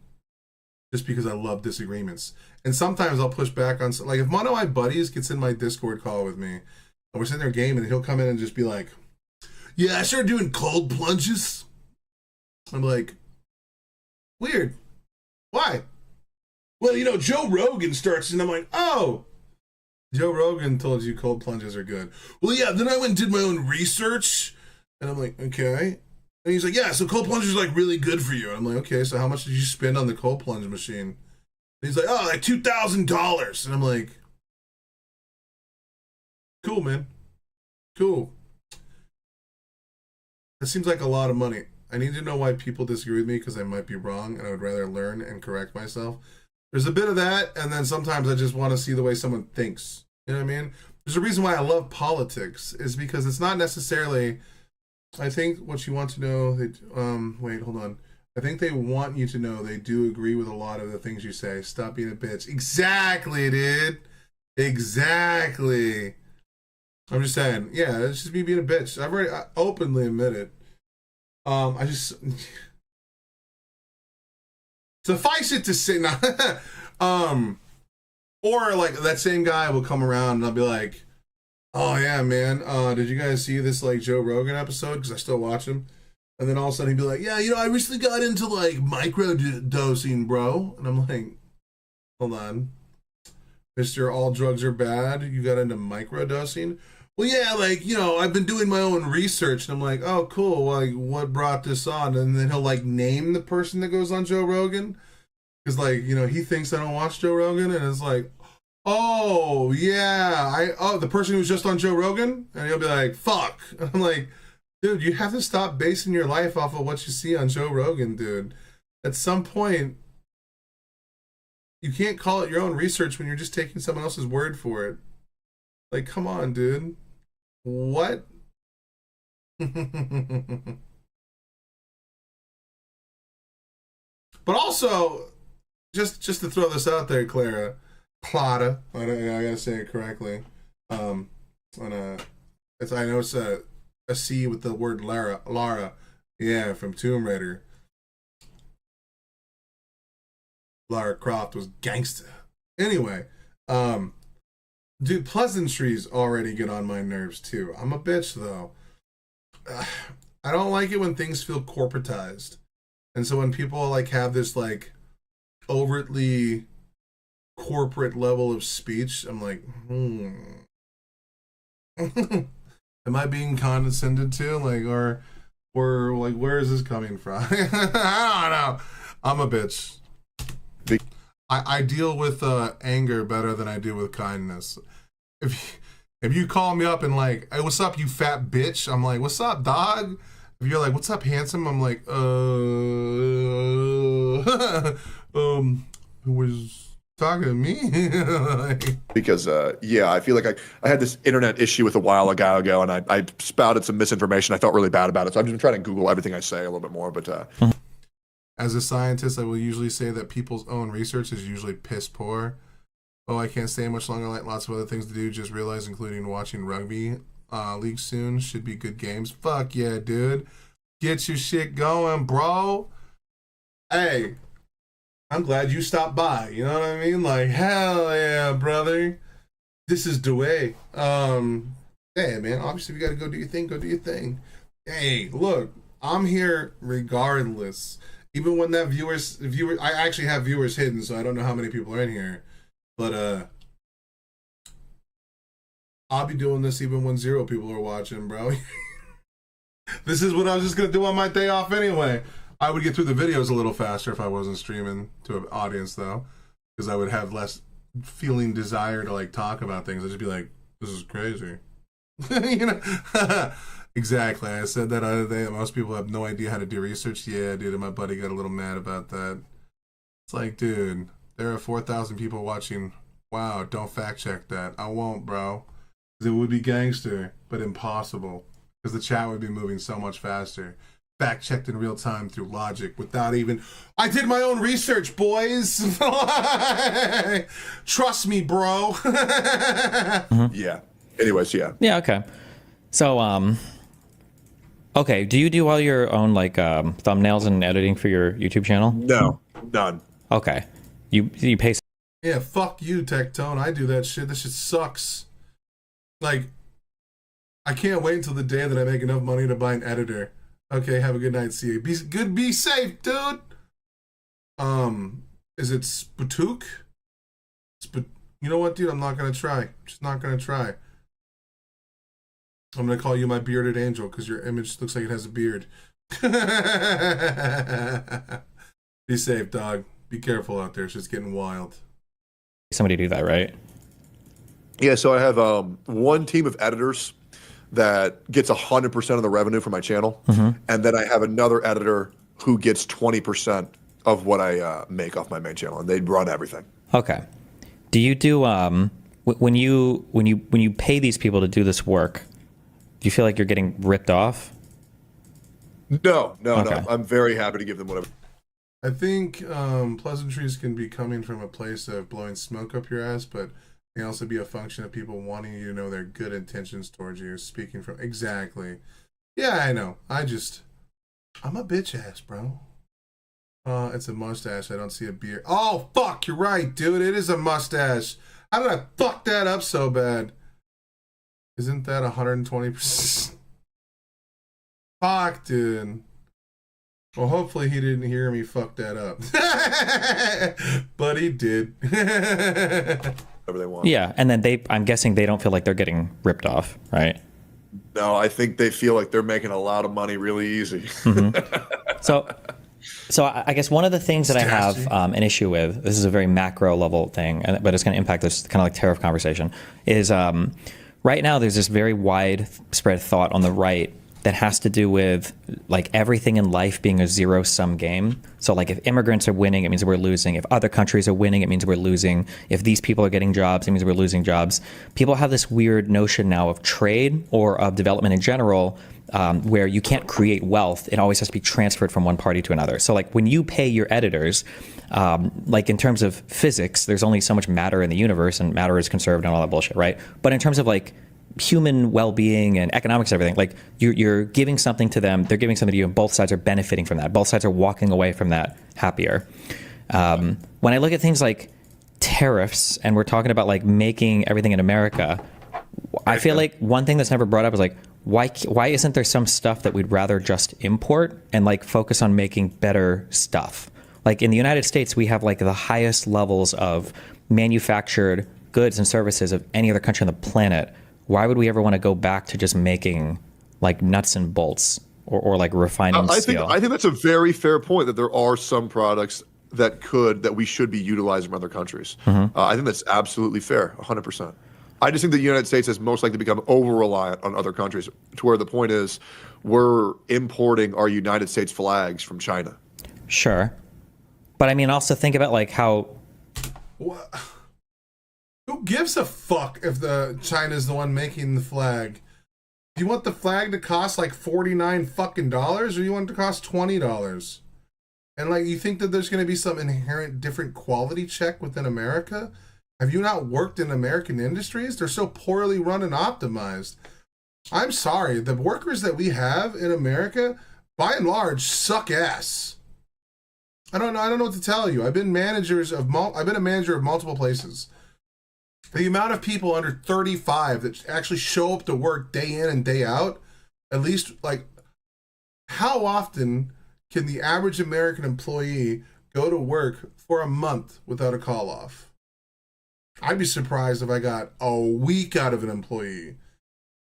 just because I love disagreements. And sometimes I'll push back on, like, if one of my buddies gets in my Discord call with me, and we're sitting there gaming, and he'll come in and just be like, yeah, I started doing cold plunges. I'm like, weird. Why? Well, you know, Joe Rogan starts, and I'm like, oh, Joe Rogan told you cold plunges are good. Well, yeah, then I went and did my own research, and I'm like, okay. And he's like, yeah, so cold plunge is like really good for you. And I'm like, okay, so how much did you spend on the cold plunge machine? And he's like, oh, like $2,000. And I'm like, cool, man. Cool. That seems like a lot of money. I need to know why people disagree with me because I might be wrong and I would rather learn and correct myself. There's a bit of that, and then sometimes I just want to see the way someone thinks. You know what I mean? There's a reason why I love politics is because it's not necessarily... I think what you want to know, wait, hold on. I think they want you to know they do agree with a lot of the things you say. Stop being a bitch. Exactly, dude. Exactly. I'm just saying, yeah, it's just me being a bitch. I openly admit it. I just... Suffice it to say, or like that same guy will come around and I'll be like, oh yeah, man, did you guys see this like Joe Rogan episode? Because I still watch him. And then all of a sudden he'd be like, yeah, you know, I recently got into like micro dosing, bro. And I'm like, hold on, Mr. All Drugs Are Bad, you got into micro dosing? Well, yeah, like, you know, I've been doing my own research. And I'm like, oh, cool, like, what brought this on? And then he'll like name the person that goes on Joe Rogan. Because like, you know, he thinks I don't watch Joe Rogan. And it's like, oh, yeah, the person who's just on Joe Rogan? And he'll be like, fuck. And I'm like, dude, you have to stop basing your life off of what you see on Joe Rogan, dude. At some point, you can't call it your own research when you're just taking someone else's word for it. Like, come on, dude. What? But also, just to throw this out there, Clara, I gotta say it correctly. I know it's a C with the word Lara. Yeah, from Tomb Raider. Lara Croft was gangsta. Anyway, dude, pleasantries already get on my nerves too. I'm a bitch though. I don't like it when things feel corporatized. And so when people like have this like overtly corporate level of speech, I'm like, am I being condescended to? Like, or like, where is this coming from? I don't know. I'm a bitch. I deal with anger better than I do with kindness. If you call me up and like, hey, what's up, you fat bitch? I'm like, what's up, dog? If you're like, what's up, handsome? I'm like, who was talking to me? Because yeah, I feel like I had this internet issue with a while ago, and I spouted some misinformation. I felt really bad about it, so I've been trying to Google everything I say a little bit more. But as a scientist, I will usually say that people's own research is usually piss poor. Oh, I can't stay much longer. Like lots of other things to do. Just realized, including watching rugby league soon. Should be good games. Fuck yeah, dude. Get your shit going, bro. Hey, I'm glad you stopped by. You know what I mean? Like, hell yeah, brother. This is the way. Hey, man, obviously we got to go do your thing. Go do your thing. Hey, look, I'm here regardless. Even when that viewer, I actually have viewers hidden, so I don't know how many people are in here. But, I'll be doing this even when 0 people are watching, bro. This is what I was just going to do on my day off anyway. I would get through the videos a little faster if I wasn't streaming to an audience, though, because I would have less feeling desire to like talk about things. I'd just be like, "This is crazy," you know. Exactly. I said that other day. Most people have no idea how to do research. Yeah, dude. And my buddy got a little mad about that. It's like, dude, there are 4,000 people watching. Wow, don't fact check that. I won't, bro. Because it would be gangster, but impossible. Because the chat would be moving so much faster. Fact checked in real time through logic without even... I did my own research, boys. Trust me, bro. Yeah. Anyways, yeah. Yeah, okay. So, okay, do you do all your own, like, thumbnails and editing for your YouTube channel? No, none. Okay. You pay. Yeah, fuck you, Tectone. I do that shit. That shit sucks. Like, I can't wait until the day that I make enough money to buy an editor. Okay, have a good night. See you. Be safe, dude. Is it Spatuk? You know what, dude? I'm not gonna try. Just not gonna try. I'm gonna call you my bearded angel because your image looks like it has a beard. Be safe, dog. Be careful out there. It's just getting wild. Somebody do that, right? Yeah, so I have one team of editors that gets 100% of the revenue from my channel, and then I have another editor who gets 20% of what I make off my main channel, and they run everything. Okay. Do you do when you pay these people to do this work? Do you feel like you're getting ripped off? No. Okay. I'm very happy to give them whatever. I think pleasantries can be coming from a place of blowing smoke up your ass, but it can also be a function of people wanting you to know their good intentions towards you. Speaking from exactly. Yeah, I know. I'm a bitch ass, bro. It's a mustache. I don't see a beard. Oh, fuck, you're right, dude. It is a mustache. How did I fuck that up so bad? Isn't that 120%? Fuck, dude. Well, hopefully he didn't hear me fuck that up. But he did. Whatever they want. Yeah, and then I'm guessing they don't feel like they're getting ripped off, right? No, I think they feel like they're making a lot of money really easy. So I guess one of the things that I have an issue with, this is a very macro level thing, but it's going to impact this kind of like tariff conversation, is right now there's this very widespread thought on the right that has to do with like everything in life being a zero-sum game. So like if immigrants are winning, it means we're losing. If other countries are winning, it means we're losing. If these people are getting jobs, it means we're losing jobs. People have this weird notion now of trade or of development in general, where you can't create wealth. It always has to be transferred from one party to another. So like when you pay your editors, like in terms of physics, there's only so much matter in the universe and matter is conserved and all that bullshit, right? But in terms of like human well-being and economics and everything, like you're giving something to them, they're giving something to you, and both sides are benefiting from that. Both sides are walking away from that happier. When I look at things like tariffs and we're talking about like making everything in America, I feel like one thing that's never brought up is like, why isn't there some stuff that we'd rather just import and like focus on making better stuff? Like in the United States, we have like the highest levels of manufactured goods and services of any other country on the planet. Why would we ever want to go back to just making like nuts and bolts or like refining steel? I think that's a very fair point, that there are some products that we should be utilizing from other countries. I think that's absolutely fair, 100%. I just think the United States has most likely become over-reliant on other countries, to where the point is we're importing our United States flags from China. Sure. But I mean, also think about like how... What? Who gives a fuck if China's the one making the flag? Do you want the flag to cost like $49 fucking dollars, or you want it to cost $20? And like, you think that there's going to be some inherent different quality check within America? Have you not worked in American industries? They're so poorly run and optimized. I'm sorry, the workers that we have in America, by and large, suck ass. I don't know what to tell you. I've been a manager of multiple places. The amount of people under 35 that actually show up to work day in and day out, at least, like, how often can the average American employee go to work for a month without a call off? I'd be surprised if I got a week out of an employee,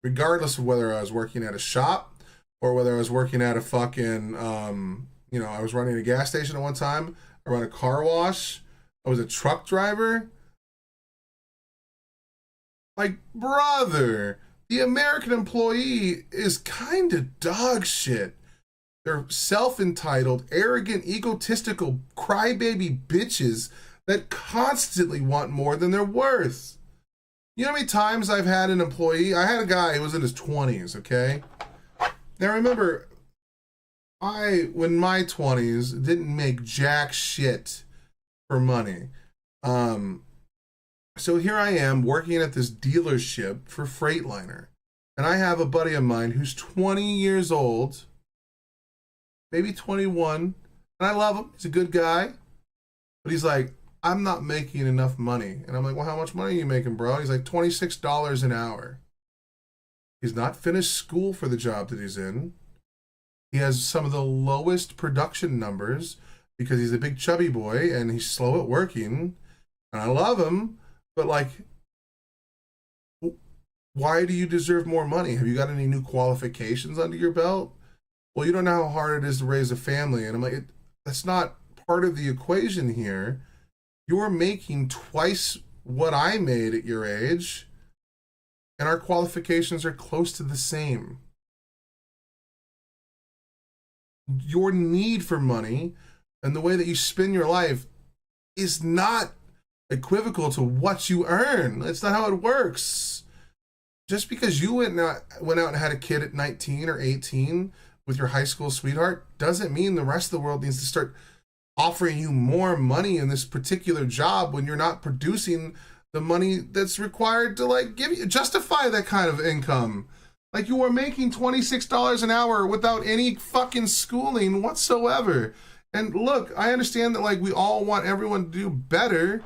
regardless of whether I was working at a shop or whether I was working at a fucking, I was running a gas station at one time, I ran a car wash, I was a truck driver. Like, brother, the American employee is kind of dog shit. They're self-entitled, arrogant, egotistical, crybaby bitches that constantly want more than they're worth. You know how many times I've had an employee? I had a guy who was in his 20s, okay? Now remember, when my 20s, didn't make jack shit for money. So here I am working at this dealership for Freightliner. And I have a buddy of mine who's 20 years old, maybe 21. And I love him. He's a good guy. But he's like, I'm not making enough money. And I'm like, well, how much money are you making, bro? He's like, $26 an hour. He's not finished school for the job that he's in. He has some of the lowest production numbers because he's a big chubby boy and he's slow at working. And I love him, but like, why do you deserve more money? Have you got any new qualifications under your belt? Well, you don't know how hard it is to raise a family. And I'm like, that's not part of the equation here. You're making twice what I made at your age, and our qualifications are close to the same. Your need for money and the way that you spend your life is not equivocal to what you earn. That's not how it works. Just because you went out and had a kid at 19 or 18 with your high school sweetheart doesn't mean the rest of the world needs to start offering you more money in this particular job when you're not producing the money that's required to like justify that kind of income. Like, you are making $26 an hour without any fucking schooling whatsoever. And look, I understand that like we all want everyone to do better,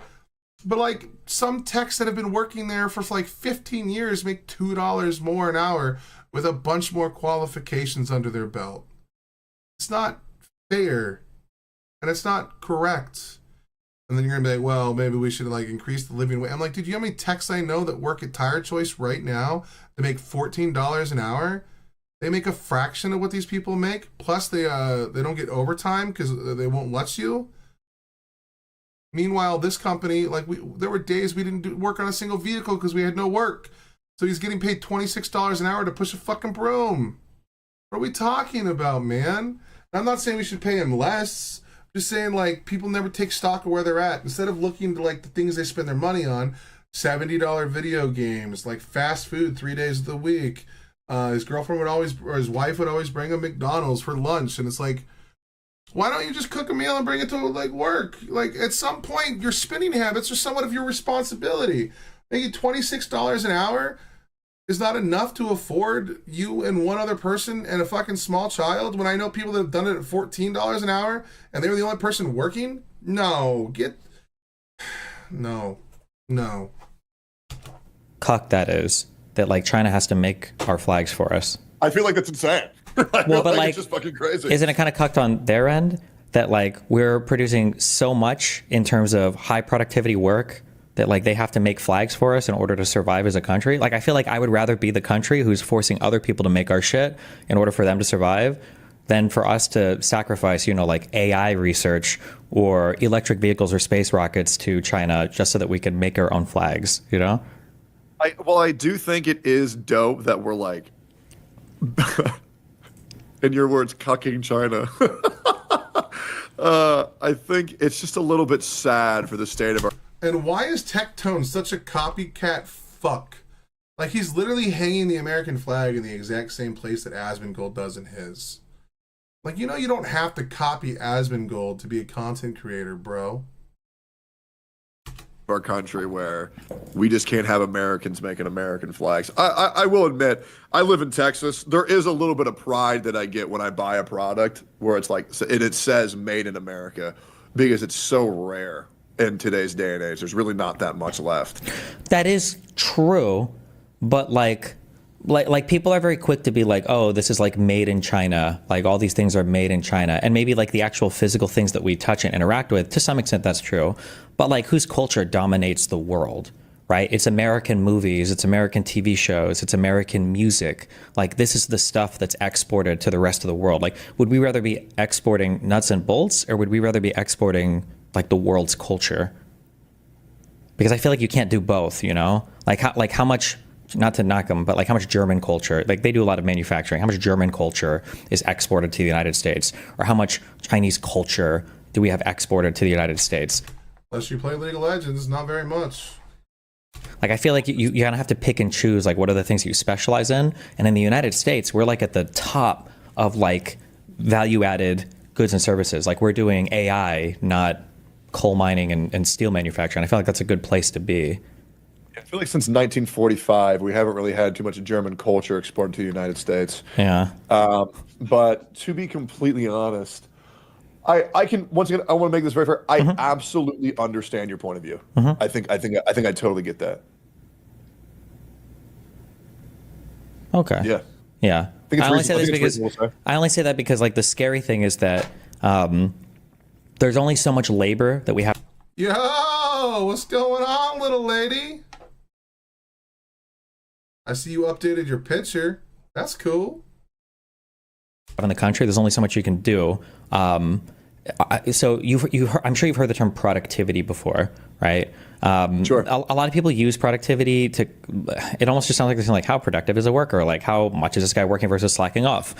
but like some techs that have been working there for like 15 years make $2 more an hour with a bunch more qualifications under their belt. It's not fair, and it's not correct. And then you're gonna be like, well, maybe we should like increase the living wage. I'm like, dude, you know how many techs I know that work at Tire Choice right now that make $14 an hour? They make a fraction of what these people make. Plus, they don't get overtime because they won't let you. Meanwhile, this company, like, there were days we didn't work on a single vehicle because we had no work. So he's getting paid $26 an hour to push a fucking broom. What are we talking about, man? I'm not saying we should pay him less. I'm just saying, like, people never take stock of where they're at. Instead of looking to, like, the things they spend their money on, $70 video games, like fast food 3 days of the week. His girlfriend would always, or his wife would always bring him McDonald's for lunch. And it's like, why don't you just cook a meal and bring it to, like, work? Like, at some point, your spending habits are somewhat of your responsibility. Making $26 an hour is not enough to afford you and one other person and a fucking small child when I know people that have done it at $14 an hour and they were the only person working? No. No. Cuck that is. That, like, China has to make our flags for us. I feel like that's insane. Well, but like, it's just fucking crazy. Isn't it kind of cucked on their end that like we're producing so much in terms of high productivity work that like they have to make flags for us in order to survive as a country? Like, I feel like I would rather be the country who's forcing other people to make our shit in order for them to survive than for us to sacrifice, you know, like AI research or electric vehicles or space rockets to China just so that we can make our own flags, you know? I do think it is dope that we're like, in your words, cucking China. I think it's just a little bit sad for the state of our... And why is Tectone such a copycat fuck? Like, he's literally hanging the American flag in the exact same place that Asmongold does in his. Like, you know, you don't have to copy Asmongold to be a content creator, bro. Our country where we just can't have Americans making American flags. I will admit, I live in Texas. There is a little bit of pride that I get when I buy a product where it's like, and it says made in America, because it's so rare in today's day and age. There's really not that much left. That is true, but like people are very quick to be like, oh, this is like made in China. Like all these things are made in China. And maybe like the actual physical things that we touch and interact with, to some extent that's true. But like whose culture dominates the world, right? It's American movies, it's American TV shows, it's American music. Like this is the stuff that's exported to the rest of the world. Like, would we rather be exporting nuts and bolts, or would we rather be exporting like the world's culture? Because I feel like you can't do both, you know? Like how much, not to knock them, but like how much German culture, like they do a lot of manufacturing, how much German culture is exported to the United States, or how much Chinese culture do we have exported to the United States? Unless you play League of Legends, not very much. Like, I feel like you kind of have to pick and choose, like, what are the things you specialize in? And in the United States, we're like at the top of like value-added goods and services. Like we're doing AI, not coal mining and steel manufacturing. I feel like that's a good place to be. I feel like since 1945, we haven't really had too much German culture exported to the United States. Yeah. But to be completely honest, I can once again. I want to make this very fair. I absolutely understand your point of view. I think I totally get that. Okay. Yeah. Yeah. think it's I only say reasonable- this I think it's because reasonable to say. I only say that because like the scary thing is that there's only so much labor that we have Yo, what's going on, little lady? I see you updated your picture. That's cool. in the country. There's only so much you can do. So I'm sure you've heard the term productivity before, right? Sure. A lot of people use productivity to. It almost just sounds like they're saying like, how productive is a worker? Like, how much is this guy working versus slacking off?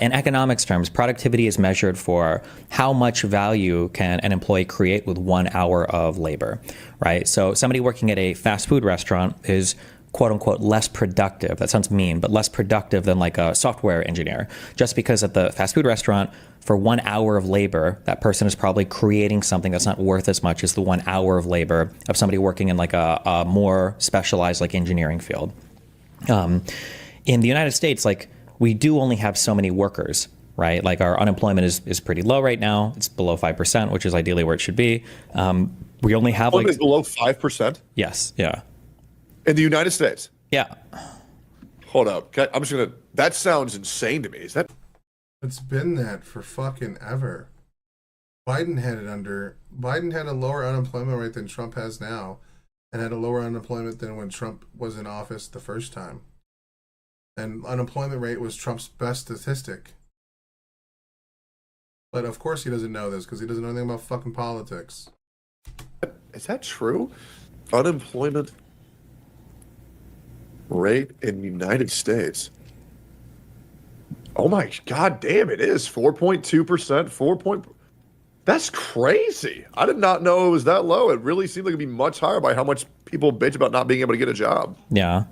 In economics terms, productivity is measured for how much value can an employee create with 1 hour of labor, right? So somebody working at a fast food restaurant is quote unquote less productive. That sounds mean, but less productive than like a software engineer. Just because at the fast food restaurant, for 1 hour of labor, that person is probably creating something that's not worth as much as the 1 hour of labor of somebody working in like a more specialized like engineering field. In the United States, like we do only have so many workers, right? Like our unemployment is pretty low right now. It's below 5%, which is ideally where it should be. We only have like below 5%. Yes, yeah. In the United States? Yeah. Hold up. I'm just gonna. That sounds insane to me. Is that? It's been that for fucking ever. Biden had a lower unemployment rate than Trump has now, and had a lower unemployment than when Trump was in office the first time. And unemployment rate was Trump's best statistic. But of course he doesn't know this because he doesn't know anything about fucking politics. Is that true? Unemployment rate in the United States. Oh my god damn, it is 4.2%. That's crazy. I did not know it was that low. It really seemed like it'd be much higher by how much people bitch about not being able to get a job. Yeah.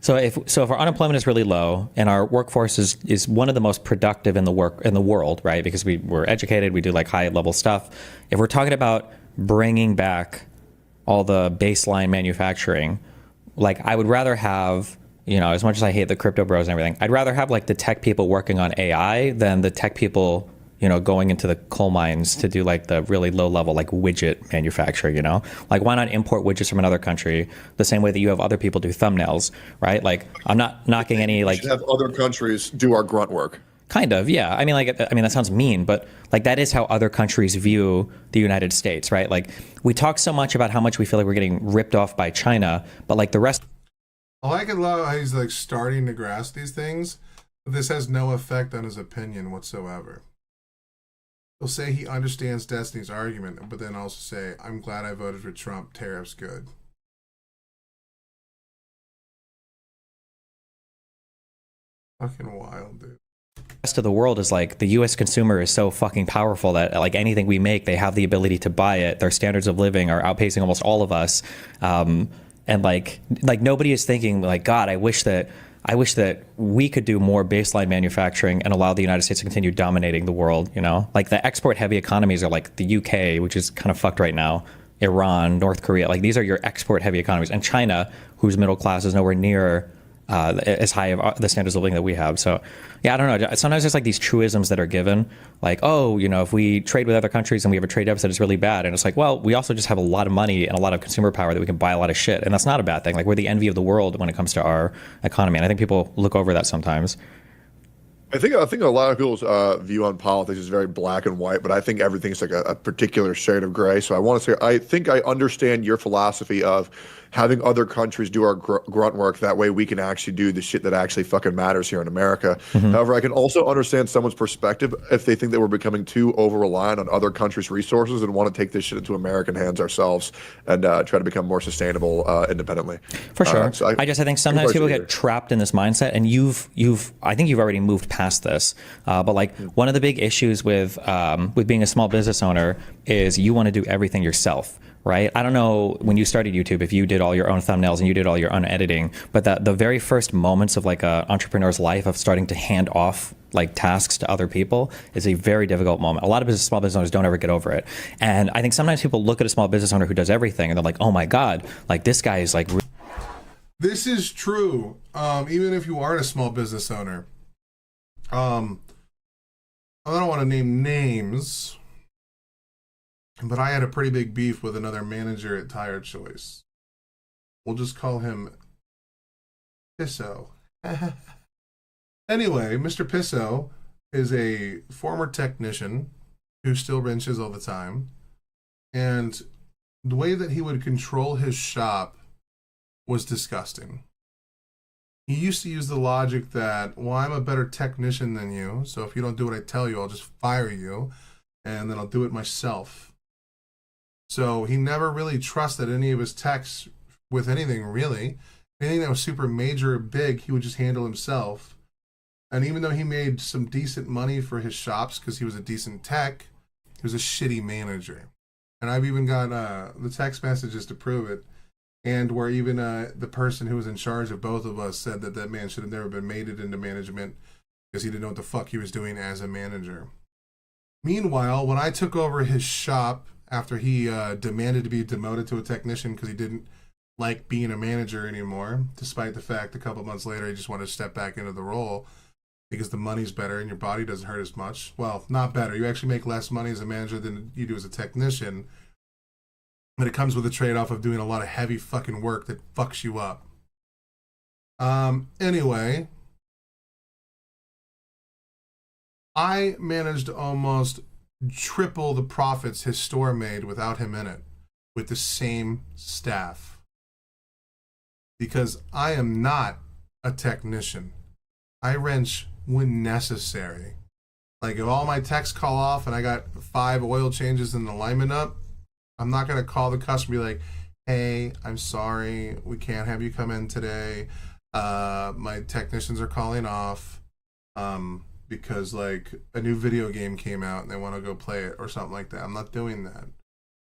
So if our unemployment is really low and our workforce is one of the most productive in the world, right? Because we're educated, we do like high level stuff. If we're talking about bringing back all the baseline manufacturing, like I would rather have, you know, as much as I hate the crypto bros and everything, I'd rather have like the tech people working on AI than the tech people, you know, going into the coal mines to do like the really low level like widget manufacturing, you know? Like why not import widgets from another country the same way that you have other people do thumbnails, right? Like I'm not knocking any like... We should have other countries do our grunt work. Kind of, yeah. I mean, that sounds mean, but like that is how other countries view the United States, right? Like we talk so much about how much we feel like we're getting ripped off by China, but like the rest. I like it a lot how he's like starting to grasp these things, but this has no effect on his opinion whatsoever. He'll say he understands Destiny's argument, but then also say, "I'm glad I voted for Trump. Tariffs good." Fucking wild, dude. Rest of the world is like the US consumer is so fucking powerful that like anything we make, they have the ability to buy it. Their standards of living are outpacing almost all of us. And like nobody is thinking like, God, I wish that we could do more baseline manufacturing and allow the United States to continue dominating the world, you know? Like the export heavy economies are like the UK, which is kind of fucked right now, Iran, North Korea, like these are your export heavy economies, and China, whose middle class is nowhere near as high of the standards of living that we have. So yeah, I don't know. Sometimes there's like these truisms that are given, like, oh, you know, if we trade with other countries and we have a trade deficit, it's really bad. And it's like, well, we also just have a lot of money and a lot of consumer power that we can buy a lot of shit. And that's not a bad thing. Like we're the envy of the world when it comes to our economy. And I think people look over that sometimes. I think a lot of people's view on politics is very black and white, but I think everything's like a particular shade of gray. So I want to say, I think I understand your philosophy of having other countries do our grunt work. That way we can actually do the shit that actually fucking matters here in America. Mm-hmm. However, I can also understand someone's perspective if they think that we're becoming too over-reliant on other countries' resources and want to take this shit into American hands ourselves and try to become more sustainable independently. For sure. So I think sometimes people get trapped in this mindset, and I think you've already moved past this. But like one of the big issues with being a small business owner is you want to do everything yourself. Right? I don't know when you started YouTube if you did all your own thumbnails and you did all your own editing, but the very first moments of like an entrepreneur's life of starting to hand off like tasks to other people is a very difficult moment. A lot of small business owners don't ever get over it. And I think sometimes people look at a small business owner who does everything and they're like, oh my God, like this guy is like... This is true. Even if you aren't a small business owner. I don't want to name names, but I had a pretty big beef with another manager at Tire Choice. We'll just call him Pisso. Anyway, Mr. Pisso is a former technician who still wrenches all the time. And the way that he would control his shop was disgusting. He used to use the logic that, well, I'm a better technician than you, so if you don't do what I tell you, I'll just fire you, and then I'll do it myself. So he never really trusted any of his techs with anything, really. Anything that was super major or big, he would just handle himself. And even though he made some decent money for his shops because he was a decent tech, he was a shitty manager. And I've even got the text messages to prove it. And where even the person who was in charge of both of us said that that man should have never been mated into management because he didn't know what the fuck he was doing as a manager. Meanwhile, when I took over his shop after he demanded to be demoted to a technician because he didn't like being a manager anymore, despite the fact a couple months later he just wanted to step back into the role because the money's better and your body doesn't hurt as much. Well, not better. You actually make less money as a manager than you do as a technician. But it comes with a trade-off of doing a lot of heavy fucking work that fucks you up. Anyway, I managed to almost triple the profits his store made without him in it, with the same staff. Because I am not a technician. I wrench when necessary. Like if all my techs call off and I got 5 oil changes and alignment up, I'm not going to call the customer and be like, hey, I'm sorry, we can't have you come in today. My technicians are calling off because like a new video game came out and they want to go play it or something like that. I'm not doing that.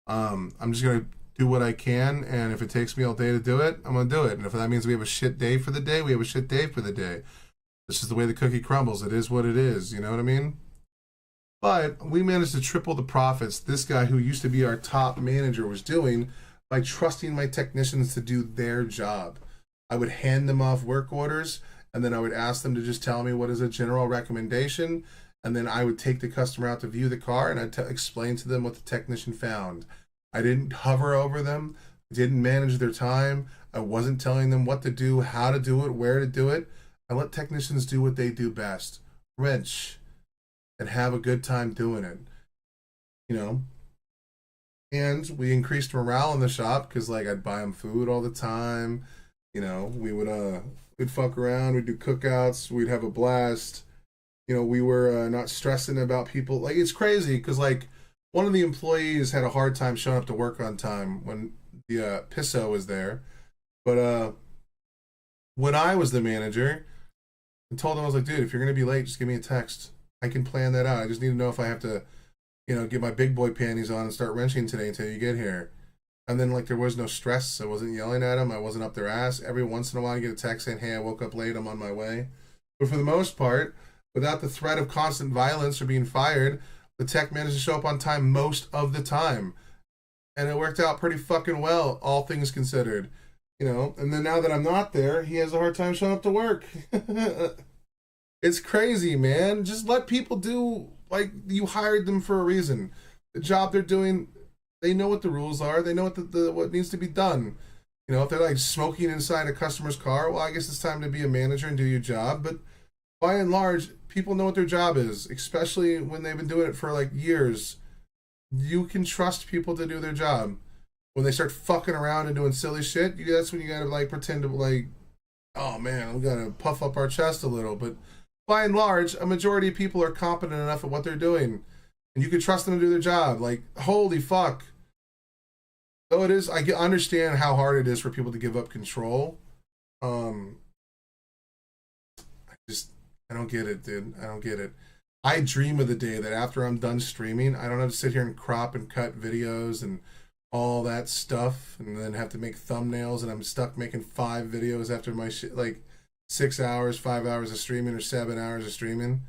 I'm just going to do what I can, and if it takes me all day to do it, I'm going to do it. And if that means we have a shit day for the day, we have a shit day for the day. This is the way the cookie crumbles. It is what it is. You know what I mean? But we managed to triple the profits this guy who used to be our top manager was doing by trusting my technicians to do their job. I would hand them off work orders, and then I would ask them to just tell me what is a general recommendation, and then I would take the customer out to view the car, and I'd explain to them what the technician found. I didn't hover over them, didn't manage their time, I wasn't telling them what to do, how to do it, where to do it. I let technicians do what they do best. Wrench. And have a good time doing it, you know. And we increased morale in the shop because like I'd buy them food all the time, you know. We'd fuck around, we'd do cookouts, we'd have a blast, you know. We were not stressing about people. Like it's crazy because like one of the employees had a hard time showing up to work on time when the Pisso was there, but when I was the manager, I told him, I was like, dude, if you're gonna be late, just give me a text. I can plan that out. I just need to know if I have to, you know, get my big boy panties on and start wrenching today until you get here. And then, like, there was no stress. I wasn't yelling at them. I wasn't up their ass. Every once in a while, I get a text saying, hey, I woke up late. I'm on my way. But for the most part, without the threat of constant violence or being fired, the tech managed to show up on time most of the time. And it worked out pretty fucking well, all things considered. You know, and then now that I'm not there, he has a hard time showing up to work. It's crazy, man. Just let people do, like, you hired them for a reason. The job they're doing, they know what the rules are. They know what what needs to be done. You know, if they're, like, smoking inside a customer's car, well, I guess it's time to be a manager and do your job. But by and large, people know what their job is, especially when they've been doing it for, like, years. You can trust people to do their job. When they start fucking around and doing silly shit, that's when you gotta, like, pretend to, like, oh, man, we gotta puff up our chest a little. But by and large, a majority of people are competent enough at what they're doing, and you can trust them to do their job. Like, holy fuck. Though it is, I understand how hard it is for people to give up control. I don't get it, dude. I don't get it. I dream of the day that after I'm done streaming, I don't have to sit here and crop and cut videos and all that stuff, and then have to make thumbnails, and I'm stuck making 5 videos after my shit, like 6 hours, 5 hours of streaming, or 7 hours of streaming.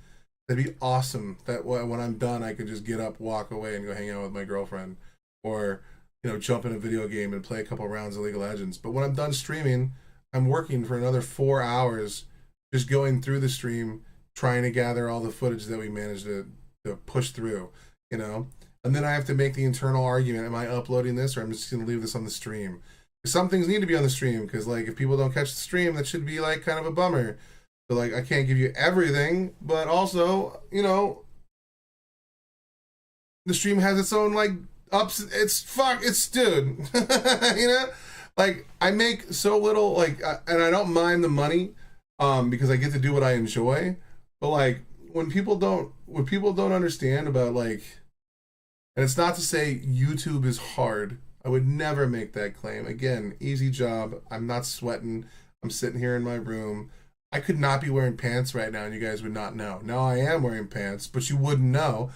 That'd be awesome. That when I'm done, I could just get up, walk away, and go hang out with my girlfriend, or, you know, jump in a video game and play a couple rounds of League of Legends. But when I'm done streaming, I'm working for another 4 hours, just going through the stream, trying to gather all the footage that we managed to to push through, you know. And then I have to make the internal argument: am I uploading this, or I'm just gonna leave this on the stream? Some things need to be on the stream because, like, if people don't catch the stream, that should be like kind of a bummer. So, like, I can't give you everything, but also, you know, the stream has its own like ups. It's dude, you know, like I make so little, like, and I don't mind the money, because I get to do what I enjoy. But like when people don't understand about, like, and it's not to say YouTube is hard. I would never make that claim. Again, easy job. I'm not sweating. I'm sitting here in my room. I could not be wearing pants right now and you guys would not know. Now I am wearing pants, but you wouldn't know.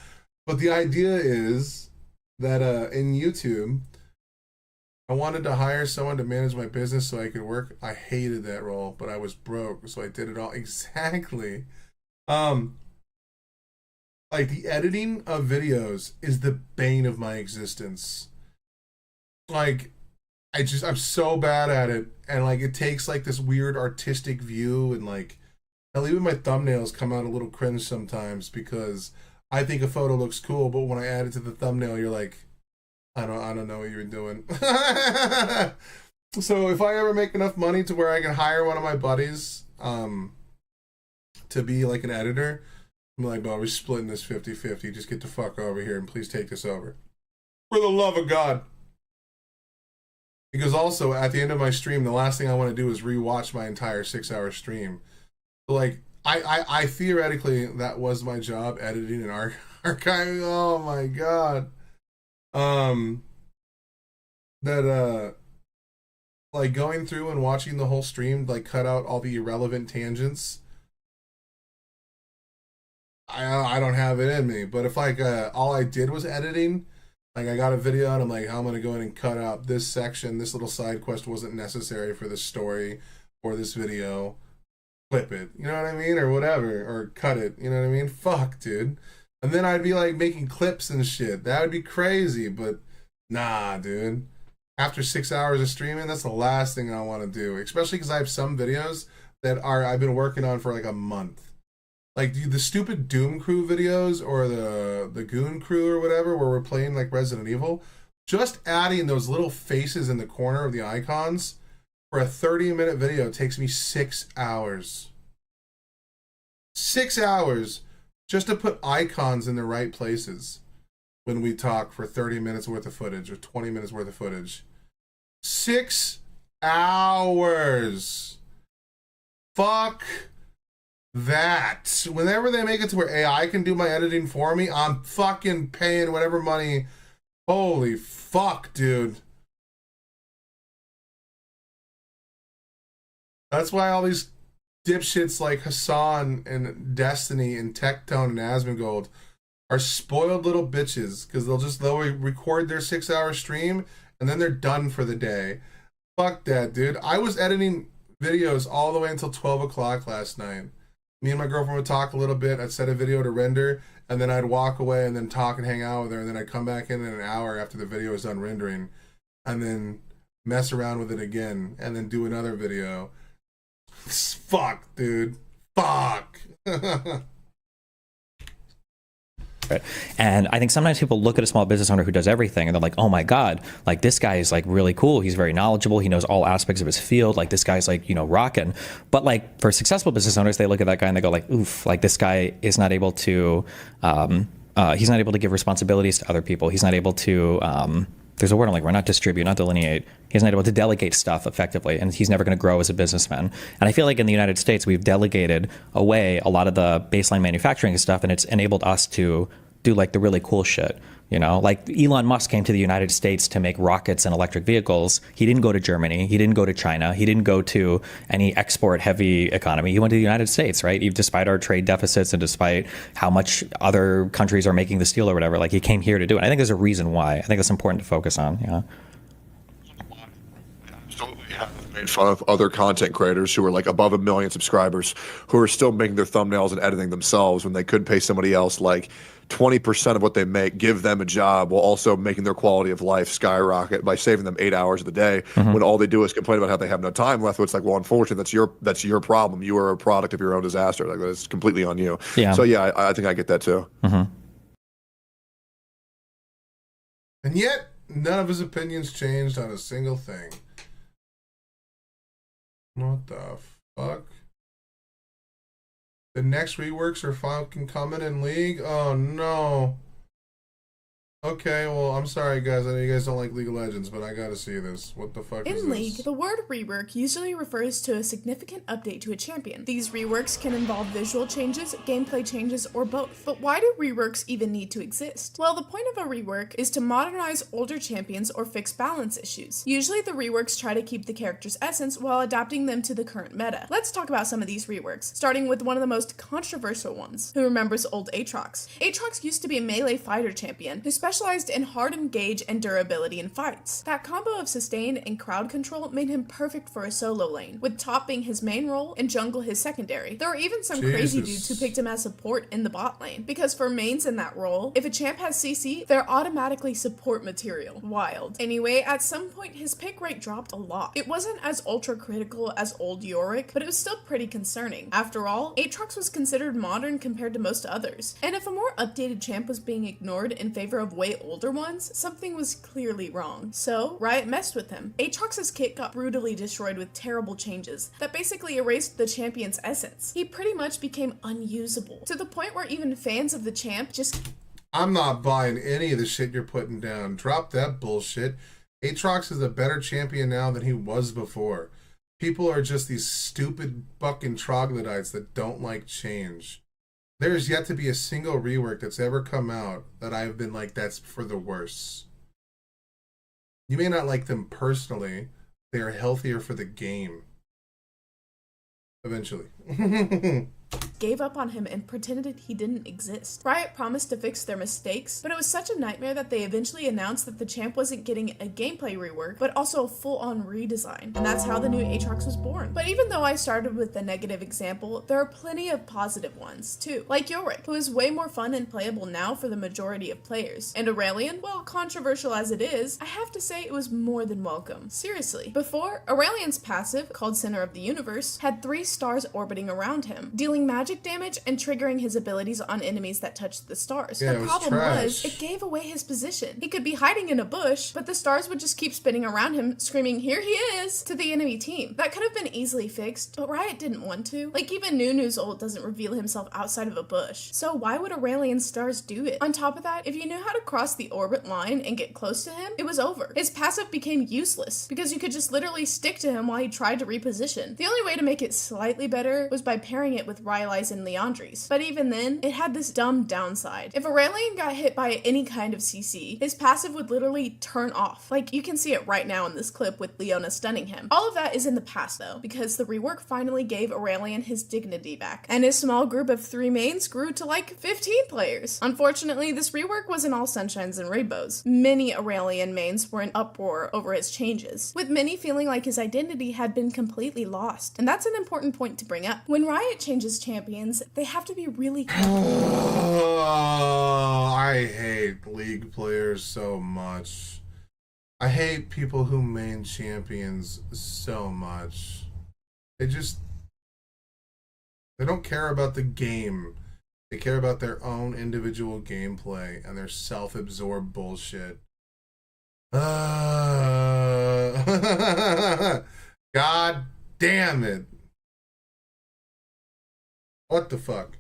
But the idea is that in YouTube, I wanted to hire someone to manage my business so I could work. I hated that role, but I was broke, so I did it all. Exactly. Like, the editing of videos is the bane of my existence. Like, I'm so bad at it, and like it takes like this weird artistic view, and like, hell, even my thumbnails come out a little cringe sometimes because I think a photo looks cool, but when I add it to the thumbnail, you're like, I don't know what you're doing. So if I ever make enough money to where I can hire one of my buddies to be like an editor, I'm like, bro, we're splitting this 50-50. Just get the fuck over here and please take this over. For the love of God. Because also, at the end of my stream, the last thing I want to do is rewatch my entire 6-hour stream. So, like, I theoretically, that was my job, editing and archiving. Oh my God. Like, going through and watching the whole stream, like, cut out all the irrelevant tangents. I don't have it in me. But if, like, all I did was editing, like, I got a video and I'm like, I'm going to go in and cut out this section. This little side quest wasn't necessary for this story or this video. Clip it. You know what I mean? Or whatever. Or cut it. You know what I mean? Fuck, dude. And then I'd be, like, making clips and shit. That would be crazy. But, nah, dude. After 6 hours of streaming, that's the last thing I want to do. Especially because I have some videos that I've been working on for, like, a month. Like, the stupid Doom Crew videos or the Goon Crew or whatever where we're playing like Resident Evil, just adding those little faces in the corner of the icons for a 30-minute video takes me 6 hours. 6 hours just to put icons in the right places when we talk for 30 minutes worth of footage or 20 minutes worth of footage. 6 hours. Fuck that. Whenever they make it to where AI can do my editing for me, I'm fucking paying whatever money. Holy fuck, dude. That's why all these dipshits like Hassan and Destiny and Tectone and Asmongold are spoiled little bitches because they'll record their 6-hour stream and then they're done for the day. Fuck that, dude. I was editing videos all the way until 12 o'clock last night. Me and my girlfriend would talk a little bit. I'd set a video to render, and then I'd walk away and then talk and hang out with her, and then I'd come back in an hour after the video was done rendering, and then mess around with it again, and then do another video. Fuck, dude. Fuck. And I think sometimes people look at a small business owner who does everything and they're like, oh my God, like this guy is like really cool. He's very knowledgeable. He knows all aspects of his field. Like this guy's like, you know, rocking. But like for successful business owners, they look at that guy and they go like, oof, like this guy is not able to, he's not able to give responsibilities to other people. He's not able to, there's a word I'm like, not distribute, not delineate. He's not able to delegate stuff effectively, and he's never going to grow as a businessman. And I feel like in the United States, we've delegated away a lot of the baseline manufacturing stuff, and it's enabled us to do like the really cool shit. You know, like Elon Musk came to the United States to make rockets and electric vehicles. He didn't go to Germany. He didn't go to China. He didn't go to any export heavy economy. He went to the United States, right? Despite our trade deficits and despite how much other countries are making the steel or whatever, like he came here to do it. I think there's a reason why. I think that's important to focus on. Yeah. Made fun of other content creators who are like above 1 million subscribers who are still making their thumbnails and editing themselves when they could pay somebody else like 20% of what they make, give them a job while also making their quality of life skyrocket by saving them 8 hours of the day when all they do is complain about how they have no time left. It's like, well, unfortunately, that's your problem. You are a product of your own disaster. Like that's completely on you. Yeah. So yeah, I think I get that too. And yet, none of his opinions changed on a single thing. What the fuck? The next reworks are fucking coming in League? Oh no. Okay, well, I'm sorry guys. I know you guys don't like League of Legends, but I gotta see this. What the fuck is this? In League, the word rework usually refers to a significant update to a champion. These reworks can involve visual changes, gameplay changes, or both. But why do reworks even need to exist? Well, the point of a rework is to modernize older champions or fix balance issues. Usually the reworks try to keep the character's essence while adapting them to the current meta. Let's talk about some of these reworks, starting with one of the most controversial ones. Who remembers old Aatrox? Aatrox used to be a melee fighter champion who specialized in hard engage and durability in fights. That combo of sustain and crowd control made him perfect for a solo lane, with top being his main role and jungle his secondary. There are even some crazy dudes who picked him as support in the bot lane, because for mains in that role, if a champ has CC, they're automatically support material. Wild. Anyway, at some point his pick rate dropped a lot. It wasn't as ultra critical as old Yorick, but it was still pretty concerning. After all, Aatrox was considered modern compared to most others, and if a more updated champ was being ignored in favor of way older ones, something was clearly wrong. So, Riot messed with him. Aatrox's kit got brutally destroyed with terrible changes that basically erased the champion's essence. He pretty much became unusable, to the point where even fans of the champ just... I'm not buying any of the shit you're putting down. Drop that bullshit. Aatrox is a better champion now than he was before. People are just these stupid fucking troglodytes that don't like change. There's yet to be a single rework that's ever come out that I've been like, that's for the worse. You may not like them personally. They are healthier for the game. Eventually. gave up on him and pretended he didn't exist. Riot promised to fix their mistakes, but it was such a nightmare that they eventually announced that the champ wasn't getting a gameplay rework, but also a full-on redesign. And that's how the new Aatrox was born. But even though I started with the negative example, there are plenty of positive ones too. Like Yorick, who is way more fun and playable now for the majority of players. And Aurelion, well, controversial as it is, I have to say it was more than welcome. Seriously. Before, Aurelion's passive, called Center of the Universe, had 3 stars orbiting around him, dealing magic damage and triggering his abilities on enemies that touched the stars. Yeah, the problem was, it gave away his position. He could be hiding in a bush, but the stars would just keep spinning around him, screaming, "Here he is!" to the enemy team. That could have been easily fixed, but Riot didn't want to. Like, even Nunu's ult doesn't reveal himself outside of a bush. So why would Aurelion's stars do it? On top of that, if you knew how to cross the orbit line and get close to him, it was over. His passive became useless, because you could just literally stick to him while he tried to reposition. The only way to make it slightly better was by pairing it with Rylai's and Leandri's. But even then, it had this dumb downside. If Aurelion got hit by any kind of CC, his passive would literally turn off. Like, you can see it right now in this clip with Leona stunning him. All of that is in the past though, because the rework finally gave Aurelion his dignity back, and his small group of 3 mains grew to like 15 players. Unfortunately, this rework wasn't all sunshines and rainbows. Many Aurelion mains were in uproar over his changes, with many feeling like his identity had been completely lost. And that's an important point to bring up. When Riot changes champions, they have to be really I hate League players so much. I hate people who main champions so much. They don't care about the game. They care about their own individual gameplay and their self-absorbed bullshit. God damn it. What the fuck?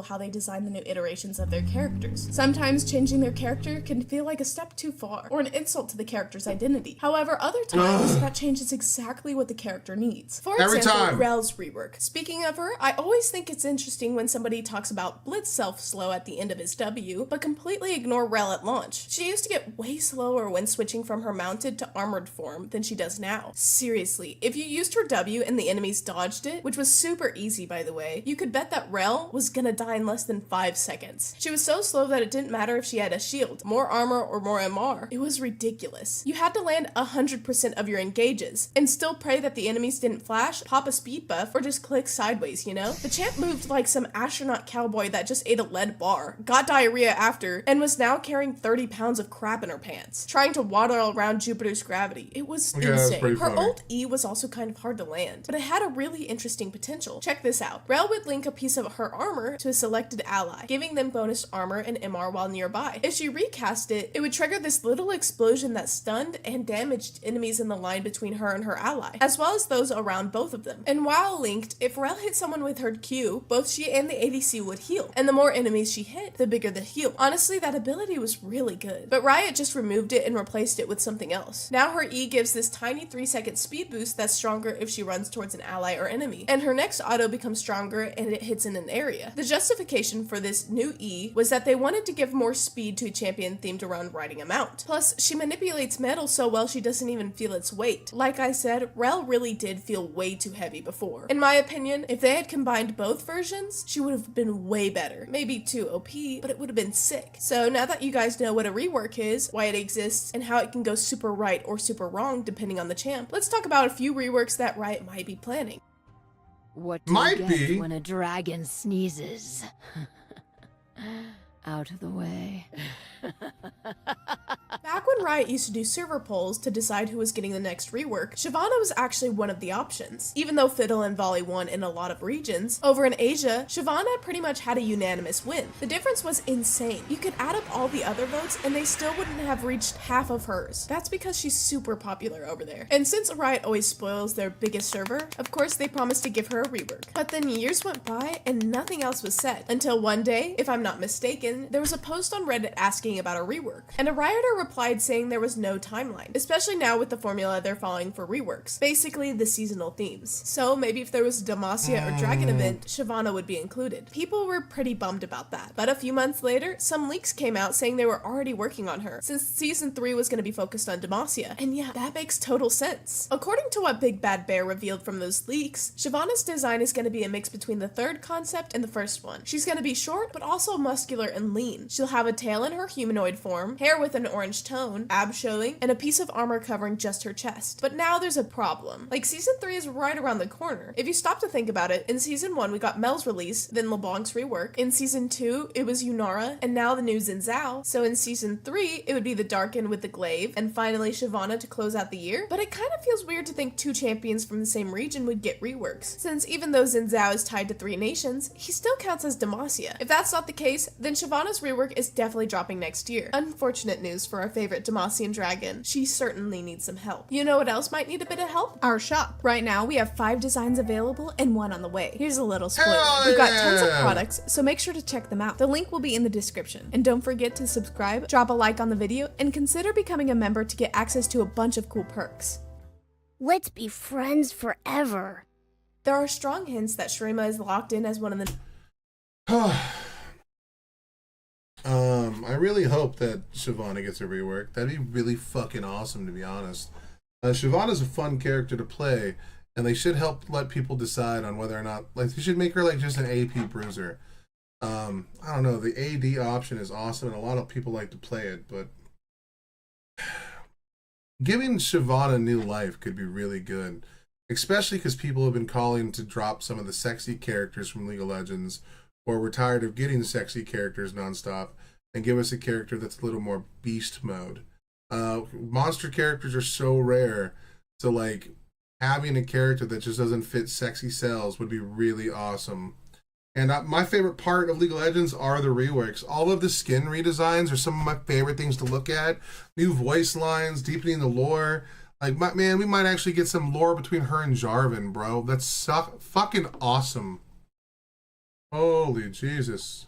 how they design the new iterations of their characters. Sometimes changing their character can feel like a step too far, or an insult to the character's identity. However, other times, that change is exactly what the character needs. For example, Rel's rework. Speaking of her, I always think it's interesting when somebody talks about Blitz self-slow at the end of his W, but completely ignore Rel at launch. She used to get way slower when switching from her mounted to armored form than she does now. Seriously, if you used her W and the enemies dodged it, which was super easy by the way, you could bet that Rel was gonna die in less than 5 seconds. She was so slow that it didn't matter if she had a shield, more armor, or more MR. It was ridiculous. You had to land 100% of your engages, and still pray that the enemies didn't flash, pop a speed buff, or just click sideways, you know? The champ moved like some astronaut cowboy that just ate a lead bar, got diarrhea after, and was now carrying 30 pounds of crap in her pants, trying to waddle around Jupiter's gravity. It was insane. Her ult E was also kind of hard to land, but it had a really interesting potential. Check this out. Rel would link a piece of her armor to to a selected ally, giving them bonus armor and MR while nearby. If she recast it, it would trigger this little explosion that stunned and damaged enemies in the line between her and her ally, as well as those around both of them. And while linked, if Rell hit someone with her Q, both she and the ADC would heal, and the more enemies she hit, the bigger the heal. Honestly, that ability was really good, but Riot just removed it and replaced it with something else. Now her E gives this tiny 3-second speed boost that's stronger if she runs towards an ally or enemy, and her next auto becomes stronger and it hits in an area. The justification for this new E was that they wanted to give more speed to a champion themed around riding a mount. Plus, she manipulates metal so well she doesn't even feel its weight. Like I said, Rell really did feel way too heavy before. In my opinion, if they had combined both versions, she would have been way better. Maybe too OP, but it would have been sick. So now that you guys know what a rework is, why it exists, and how it can go super right or super wrong depending on the champ, let's talk about a few reworks that Riot might be planning. What do you get when a dragon sneezes? Out of the way. Back when Riot used to do server polls to decide who was getting the next rework, Shyvana was actually one of the options. Even though Fiddle and Volley won in a lot of regions, over in Asia, Shyvana pretty much had a unanimous win. The difference was insane. You could add up all the other votes and they still wouldn't have reached half of hers. That's because she's super popular over there. And since Riot always spoils their biggest server, of course they promised to give her a rework. But then years went by and nothing else was said. Until one day, if I'm not mistaken, there was a post on Reddit asking about a rework. And a Rioter replied saying there was no timeline, especially now with the formula they're following for reworks, basically the seasonal themes. So maybe if there was a Demacia or Dragon event, Shyvana would be included. People were pretty bummed about that. But a few months later, some leaks came out saying they were already working on her, since season 3 was going to be focused on Demacia. And yeah, that makes total sense. According to what Big Bad Bear revealed from those leaks, Shyvana's design is going to be a mix between the third concept and the first one. She's going to be short, but also muscular and lean. She'll have a tail in her humanoid form, hair with an orange tone, abs showing, and a piece of armor covering just her chest. But now there's a problem. Like, season 3 is right around the corner. If you stop to think about it, in season 1 we got Mel's release, then LeBlanc's rework. In season 2 it was Yunara, and now the new Xin Zhao. So in season 3 it would be the Darkin with the glaive, and finally Shyvana to close out the year. But it kind of feels weird to think 2 champions from the same region would get reworks, since even though Xin Zhao is tied to 3 nations, he still counts as Demacia. If that's not the case, then Shyvana's rework is definitely dropping next year. Unfortunate news for our favorite Demacian dragon. She certainly needs some help. You know what else might need a bit of help? Our shop. Right now we have 5 designs available and 1 on the way. Here's a little spoiler. We've got tons of products, so make sure to check them out. The link will be in the description. And don't forget to subscribe, drop a like on the video, and consider becoming a member to get access to a bunch of cool perks. Let's be friends forever. There are strong hints that Shurima is locked in as one of the I really hope that Shyvana gets a rework. That'd be really fucking awesome, to be honest. Shyvana's a fun character to play, and they should help let people decide on whether or not, like, they should make her like just an AP bruiser. I don't know, the AD option is awesome, and a lot of people like to play it, but giving Shyvana new life could be really good, especially because people have been calling to drop some of the sexy characters from League of Legends, or we're tired of getting sexy characters nonstop, and give us a character that's a little more beast mode. Monster characters are so rare, so like having a character that just doesn't fit sexy cells would be really awesome. And my favorite part of League of Legends are the reworks. All of the skin redesigns are some of my favorite things to look at. New voice lines, deepening the lore. Like, man, we might actually get some lore between her and Jarvan, bro. That's fucking awesome. Holy Jesus.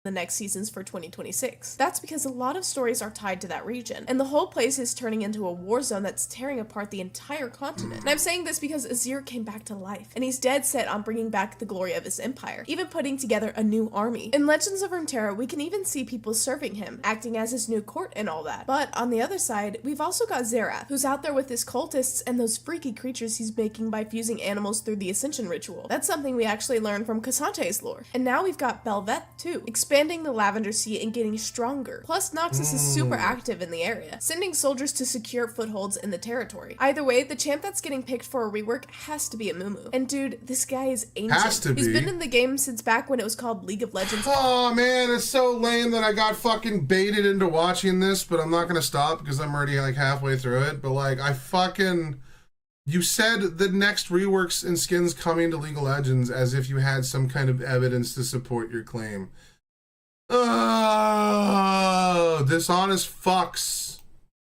the next seasons for 2026. That's because a lot of stories are tied to that region, and the whole place is turning into a war zone that's tearing apart the entire continent. And I'm saying this because Azir came back to life, and he's dead set on bringing back the glory of his empire, even putting together a new army. In Legends of Runeterra, we can even see people serving him, acting as his new court and all that. But on the other side, we've also got Xerath, who's out there with his cultists and those freaky creatures he's making by fusing animals through the Ascension ritual. That's something we actually learned from Cassante's lore. And now we've got Bel'Veth too, expanding the Lavender Sea and getting stronger. Plus Noxus is super active in the area, sending soldiers to secure footholds in the territory. Either way, the champ that's getting picked for a rework has to be Amumu. And dude, this guy is ancient. Has to He's be. been in the game since back when it was called League of Legends. Oh man, it's so lame that I got fucking baited into watching this, but I'm not gonna stop because I'm already like halfway through it. But like, I fucking You said the next reworks and skins coming to League of Legends as if you had some kind of evidence to support your claim. Oh, dishonest fucks.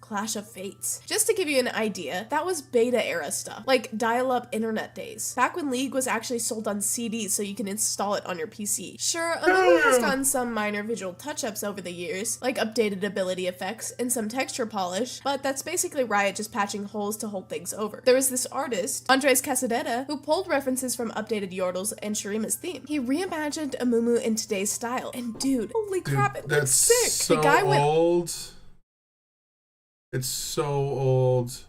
Clash of Fates. Just to give you an idea, that was beta era stuff, like dial-up internet days, back when League was actually sold on CDs so you can install it on your PC. Sure, Amumu has gotten some minor visual touch-ups over the years, like updated ability effects and some texture polish, but that's basically Riot just patching holes to hold things over. There was this artist, Andres Casadeta, who pulled references from updated Yordles and Shurima's theme. He reimagined Amumu in today's style, and dude, holy crap, it looks sick! So the guy went old. It's so old.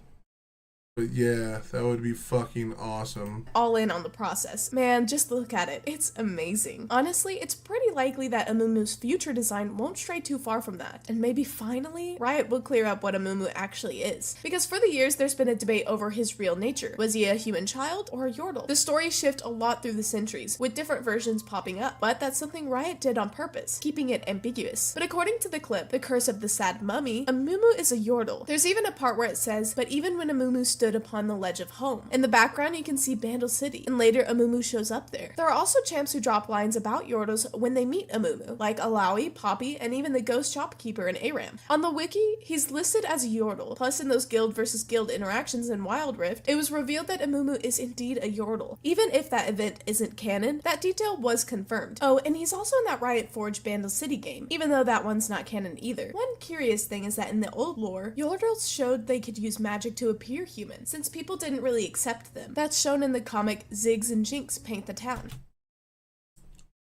But yeah, that would be fucking awesome. all in on the process. Man, just look at it. It's amazing. Honestly, it's pretty likely that Amumu's future design won't stray too far from that. And maybe finally, Riot will clear up what Amumu actually is. Because for the years, there's been a debate over his real nature. Was he a human child or a Yordle? The stories shift a lot through the centuries, with different versions popping up. But that's something Riot did on purpose, keeping it ambiguous. But according to the clip, The Curse of the Sad Mummy, Amumu is a Yordle. There's even a part where it says, but even when Amumu stood upon the ledge of home. In the background, you can see Bandle City, and later Amumu shows up there. There are also champs who drop lines about Yordles when they meet Amumu, like Alawi, Poppy, and even the Ghost Shopkeeper in ARAM. On the wiki, he's listed as a Yordle, plus in those guild versus guild interactions in Wild Rift, it was revealed that Amumu is indeed a Yordle. Even if that event isn't canon, that detail was confirmed. Oh, and he's also in that Riot Forge Bandle City game, even though that one's not canon either. One curious thing is that in the old lore, Yordles showed they could use magic to appear human, since people didn't really accept them. That's shown in the comic Ziggs and Jinx Paint the Town.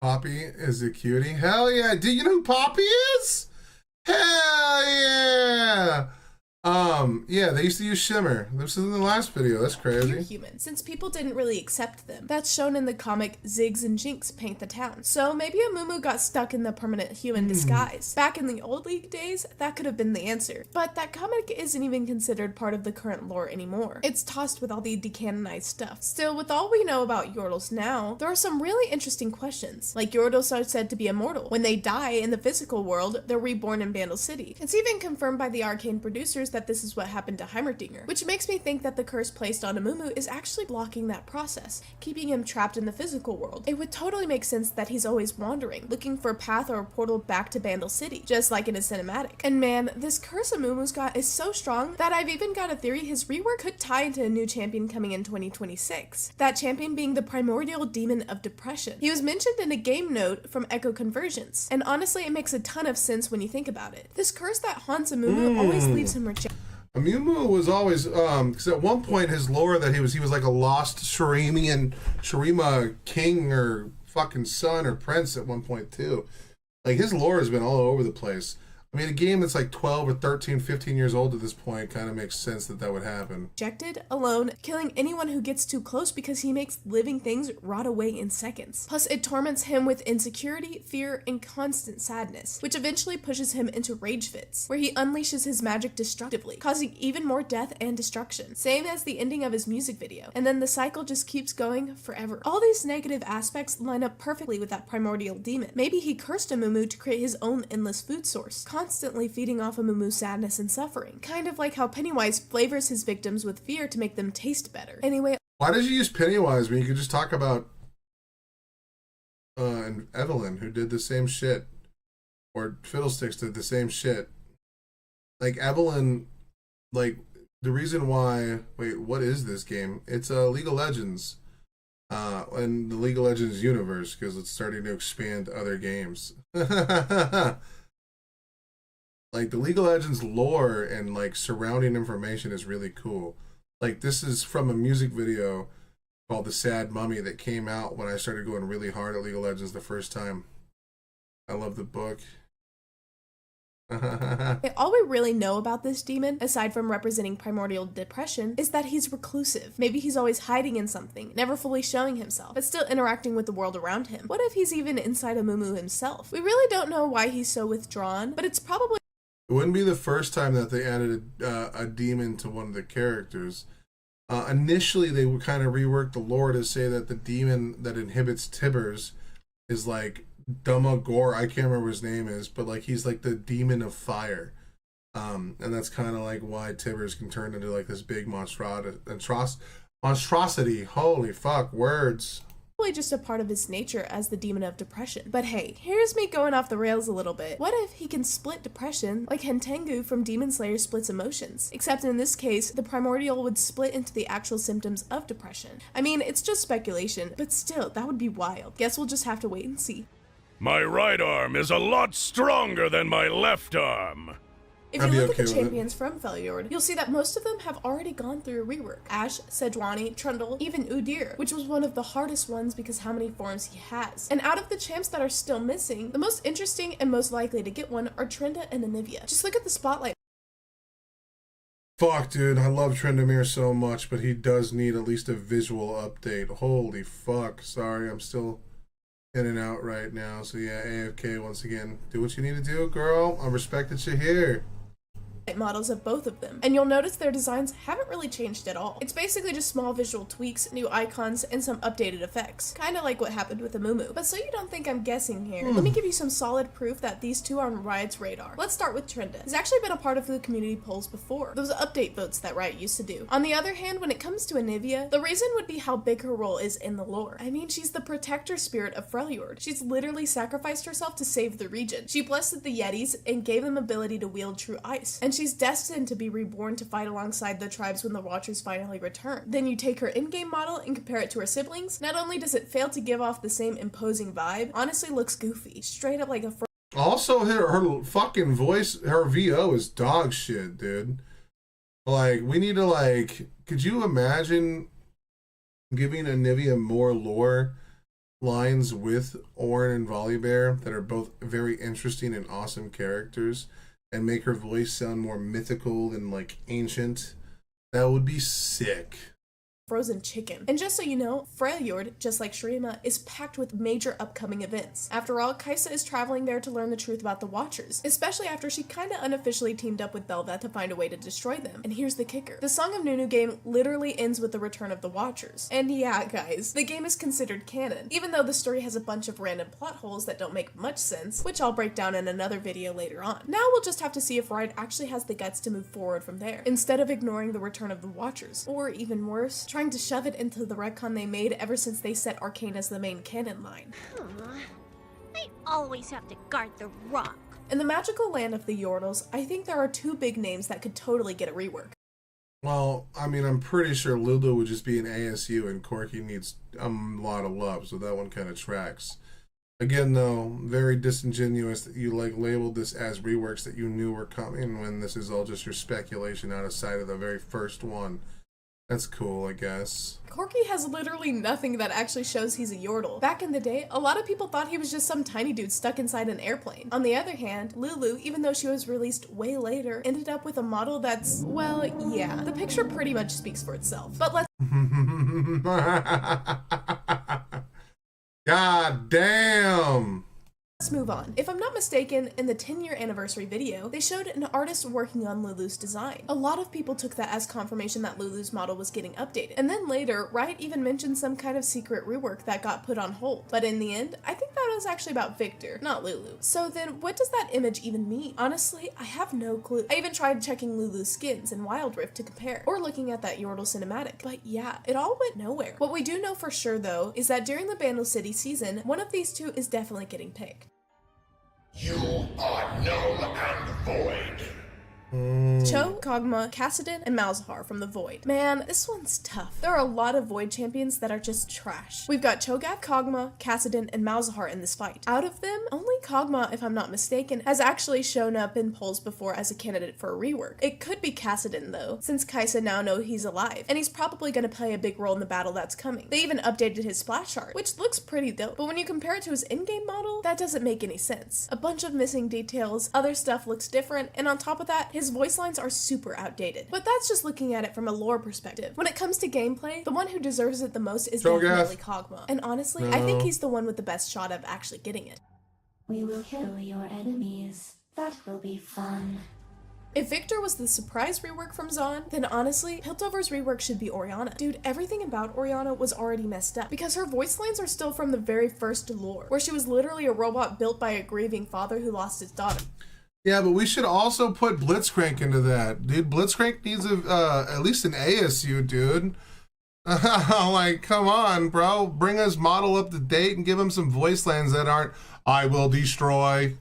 Poppy is a cutie. Hell yeah. Do you know who Poppy is? Hell yeah. Yeah, they used to use Shimmer. This is in the last video. That's crazy. You're human, since people didn't really accept them. That's shown in the comic Ziggs and Jinx Paint the Town. So maybe Amumu got stuck in the permanent human disguise. Back in the old League days, that could have been the answer. But that comic isn't even considered part of the current lore anymore. It's tossed with all the decanonized stuff. Still, with all we know about Yordles now, there are some really interesting questions. Like, Yordles are said to be immortal. When they die in the physical world, they're reborn in Bandle City. It's even confirmed by the Arcane producers that this is what happened to Heimerdinger, which makes me think that the curse placed on Amumu is actually blocking that process, keeping him trapped in the physical world. It would totally make sense that he's always wandering, looking for a path or a portal back to Bandle City, just like in a cinematic. And man, this curse Amumu's got is so strong that I've even got a theory his rework could tie into a new champion coming in 2026. That champion being the primordial demon of depression. He was mentioned in a game note from Echo Convergence, and honestly it makes a ton of sense when you think about it. This curse that haunts Amumu always leaves him rejected. Amumu was always, because at one point his lore that he was like a lost Shurima king or fucking son or prince at one point too. Like his lore has been all over the place. I mean, a game that's like 12 or 13, 15 years old at this point kind of makes sense that that would happen. Rejected, alone, killing anyone who gets too close because he makes living things rot away in seconds. Plus, it torments him with insecurity, fear, and constant sadness, which eventually pushes him into rage fits, where he unleashes his magic destructively, causing even more death and destruction, same as the ending of his music video. And then the cycle just keeps going forever. All these negative aspects line up perfectly with that primordial demon. Maybe he cursed Amumu to create his own endless food source, constantly feeding off Amumu's sadness and suffering. Kind of like how Pennywise flavors his victims with fear to make them taste better. Anyway, why did you use Pennywise when you could just talk about and Evelyn, who did the same shit, or Fiddlesticks did the same shit? Like Evelyn, like the reason why. Wait, what is this game? It's League of Legends, and the League of Legends universe, because it's starting to expand to other games. Like the League of Legends lore and like surrounding information is really cool. Like this is from a music video called The Sad Mummy that came out when I started going really hard at League of Legends the first time. I love the book. All we really know about this demon, aside from representing primordial depression, is that he's reclusive. Maybe he's always hiding in something, never fully showing himself, but still interacting with the world around him. What if he's even inside Amumu himself? We really don't know why he's so withdrawn, but it's probably it wouldn't be the first time that they added a demon to one of the characters. Initially, they would kind of rework the lore to say that the demon that inhibits Tibbers is like Dumma Gore. I can't remember what his name is, but like he's like the demon of fire. And that's kind of like why Tibbers can turn into like this big monstrosity. Holy fuck, words. Probably just a part of his nature as the demon of depression. But hey, here's me going off the rails a little bit. What if he can split depression like Hentengu from Demon Slayer splits emotions? Except in this case, the primordial would split into the actual symptoms of depression. I mean, it's just speculation, but still, that would be wild. Guess we'll just have to wait and see. My right arm is a lot stronger than my left arm. If you look at the champions from Freljord, you'll see that most of them have already gone through a rework. Ashe, Sejuani, Trundle, even Udyr, which was one of the hardest ones because how many forms he has. And out of the champs that are still missing, the most interesting and most likely to get one are Trinda and Anivia. Just look at the spotlight. Fuck, dude, I love Tryndamere so much, but he does need at least a visual update. Holy fuck. Sorry, I'm still in and out right now. So yeah, AFK once again. Do what you need to do, girl. I respect that you're here. Models of both of them, and you'll notice their designs haven't really changed at all. It's basically just small visual tweaks, new icons, and some updated effects, kind of like what happened with Amumu. But so you don't think I'm guessing here, let me give you some solid proof that these two are on Riot's radar. Let's start with Trinda. He's actually been a part of the community polls before, those update votes that Riot used to do. On the other hand, when it comes to Anivia, the reason would be how big her role is in the lore. I mean, she's the protector spirit of Freljord. She's literally sacrificed herself to save the region. She blessed the Yetis and gave them ability to wield true ice, and she's destined to be reborn to fight alongside the tribes when the Watchers finally return. Then you take her in-game model and compare it to her siblings. Not only does it fail to give off the same imposing vibe, honestly looks goofy, straight up like a Also, her fucking voice, her VO is dog shit, dude. Like, we need to, like, could you imagine giving Anivia more lore lines with Ornn and Volibear that are both very interesting and awesome characters, and make her voice sound more mythical and like ancient? That would be sick. Frozen chicken. And just so you know, Freljord, just like Shurima, is packed with major upcoming events. After all, Kai'Sa is traveling there to learn the truth about the Watchers, especially after she kinda unofficially teamed up with Bel'Veth to find a way to destroy them. And here's the kicker. The Song of Nunu game literally ends with the return of the Watchers. And yeah, guys, the game is considered canon, even though the story has a bunch of random plot holes that don't make much sense, which I'll break down in another video later on. Now we'll just have to see if Riot actually has the guts to move forward from there, instead of ignoring the return of the Watchers, or even worse, trying to shove it into the retcon they made ever since they set Arcane as the main canon line. I always have to guard the rock. In the magical land of the Yordles, I think there are two big names that could totally get a rework. Well, I mean, I'm pretty sure Lulu would just be an ASU and Corki needs a lot of love, so that one kind of tracks. Again, though, very disingenuous that you like labeled this as reworks that you knew were coming when this is all just your speculation out of sight of the very first one. That's cool, I guess. Corki has literally nothing that actually shows he's a Yordle. Back in the day, a lot of people thought he was just some tiny dude stuck inside an airplane. On the other hand, Lulu, even though she was released way later, ended up with a model that's, well, yeah, the picture pretty much speaks for itself. But let's God damn! Let's move on. If I'm not mistaken, in the 10-year anniversary video, they showed an artist working on Lulu's design. A lot of people took that as confirmation that Lulu's model was getting updated. And then later, Riot even mentioned some kind of secret rework that got put on hold. But in the end, I think that was actually about Victor, not Lulu. So then, what does that image even mean? Honestly, I have no clue. I even tried checking Lulu's skins in Wild Rift to compare, or looking at that Yordle cinematic. But yeah, it all went nowhere. What we do know for sure, though, is that during the Bandle City season, one of these two is definitely getting picked. You are null and void. Cho, Kog'Maw, Kassadin, and Malzahar from the Void. Man, this one's tough. There are a lot of Void champions that are just trash. We've got Cho'Gath, Kog'Maw, Kassadin, and Malzahar in this fight. Out of them, only Kog'Maw, if I'm not mistaken, has actually shown up in polls before as a candidate for a rework. It could be Kassadin though, since Kai'Sa now know he's alive, and he's probably going to play a big role in the battle that's coming. They even updated his splash art, which looks pretty dope, but when you compare it to his in-game model, that doesn't make any sense. A bunch of missing details, other stuff looks different, and on top of that, his voice lines are super outdated. But that's just looking at it from a lore perspective. When it comes to gameplay, the one who deserves it the most is definitely Kog'Maw. And honestly, I think he's the one with the best shot of actually getting it. We will kill your enemies. That will be fun. If Victor was the surprise rework from Zaun, then honestly, Piltover's rework should be Orianna. Dude, everything about Orianna was already messed up, because her voice lines are still from the very first lore, where she was literally a robot built by a grieving father who lost his daughter. Yeah, but we should also put Blitzcrank into that, dude. Blitzcrank needs at least an ASU, dude. Like, come on, bro. Bring us Model up to date and give him some voice lines that aren't "I will destroy."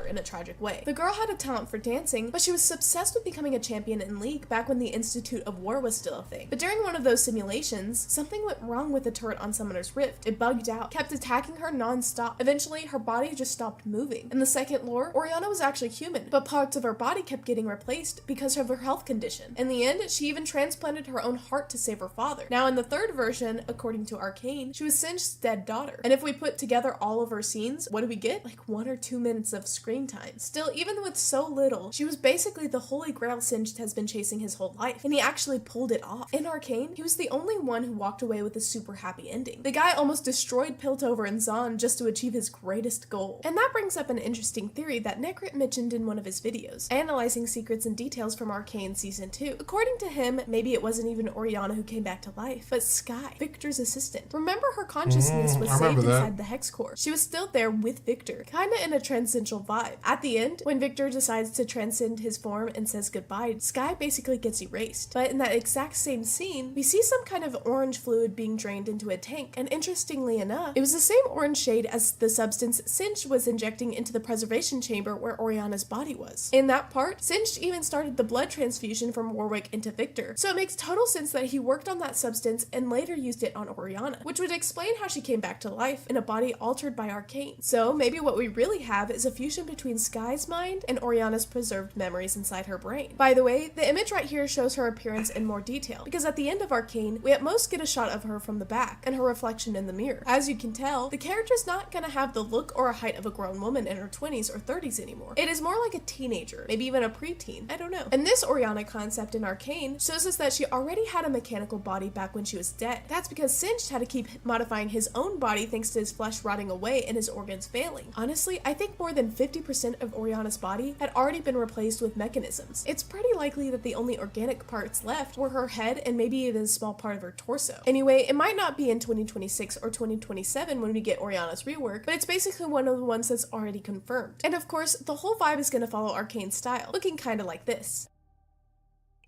In a tragic way. The girl had a talent for dancing, but she was obsessed with becoming a champion in League back when the Institute of War was still a thing. But during one of those simulations, something went wrong with the turret on Summoner's Rift. It bugged out, kept attacking her non-stop. Eventually, her body just stopped moving. In the second lore, Orianna was actually human, but parts of her body kept getting replaced because of her health condition. In the end, she even transplanted her own heart to save her father. Now, in the third version, according to Arcane, she was Singed's dead daughter. And if we put together all of her scenes, what do we get? Like 1 or 2 minutes of screen time. Still, even with so little, she was basically the holy grail Singed has been chasing his whole life, and he actually pulled it off. In Arcane, he was the only one who walked away with a super happy ending. The guy almost destroyed Piltover and Zaun just to achieve his greatest goal. And that brings up an interesting theory that Necrit mentioned in one of his videos, analyzing secrets and details from Arcane Season 2. According to him, maybe it wasn't even Orianna who came back to life, but Skye, Victor's assistant. Remember, her consciousness was saved inside the Hex Core. She was still there with Victor, kinda in a transcendental vibe. At the end, when Victor decides to transcend his form and says goodbye, Skye basically gets erased. But in that exact same scene, we see some kind of orange fluid being drained into a tank, and interestingly enough, it was the same orange shade as the substance Singed was injecting into the preservation chamber where Orianna's body was. In that part, Singed even started the blood transfusion from Warwick into Victor, so it makes total sense that he worked on that substance and later used it on Orianna, which would explain how she came back to life in a body altered by Arcane. So maybe what we really have is a fusion between Skye's mind and Orianna's preserved memories inside her brain. By the way, the image right here shows her appearance in more detail, because at the end of Arcane, we at most get a shot of her from the back and her reflection in the mirror. As you can tell, the character's not gonna have the look or a height of a grown woman in her 20s or 30s anymore. It is more like a teenager, maybe even a preteen, I don't know. And this Orianna concept in Arcane shows us that she already had a mechanical body back when she was dead. That's because Singed had to keep modifying his own body thanks to his flesh rotting away and his organs failing. Honestly, I think more than 50% of Orianna's body had already been replaced with mechanisms. It's pretty likely that the only organic parts left were her head and maybe even a small part of her torso. Anyway, it might not be in 2026 or 2027 when we get Orianna's rework, but it's basically one of the ones that's already confirmed. And of course, the whole vibe is going to follow Arcane's style, looking kind of like this.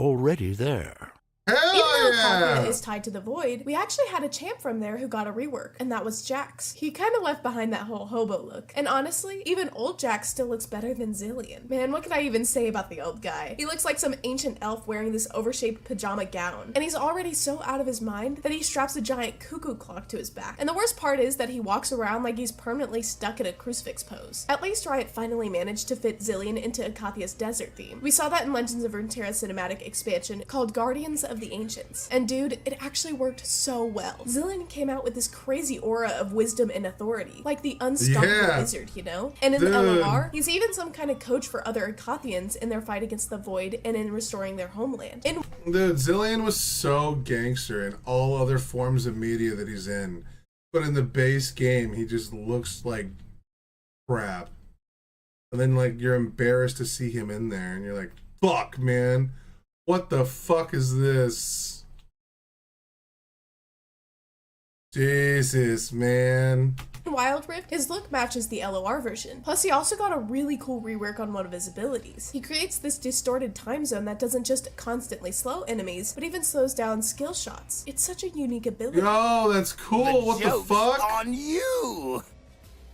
Already there. Even though Kaguya is tied to the Void, we actually had a champ from there who got a rework, and that was Jax. He kind of left behind that whole hobo look. And honestly, even old Jax still looks better than Zilean. Man, what could I even say about the old guy? He looks like some ancient elf wearing this overshaped pajama gown. And he's already so out of his mind that he straps a giant cuckoo clock to his back. And the worst part is that he walks around like he's permanently stuck in a crucifix pose. At least Riot finally managed to fit Zilean into Akathia's desert theme. We saw that in Legends of Runeterra cinematic expansion called Guardians of the Ancients. And dude, it actually worked so well. Zilean came out with this crazy aura of wisdom and authority, like the unstoppable wizard, you know? And in the LOR, he's even some kind of coach for other Akathians in their fight against the Void and in restoring their homeland. And dude, Zilean was so gangster in all other forms of media that he's in, but in the base game, he just looks like crap. And then like you're embarrassed to see him in there, and you're like, fuck, man. What the fuck is this? Jesus, man. in Wild Rift, his look matches the LOR version. Plus, he also got a really cool rework on one of his abilities. He creates this distorted time zone that doesn't just constantly slow enemies, but even slows down skill shots. It's such a unique ability. Yo, that's cool. What the fuck? On you!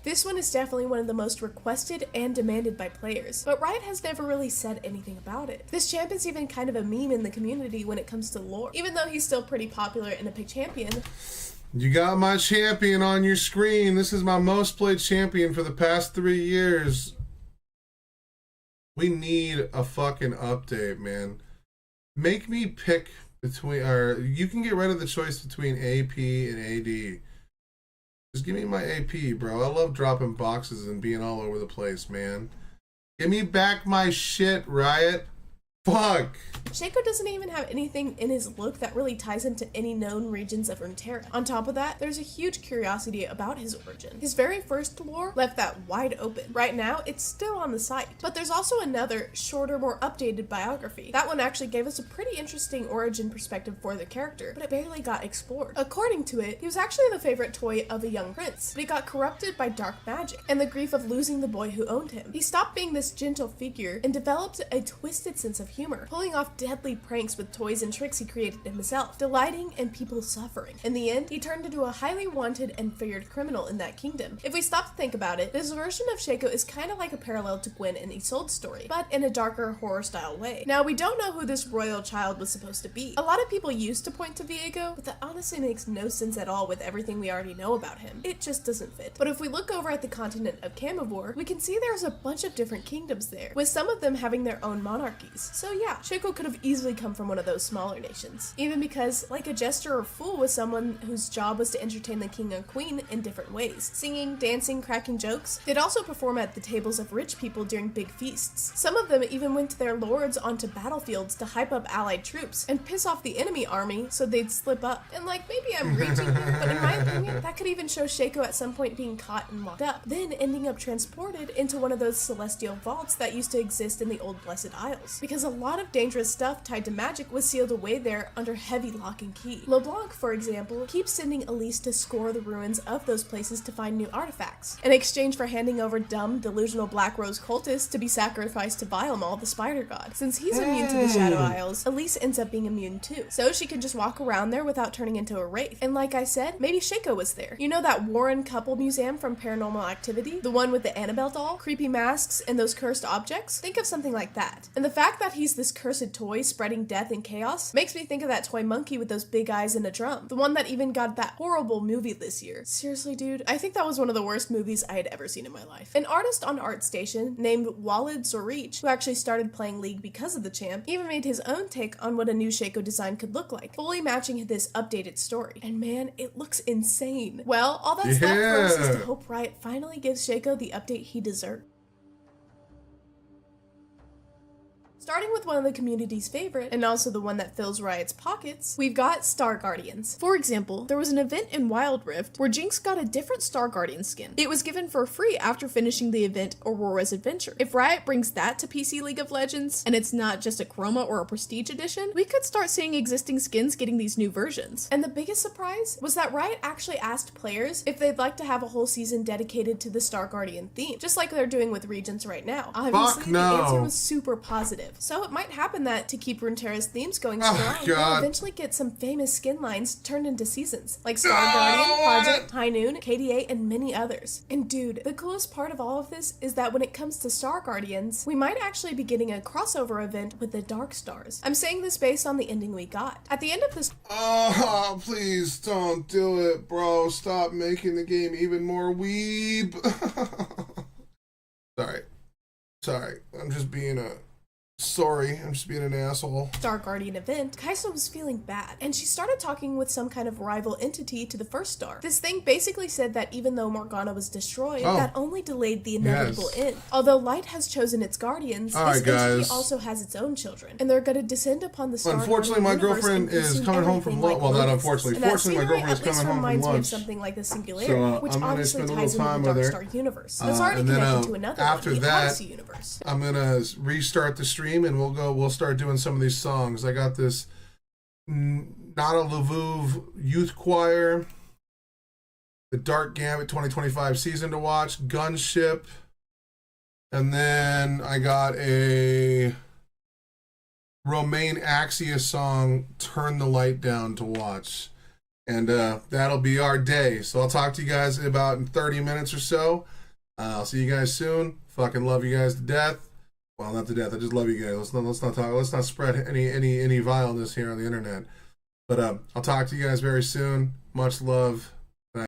This one is definitely one of the most requested and demanded by players, but Riot has never really said anything about it. This champ is even kind of a meme in the community when it comes to lore, even though he's still pretty popular and a big champion. You got my champion on your screen. This is my most played champion for the past 3 years. We need a fucking update, man. Make me pick between, or you can get rid of the choice between AP and AD. Just give me my AP, bro. I love dropping boxes and being all over the place, man. Give me back my shit, Riot. Fuck. Shaco doesn't even have anything in his look that really ties into any known regions of Runeterra. On top of that, there's a huge curiosity about his origin. His very first lore left that wide open. Right now, it's still on the site. But there's also another, shorter, more updated biography. That one actually gave us a pretty interesting origin perspective for the character, but it barely got explored. According to it, he was actually the favorite toy of a young prince, but he got corrupted by dark magic and the grief of losing the boy who owned him. He stopped being this gentle figure and developed a twisted sense of humor, pulling off deadly pranks with toys and tricks he created himself, delighting in people suffering. In the end, he turned into a highly wanted and feared criminal in that kingdom. If we stop to think about it, this version of Shaco is kind of like a parallel to Gwen in Isolde's story, but in a darker horror-style way. Now, we don't know who this royal child was supposed to be. A lot of people used to point to Viego, but that honestly makes no sense at all with everything we already know about him. It just doesn't fit. But if we look over at the continent of Camivore, we can see there's a bunch of different kingdoms there, with some of them having their own monarchies. So yeah, Shaco could have easily come from one of those smaller nations. Even because, like a jester or fool, was someone whose job was to entertain the king and queen in different ways. Singing, dancing, cracking jokes. They'd also perform at the tables of rich people during big feasts. Some of them even went to their lords onto battlefields to hype up allied troops and piss off the enemy army so they'd slip up. And like, maybe I'm reaching here, but in my opinion, that could even show Shaco at some point being caught and locked up, then ending up transported into one of those celestial vaults that used to exist in the old Blessed Isles. Because a lot of dangerous stuff tied to magic was sealed away there under heavy lock and key. LeBlanc, for example, keeps sending Elise to scour the ruins of those places to find new artifacts, in exchange for handing over dumb, delusional Black Rose cultists to be sacrificed to Vilemal, the spider god. Since he's immune to the Shadow Isles, Elise ends up being immune too, so she can just walk around there without turning into a wraith. And like I said, maybe Shaco was there. You know that Warren couple museum from Paranormal Activity? The one with the Annabelle doll, creepy masks, and those cursed objects? Think of something like that. And the fact that he's this cursed toy spreading death and chaos makes me think of that toy monkey with those big eyes and a drum. The one that even got that horrible movie this year. Seriously, dude, I think that was one of the worst movies I had ever seen in my life. An artist on ArtStation named Walid Zorich, who actually started playing League because of the champ, even made his own take on what a new Shaco design could look like, fully matching this updated story. And man, it looks insane. Well, all that's left for us is to hope Riot finally gives Shaco the update he deserves. Starting with one of the community's favorite, and also the one that fills Riot's pockets, we've got Star Guardians. For example, there was an event in Wild Rift where Jinx got a different Star Guardian skin. It was given for free after finishing the event Aurora's Adventure. If Riot brings that to PC League of Legends, and it's not just a Chroma or a Prestige edition, we could start seeing existing skins getting these new versions. And the biggest surprise was that Riot actually asked players if they'd like to have a whole season dedicated to the Star Guardian theme, just like they're doing with Regents right now. Obviously, the answer was super positive. So it might happen that to keep Runeterra's themes going strong, we'll eventually get some famous skin lines turned into seasons, like Star Guardian, Project, High Noon, KDA, and many others. And dude, the coolest part of all of this is that when it comes to Star Guardians, we might actually be getting a crossover event with the Dark Stars. I'm saying this based on the ending we got. At the end of this— Oh, please don't do it, bro. Stop making the game even more weeb. Sorry. I'm just being an asshole. Star Guardian event, Kaisa was feeling bad, and she started talking with some kind of rival entity to the first star. This thing basically said that even though Morgana was destroyed, that only delayed the inevitable end. Although Light has chosen its guardians, this entity also has its own children, and they're going to descend upon the Star Unfortunately, my girlfriend is coming home from lunch. Well, not unfortunately. Fortunately, my girlfriend is coming home from lunch. Something like the Singularity, which obviously ties into the Dark Star universe. That's already connected to another one, the Odyssey universe. I'm gonna restart the stream and we'll start doing some of these songs. I got this Nada Lviv Youth Choir, the Dark Gambit 2025 season to watch, Gunship, and then I got a Romain Axia song, Turn the Light Down, to watch. And that'll be our day. So I'll talk to you guys about in 30 minutes or so. I'll see you guys soon. Fucking love you guys to death. Well, not to death. I just love you guys. Let's not spread any vileness here on the internet. But I'll talk to you guys very soon. Much love.